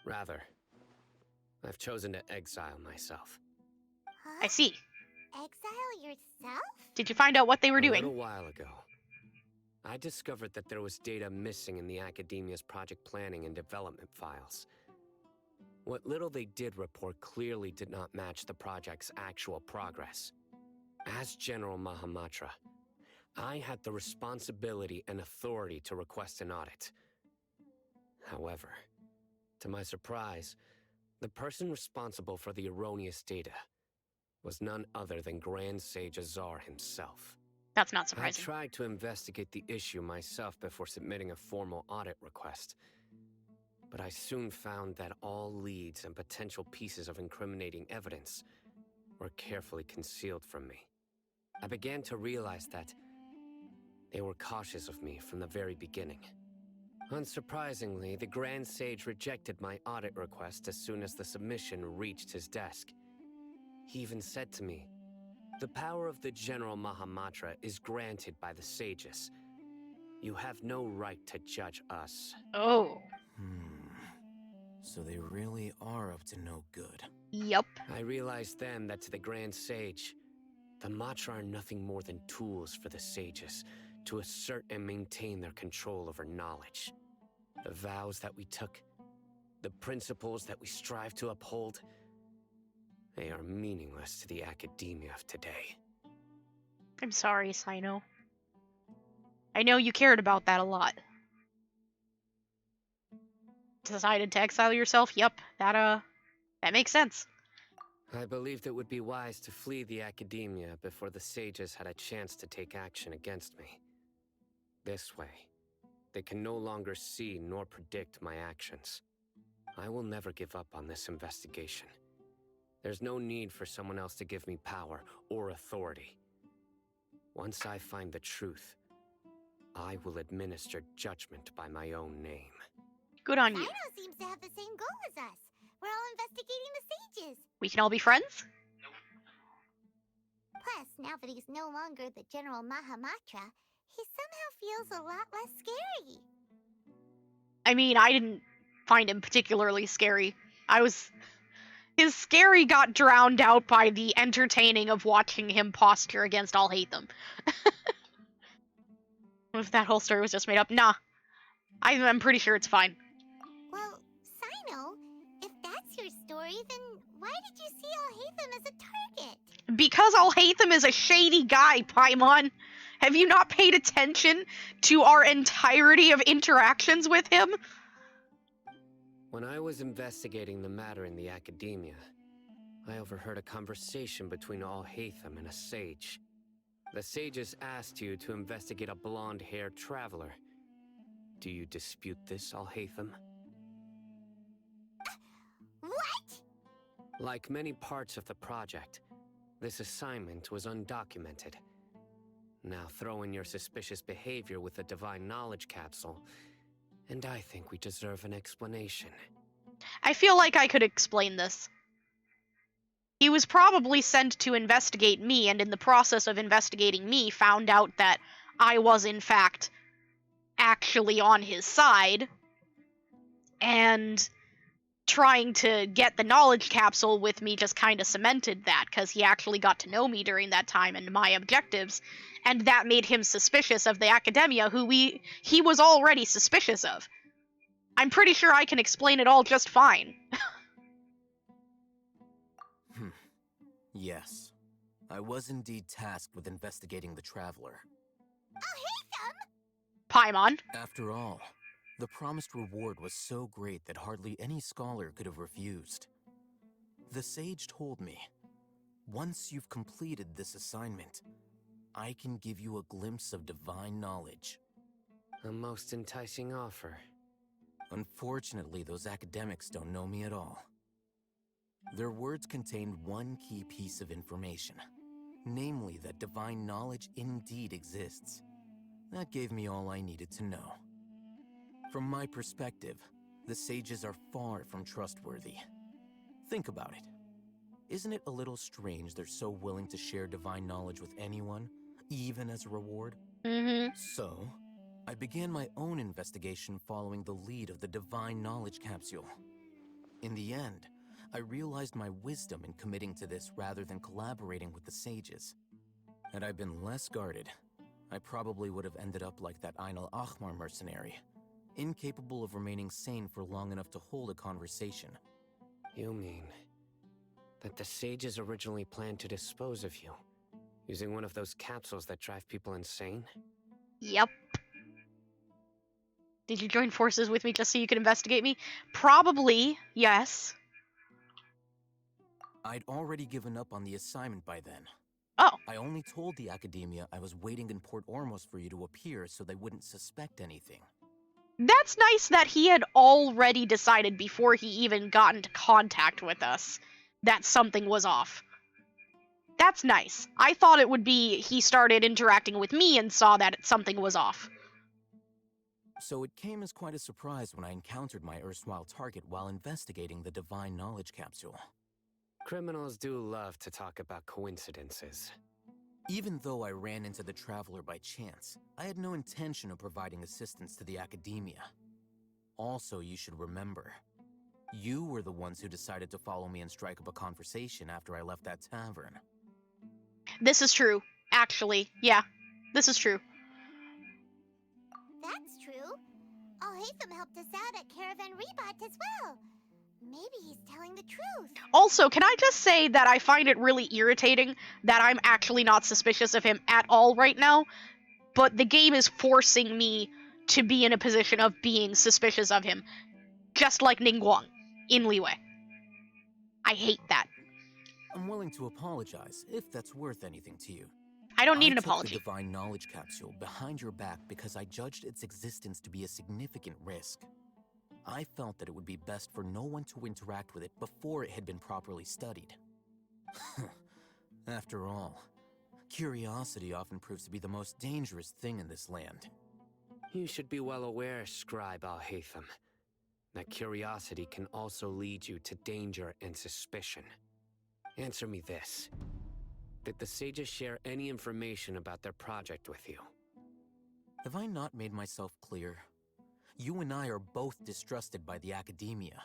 Rather, I've chosen to exile myself. Huh? I see. Exile yourself? Did you find out what they were A doing? little while ago, I discovered that there was data missing in the Academia's project planning and development files. What little they did report clearly did not match the project's actual progress. As General Mahamatra, I had the responsibility and authority to request an audit. However, to my surprise, the person responsible for the erroneous data was none other than Grand Sage Azar himself. That's not I surprising. tried to investigate the issue myself before submitting a formal audit request. But I soon found that all leads and potential pieces of incriminating evidence were carefully concealed from me. I began to realize that they were cautious of me from the very beginning. Unsurprisingly, the Grand Sage rejected my audit request as soon as the submission reached his desk. He even said to me, "The power of the General Mahamatra is granted by the sages. You have no right to judge us." Oh. So they really are up to no good. Yep. I realized then that to the Grand Sage, the Matra are nothing more than tools for the sages to assert and maintain their control over knowledge. The vows that we took, the principles that we strive to uphold, they are meaningless to the academia of today. I'm sorry, Cyno. I know you cared about that a lot. Decided to exile yourself? Yep, that makes sense. I believed it would be wise to flee the academia before the sages had a chance to take action against me. This way, they can no longer see nor predict my actions. I will never give up on this investigation. There's no need for someone else to give me power or authority. Once I find the truth, I will administer judgment by my own name. Good on you. Cyno seems to have the same goal as us. We're all investigating the sages. We can all be friends? Plus, now that he's no longer the General Mahamatra, he somehow feels a lot less scary. I mean, I didn't find him particularly scary. His scary got drowned out by the entertaining of watching him posture against Alhaitham. If that whole story was just made up, nah. I'm pretty sure it's fine. Well, Cyno, if that's your story, then why did you see Alhaitham as a target? Because Alhaitham is a shady guy, Paimon. Have you not paid attention to our entirety of interactions with him? When I was investigating the matter in the academia, I overheard a conversation between Alhaitham and a sage. The sages asked you to investigate a blonde-haired traveler. Do you dispute this, Alhaitham? What? Like many parts of the project, this assignment was undocumented. Now throw in your suspicious behavior with the Divine Knowledge Capsule, and I think we deserve an explanation. I feel like I could explain this. He was probably sent to investigate me, and in the process of investigating me, found out that I was, in fact, actually on his side, and trying to get the knowledge capsule with me just kind of cemented that, because he actually got to know me during that time and my objectives, and that made him suspicious of the academia, who he was already suspicious of. I'm pretty sure I can explain it all just fine. Yes. I was indeed tasked with investigating the Traveler. Alhaitham! Paimon. After all, the promised reward was so great that hardly any scholar could have refused. The sage told me, once you've completed this assignment, I can give you a glimpse of divine knowledge. A most enticing offer. Unfortunately, those academics don't know me at all. Their words contained one key piece of information, namely that divine knowledge indeed exists. That gave me all I needed to know. From my perspective, the sages are far from trustworthy. Think about it. Isn't it a little strange they're so willing to share divine knowledge with anyone, even as a reward? So, I began my own investigation following the lead of the Divine Knowledge Capsule. In the end, I realized my wisdom in committing to this rather than collaborating with the sages. Had I been less guarded, I probably would have ended up like that Ain al-Ahmar mercenary, incapable of remaining sane for long enough to hold a conversation. You mean that the sages originally planned to dispose of you, using one of those capsules that drive people insane? Yep. Did you join forces with me just so you could investigate me? Probably, yes. I'd already given up on the assignment by then, Oh. I only told the Academia I was waiting in Port Ormos for you to appear so they wouldn't suspect anything. That's nice that he had already decided before he even got into contact with us that something was off. That's nice. I thought it would be he started interacting with me and saw that something was off. So it came as quite a surprise when I encountered my erstwhile target while investigating the Divine Knowledge Capsule. Criminals do love to talk about coincidences. Even though I ran into the Traveler by chance, I had no intention of providing assistance to the Academia. Also, you should remember, you were the ones who decided to follow me and strike up a conversation after I left that tavern. This is true, actually. Yeah, this is true. That's true. Alhaitham helped us out at Caravan Rebot as well. Maybe he's telling the truth. Also, can I just say that I find it really irritating that I'm actually not suspicious of him at all right now, but the game is forcing me to be in a position of being suspicious of him, just like Ningguang in Liyue. I hate that. I'm willing to apologize, if that's worth anything to you. I don't need an I took apology. the Divine Knowledge Capsule behind your back because I judged its existence to be a significant risk. I felt that it would be best for no one to interact with it before it had been properly studied. After all, curiosity often proves to be the most dangerous thing in this land. You should be well aware, Scribe Alhaitham, that curiosity can also lead you to danger and suspicion. Answer me this. Did the sages share any information about their project with you? Have I not made myself clear? You and I are both distrusted by the Academia.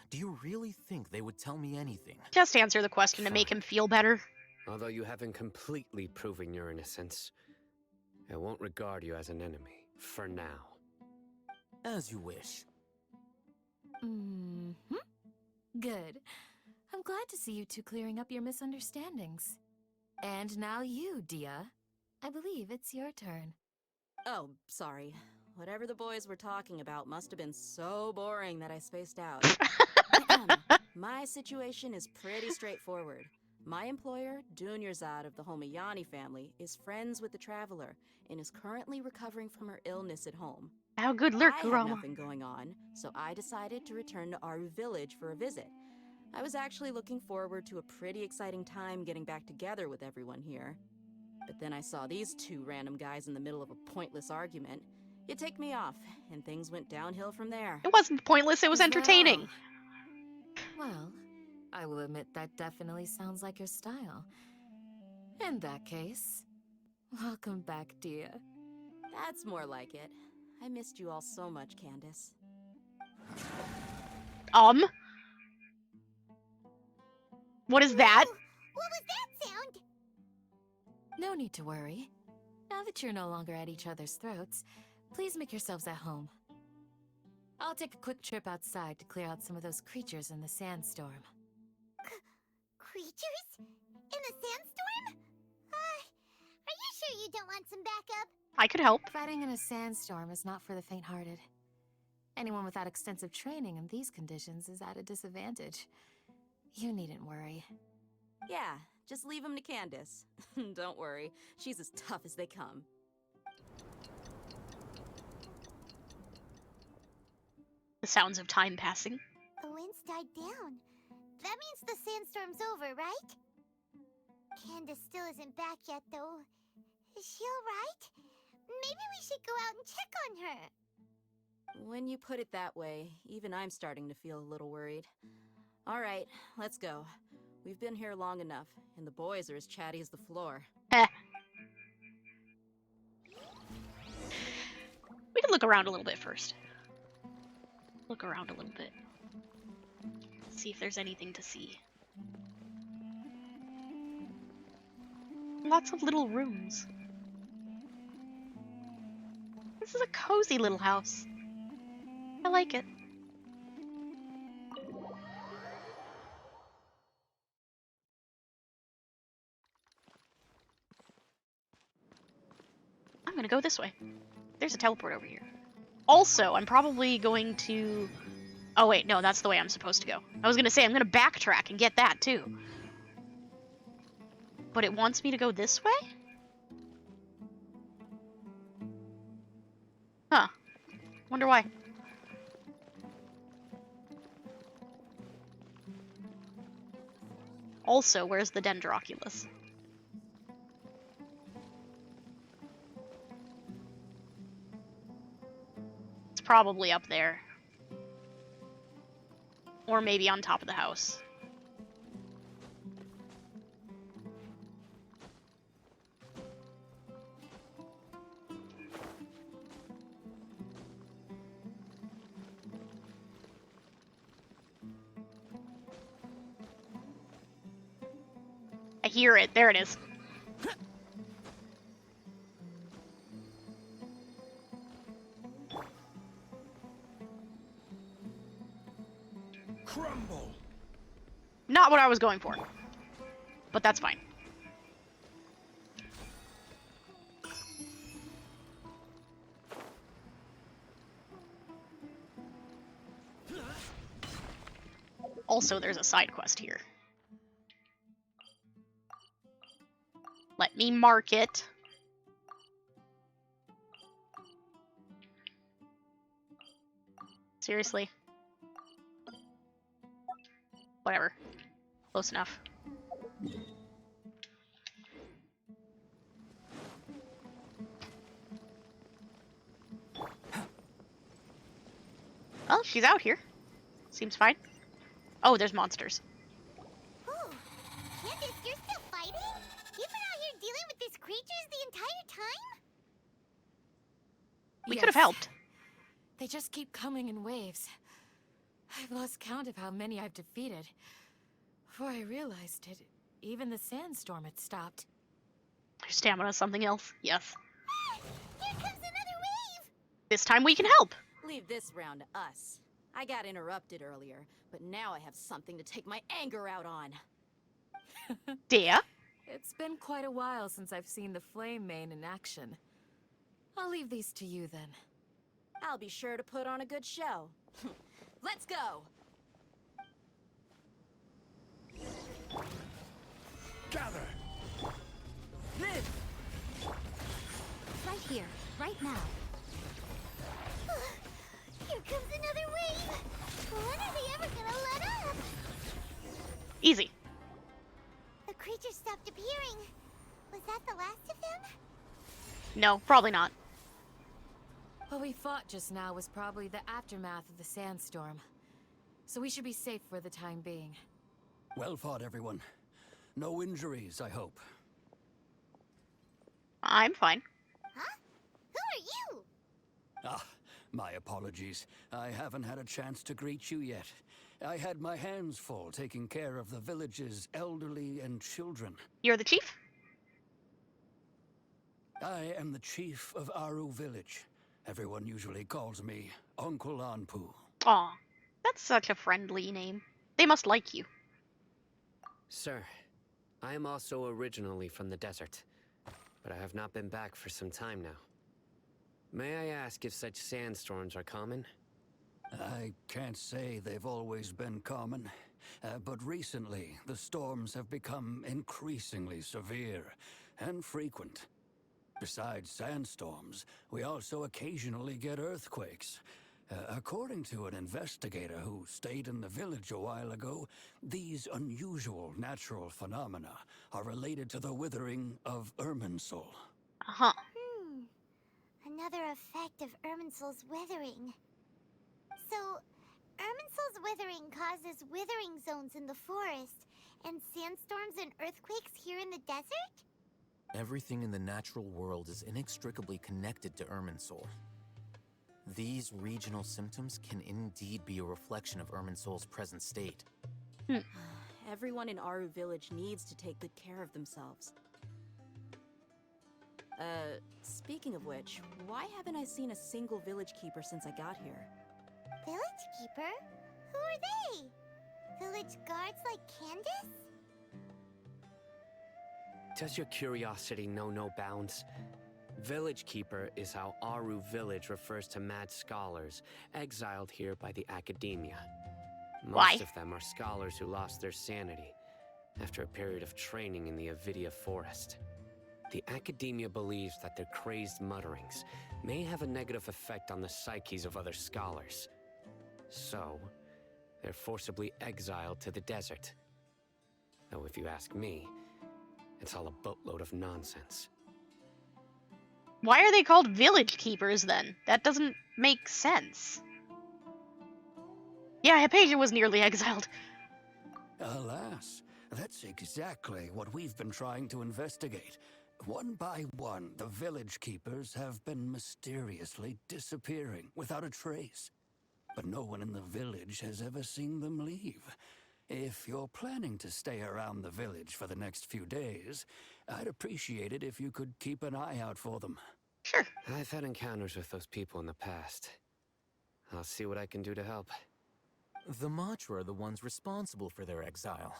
Do you really think they would tell me anything? Just answer the question to make him feel better. Although you haven't completely proven your innocence, I won't regard you as an enemy, for now. As you wish. Mm-hmm. Good. I'm glad to see you two clearing up your misunderstandings. And now you, Dehya. I believe it's your turn. Oh, sorry. Whatever the boys were talking about must have been so boring that I spaced out. My situation is pretty straightforward. My employer, Dunyarzad of the Homayani family, is friends with the Traveler and is currently recovering from her illness at home. How good luck, I had Kurama. nothing going on, so I decided to return to Aru Village for a visit. I was actually looking forward to a pretty exciting time getting back together with everyone here. But then I saw these two random guys in the middle of a pointless argument. It ticked me off, and things went downhill from there. It wasn't pointless, it was entertaining. Well, I will admit that definitely sounds like your style. In that case, welcome back, Dehya. That's more like it. I missed you all so much, Candace. What is that? What was that sound? No need to worry. Now that you're no longer at each other's throats, please make yourselves at home. I'll take a quick trip outside to clear out some of those creatures in the sandstorm. Creatures? In the sandstorm? Are you sure you don't want some backup? I could help. Fighting in a sandstorm is not for the faint-hearted. Anyone without extensive training in these conditions is at a disadvantage. You needn't worry. Yeah, just leave him to Candace. Don't worry, she's as tough as they come. The sounds of time passing. The wind's died down. That means the sandstorm's over, right? Candace still isn't back yet, though. Is she alright? Maybe we should go out and check on her. When you put it that way, even I'm starting to feel a little worried. All right, let's go. We've been here long enough, and the boys are as chatty as the floor. We can look around a little bit first. Look around a little bit. See if there's anything to see. Lots of little rooms. This is a cozy little house. I like it. I'm gonna go this way. There's a teleport over here. Also, I'm probably going to... Oh wait, no, that's the way I'm supposed to go. I was gonna say, I'm gonna backtrack and get that too. But it wants me to go this way? Huh. Wonder why. Also, where's the Dendroculus? It's probably up there. Or maybe on top of the house. I hear it. There it is. Crumble. Not what I was going for. But that's fine. Also, there's a side quest here. Let me mark it. Seriously? Whatever. Close enough. Oh, she's out here. Seems fine. Oh, there's monsters. Oh, Candace, you're still fighting? You've been out here dealing with these creatures the entire time? We could have helped. They just keep coming in waves. I've lost count of how many I've defeated. Before I realized it, even the sandstorm had stopped. Your stamina's something else. Yes. Here comes another wave! This time we can help. Leave this round to us. I got interrupted earlier, but now I have something to take my anger out on. Dehya? It's been quite a while since I've seen the Flame Mane in action. I'll leave these to you then. I'll be sure to put on a good show. Let's go! Gather. Right here, right now. Here comes another wave! When are they ever gonna let up? Easy. The creature stopped appearing. Was that the last of them? No, probably not. What we fought just now was probably the aftermath of the sandstorm. So we should be safe for the time being. Well fought, everyone. No injuries, I hope. I'm fine. Huh? Who are you? Ah, my apologies. I haven't had a chance to greet you yet. I had my hands full taking care of the village's elderly and children. You're the chief? I am the chief of Aru village. Everyone usually calls me Uncle Anpu. Aw, that's such a friendly name. They must like you. Sir, I am also originally from the desert, but I have not been back for some time now. May I ask if such sandstorms are common? I can't say they've always been common, but recently the storms have become increasingly severe and frequent. Besides sandstorms, we also occasionally get earthquakes. According to an investigator who stayed in the village a while ago, these unusual natural phenomena are related to the withering of Irminsul. Uh-huh. Another effect of Irminsul's withering. So, Irminsul's withering causes withering zones in the forest, and sandstorms and earthquakes here in the desert? Everything in the natural world is inextricably connected to Irminsul. These regional symptoms can indeed be a reflection of Irminsul's present state. Everyone in Aru village needs to take good care of themselves. Speaking of which, why haven't I seen a single village keeper since I got here? Village keeper? Who are they? Village guards like Candace? Does your curiosity know no bounds? Village Keeper is how Aru village refers to mad scholars, exiled here by the academia. Most Why? of them are scholars who lost their sanity. after a period of training in the Avidia forest. The Academia believes that their crazed mutterings may have a negative effect on the psyches of other scholars. So, they're forcibly exiled to the desert. Though if you ask me, it's all a boatload of nonsense. Why are they called village keepers then? That doesn't make sense. Yeah, Hypatia was nearly exiled. Alas, that's exactly what we've been trying to investigate. One by one, the village keepers have been mysteriously disappearing without a trace. But no one in the village has ever seen them leave. If you're planning to stay around the village for the next few days, I'd appreciate it if you could keep an eye out for them. Sure. I've had encounters with those people in the past. I'll see what I can do to help. The Matra are the ones responsible for their exile.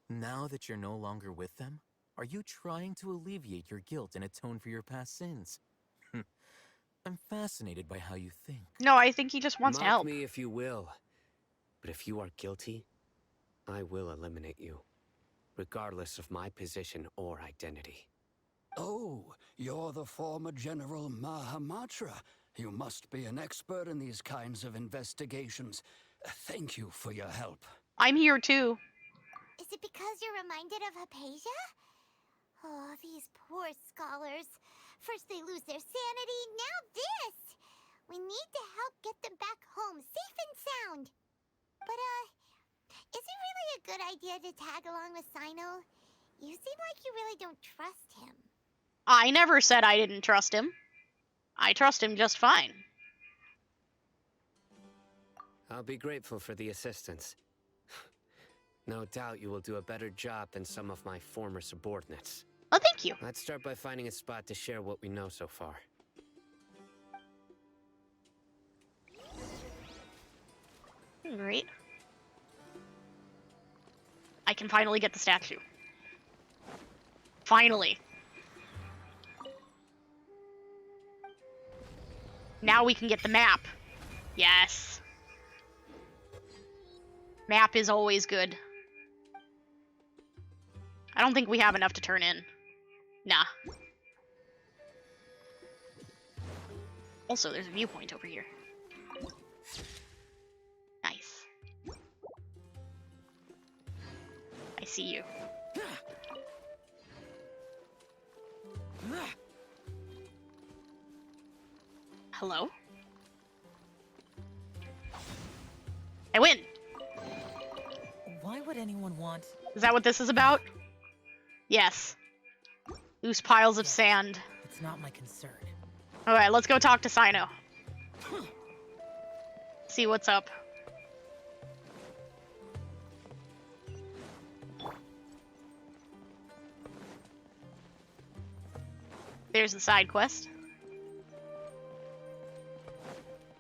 Now that you're no longer with them, are you trying to alleviate your guilt and atone for your past sins? I'm fascinated by how you think. No, I think he just wants to Mock help. me if you will, but if you are guilty, I will eliminate you, regardless of my position or identity. Oh, you're the former General Mahamatra. You must be an expert in these kinds of investigations. Thank you for your help. I'm here too. Is it because you're reminded of Hypatia? Oh, these poor scholars. First they lose their sanity, now this! We need to help get them back home, safe and sound. But, is it really a good idea to tag along with Cyno? You seem like you really don't trust him. I never said I didn't trust him. I trust him just fine. I'll be grateful for the assistance. No doubt you will do a better job than some of my former subordinates. Oh, thank you. Let's start by finding a spot to share what we know so far. Great. I can finally get the statue. Finally. Now we can get the map. Yes. Map is always good. I don't think we have enough to turn in. Nah. Also, there's a viewpoint over here. Nice. I see you. Hello? I win! Why would anyone want... Is that what this is about? Yes. Loose piles of sand. It's not my concern. Alright, let's go talk to Cyno. See what's up. There's the side quest.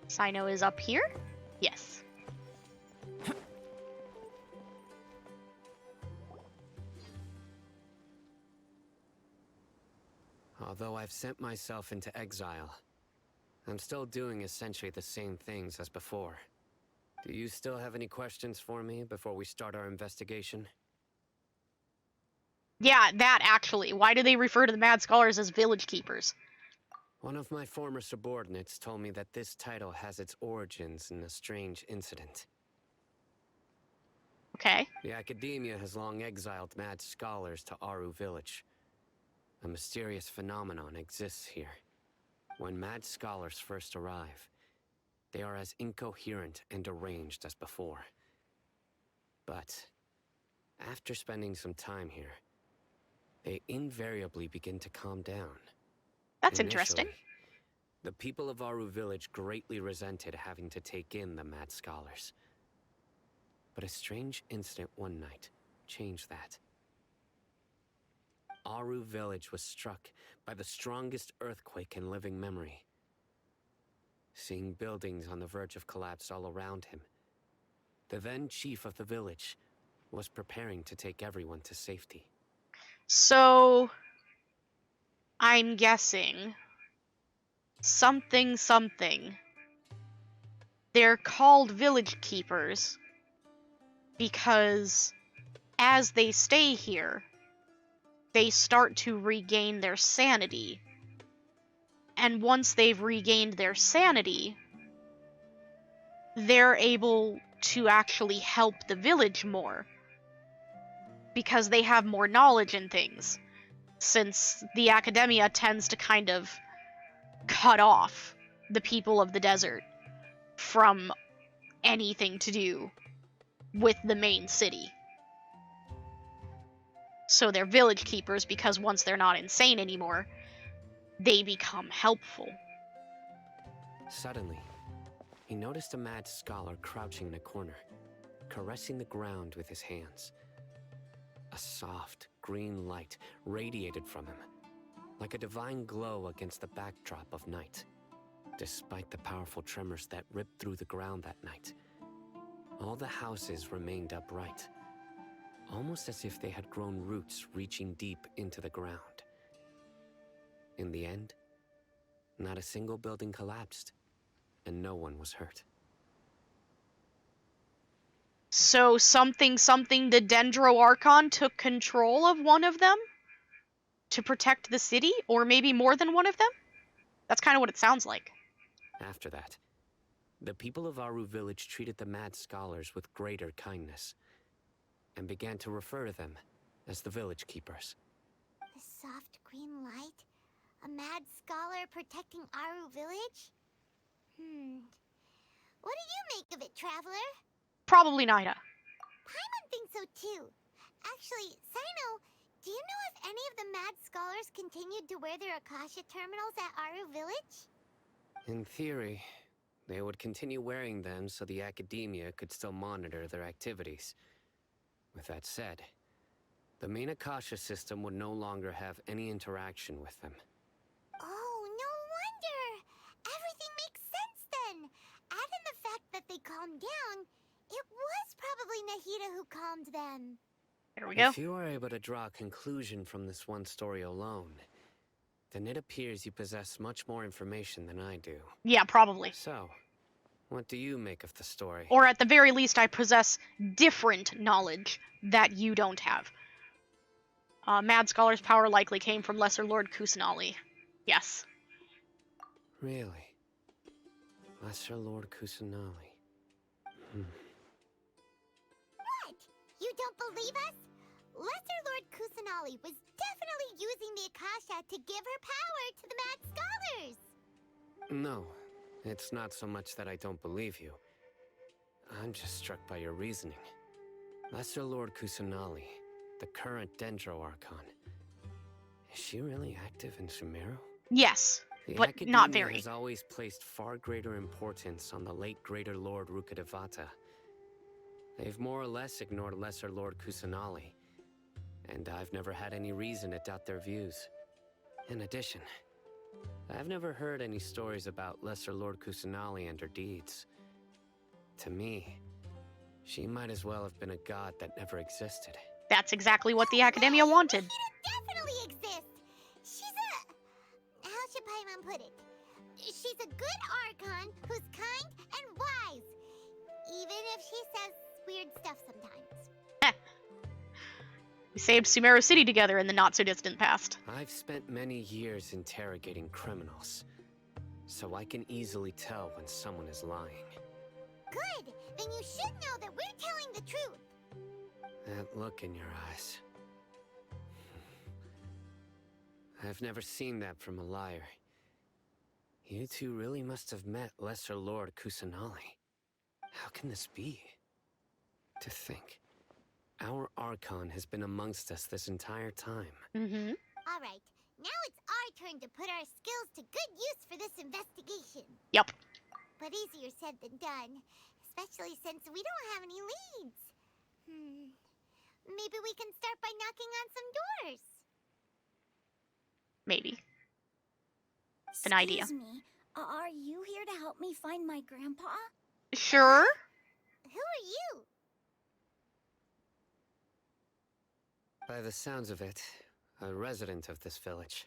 Cyno is up here? Yes. Although I've sent myself into exile, I'm still doing essentially the same things as before. Do you still have any questions for me before we start our investigation? Yeah, that actually. Why do they refer to the Mad Scholars as village keepers? One of my former subordinates told me that this title has its origins in a strange incident. Okay. The Academia has long exiled mad scholars to Aru Village. A mysterious phenomenon exists here. When mad scholars first arrive, they are as incoherent and deranged as before. But after spending some time here, they invariably begin to calm down. That's interesting. Initially, the people of Aru Village greatly resented having to take in the mad scholars. But a strange incident one night changed that. Aru Village was struck by the strongest earthquake in living memory. Seeing buildings on the verge of collapse all around him, the then chief of the village was preparing to take everyone to safety. So, I'm guessing something something. They're called village keepers because as they stay here, they start to regain their sanity. And once they've regained their sanity, they're able to actually help the village more. Because they have more knowledge in things. Since the academia tends to kind of cut off the people of the desert from anything to do with the main city. So they're village keepers because once they're not insane anymore, they become helpful. Suddenly, he noticed a mad scholar crouching in a corner, caressing the ground with his hands. A soft, green light radiated from him, like a divine glow against the backdrop of night. Despite the powerful tremors that ripped through the ground that night, all the houses remained upright, almost as if they had grown roots reaching deep into the ground. In the end, not a single building collapsed, and no one was hurt. So something the Dendro Archon took control of one of them to protect the city, or maybe more than one of them? That's kind of what it sounds like. After that, the people of Aru village treated the mad scholars with greater kindness, and began to refer to them as the village keepers. The soft green light? A mad scholar protecting Aru village? What do you make of it, Traveler? Probably Nida. Paimon thinks so too. Actually, Cyno, do you know if any of the mad scholars continued to wear their Akasha terminals at Aru village? In theory, they would continue wearing them so the academia could still monitor their activities. With that said, the main Akasha system would no longer have any interaction with them. Oh, no wonder! Everything makes sense then! Add in the fact that they calmed down, it was probably Nahida who calmed them. There we go. If you are able to draw a conclusion from this one story alone, then it appears you possess much more information than I do. Yeah, probably. So, what do you make of the story? Or at the very least, I possess different knowledge that you don't have. Mad Scholar's power likely came from Lesser Lord Kusanali. Yes. Really? Lesser Lord Kusanali. What? You don't believe us? Lesser Lord Kusanali was definitely using the Akasha to give her power to the Mad Scholars! No, it's not so much that I don't believe you. I'm just struck by your reasoning. Lesser Lord Kusanali, the current Dendro Archon. Is she really active in Sumeru? Yes, The but Academia not very. has always placed far greater importance on the late Greater Lord Rukkhadevata. They've more or less ignored Lesser Lord Kusanali, and I've never had any reason to doubt their views. In addition, I've never heard any stories about Lesser Lord Kusanali and her deeds. To me, she might as well have been a god that never existed. That's exactly what the Academia wanted. Definitely exists! She's a... how should Paimon put it? She's a good Archon who's kind and wise. Even if she says weird stuff sometimes. We saved Sumeru City together in the not-so-distant past. I've spent many years interrogating criminals, so I can easily tell when someone is lying. Good! Then you should know that we're telling the truth. That look in your eyes. I've never seen that from a liar. You two really must have met Lesser Lord Kusanali. How can this be? To think, our Archon has been amongst us this entire time. Mm-hmm. Alright, now it's our turn to put our skills to good use for this investigation. Yep. But easier said than done, especially since we don't have any leads. Maybe we can start by knocking on some doors. Maybe. An idea. Excuse me, are you here to help me find my grandpa? Sure. Who are you? By the sounds of it, a resident of this village.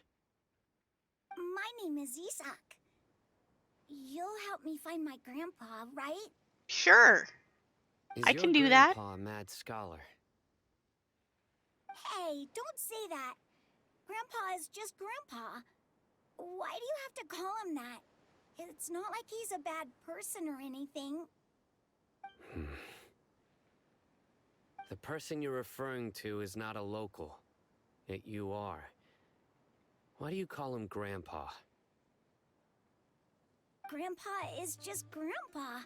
My name is Isak. You'll help me find my grandpa, right? Sure. Is I your can do that. grandpa a mad scholar? Hey, don't say that. Grandpa is just Grandpa. Why do you have to call him that? It's not like he's a bad person or anything. The person you're referring to is not a local. Yet you are. Why do you call him Grandpa? Grandpa is just Grandpa.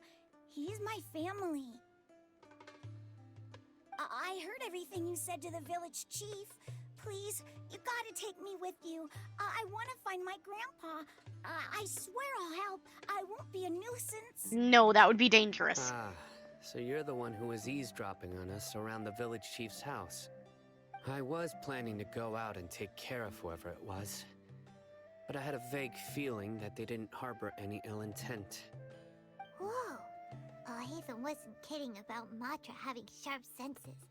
He's my family. I heard everything you said to the village chief. Please, you gotta take me with you. I want to find my grandpa. I swear I'll help. I won't be a nuisance. No, that would be dangerous. Ah, so you're the one who was eavesdropping on us around the village chief's house. I was planning to go out and take care of whoever it was. But I had a vague feeling that they didn't harbor any ill intent. Whoa. Alhaitham wasn't kidding about Matra having sharp senses.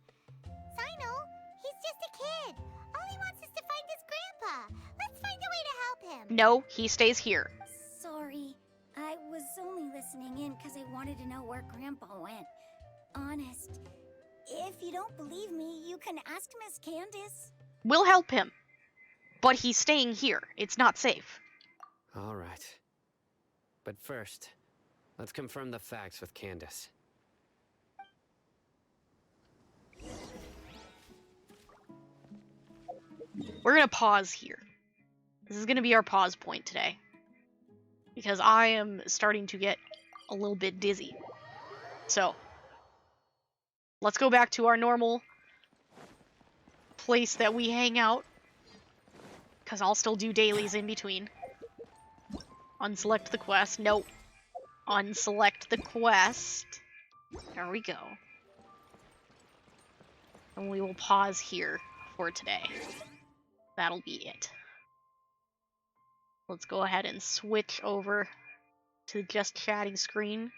Cyno, he's just a kid. All he wants is to find his grandpa. Let's find a way to help him. No, he stays here. Sorry. I was only listening in because I wanted to know where Grandpa went. Honest. If you don't believe me, you can ask Miss Candace. We'll help him. But he's staying here. It's not safe. All right. But first, let's confirm the facts with Candace. We're gonna pause here. This is gonna be our pause point today. Because I am starting to get a little bit dizzy. So, let's go back to our normal place that we hang out. Because I'll still do dailies in between. Unselect the quest. Nope. Unselect the quest. There we go. And we will pause here for today. That'll be it. Let's go ahead and switch over to the just chatting screen.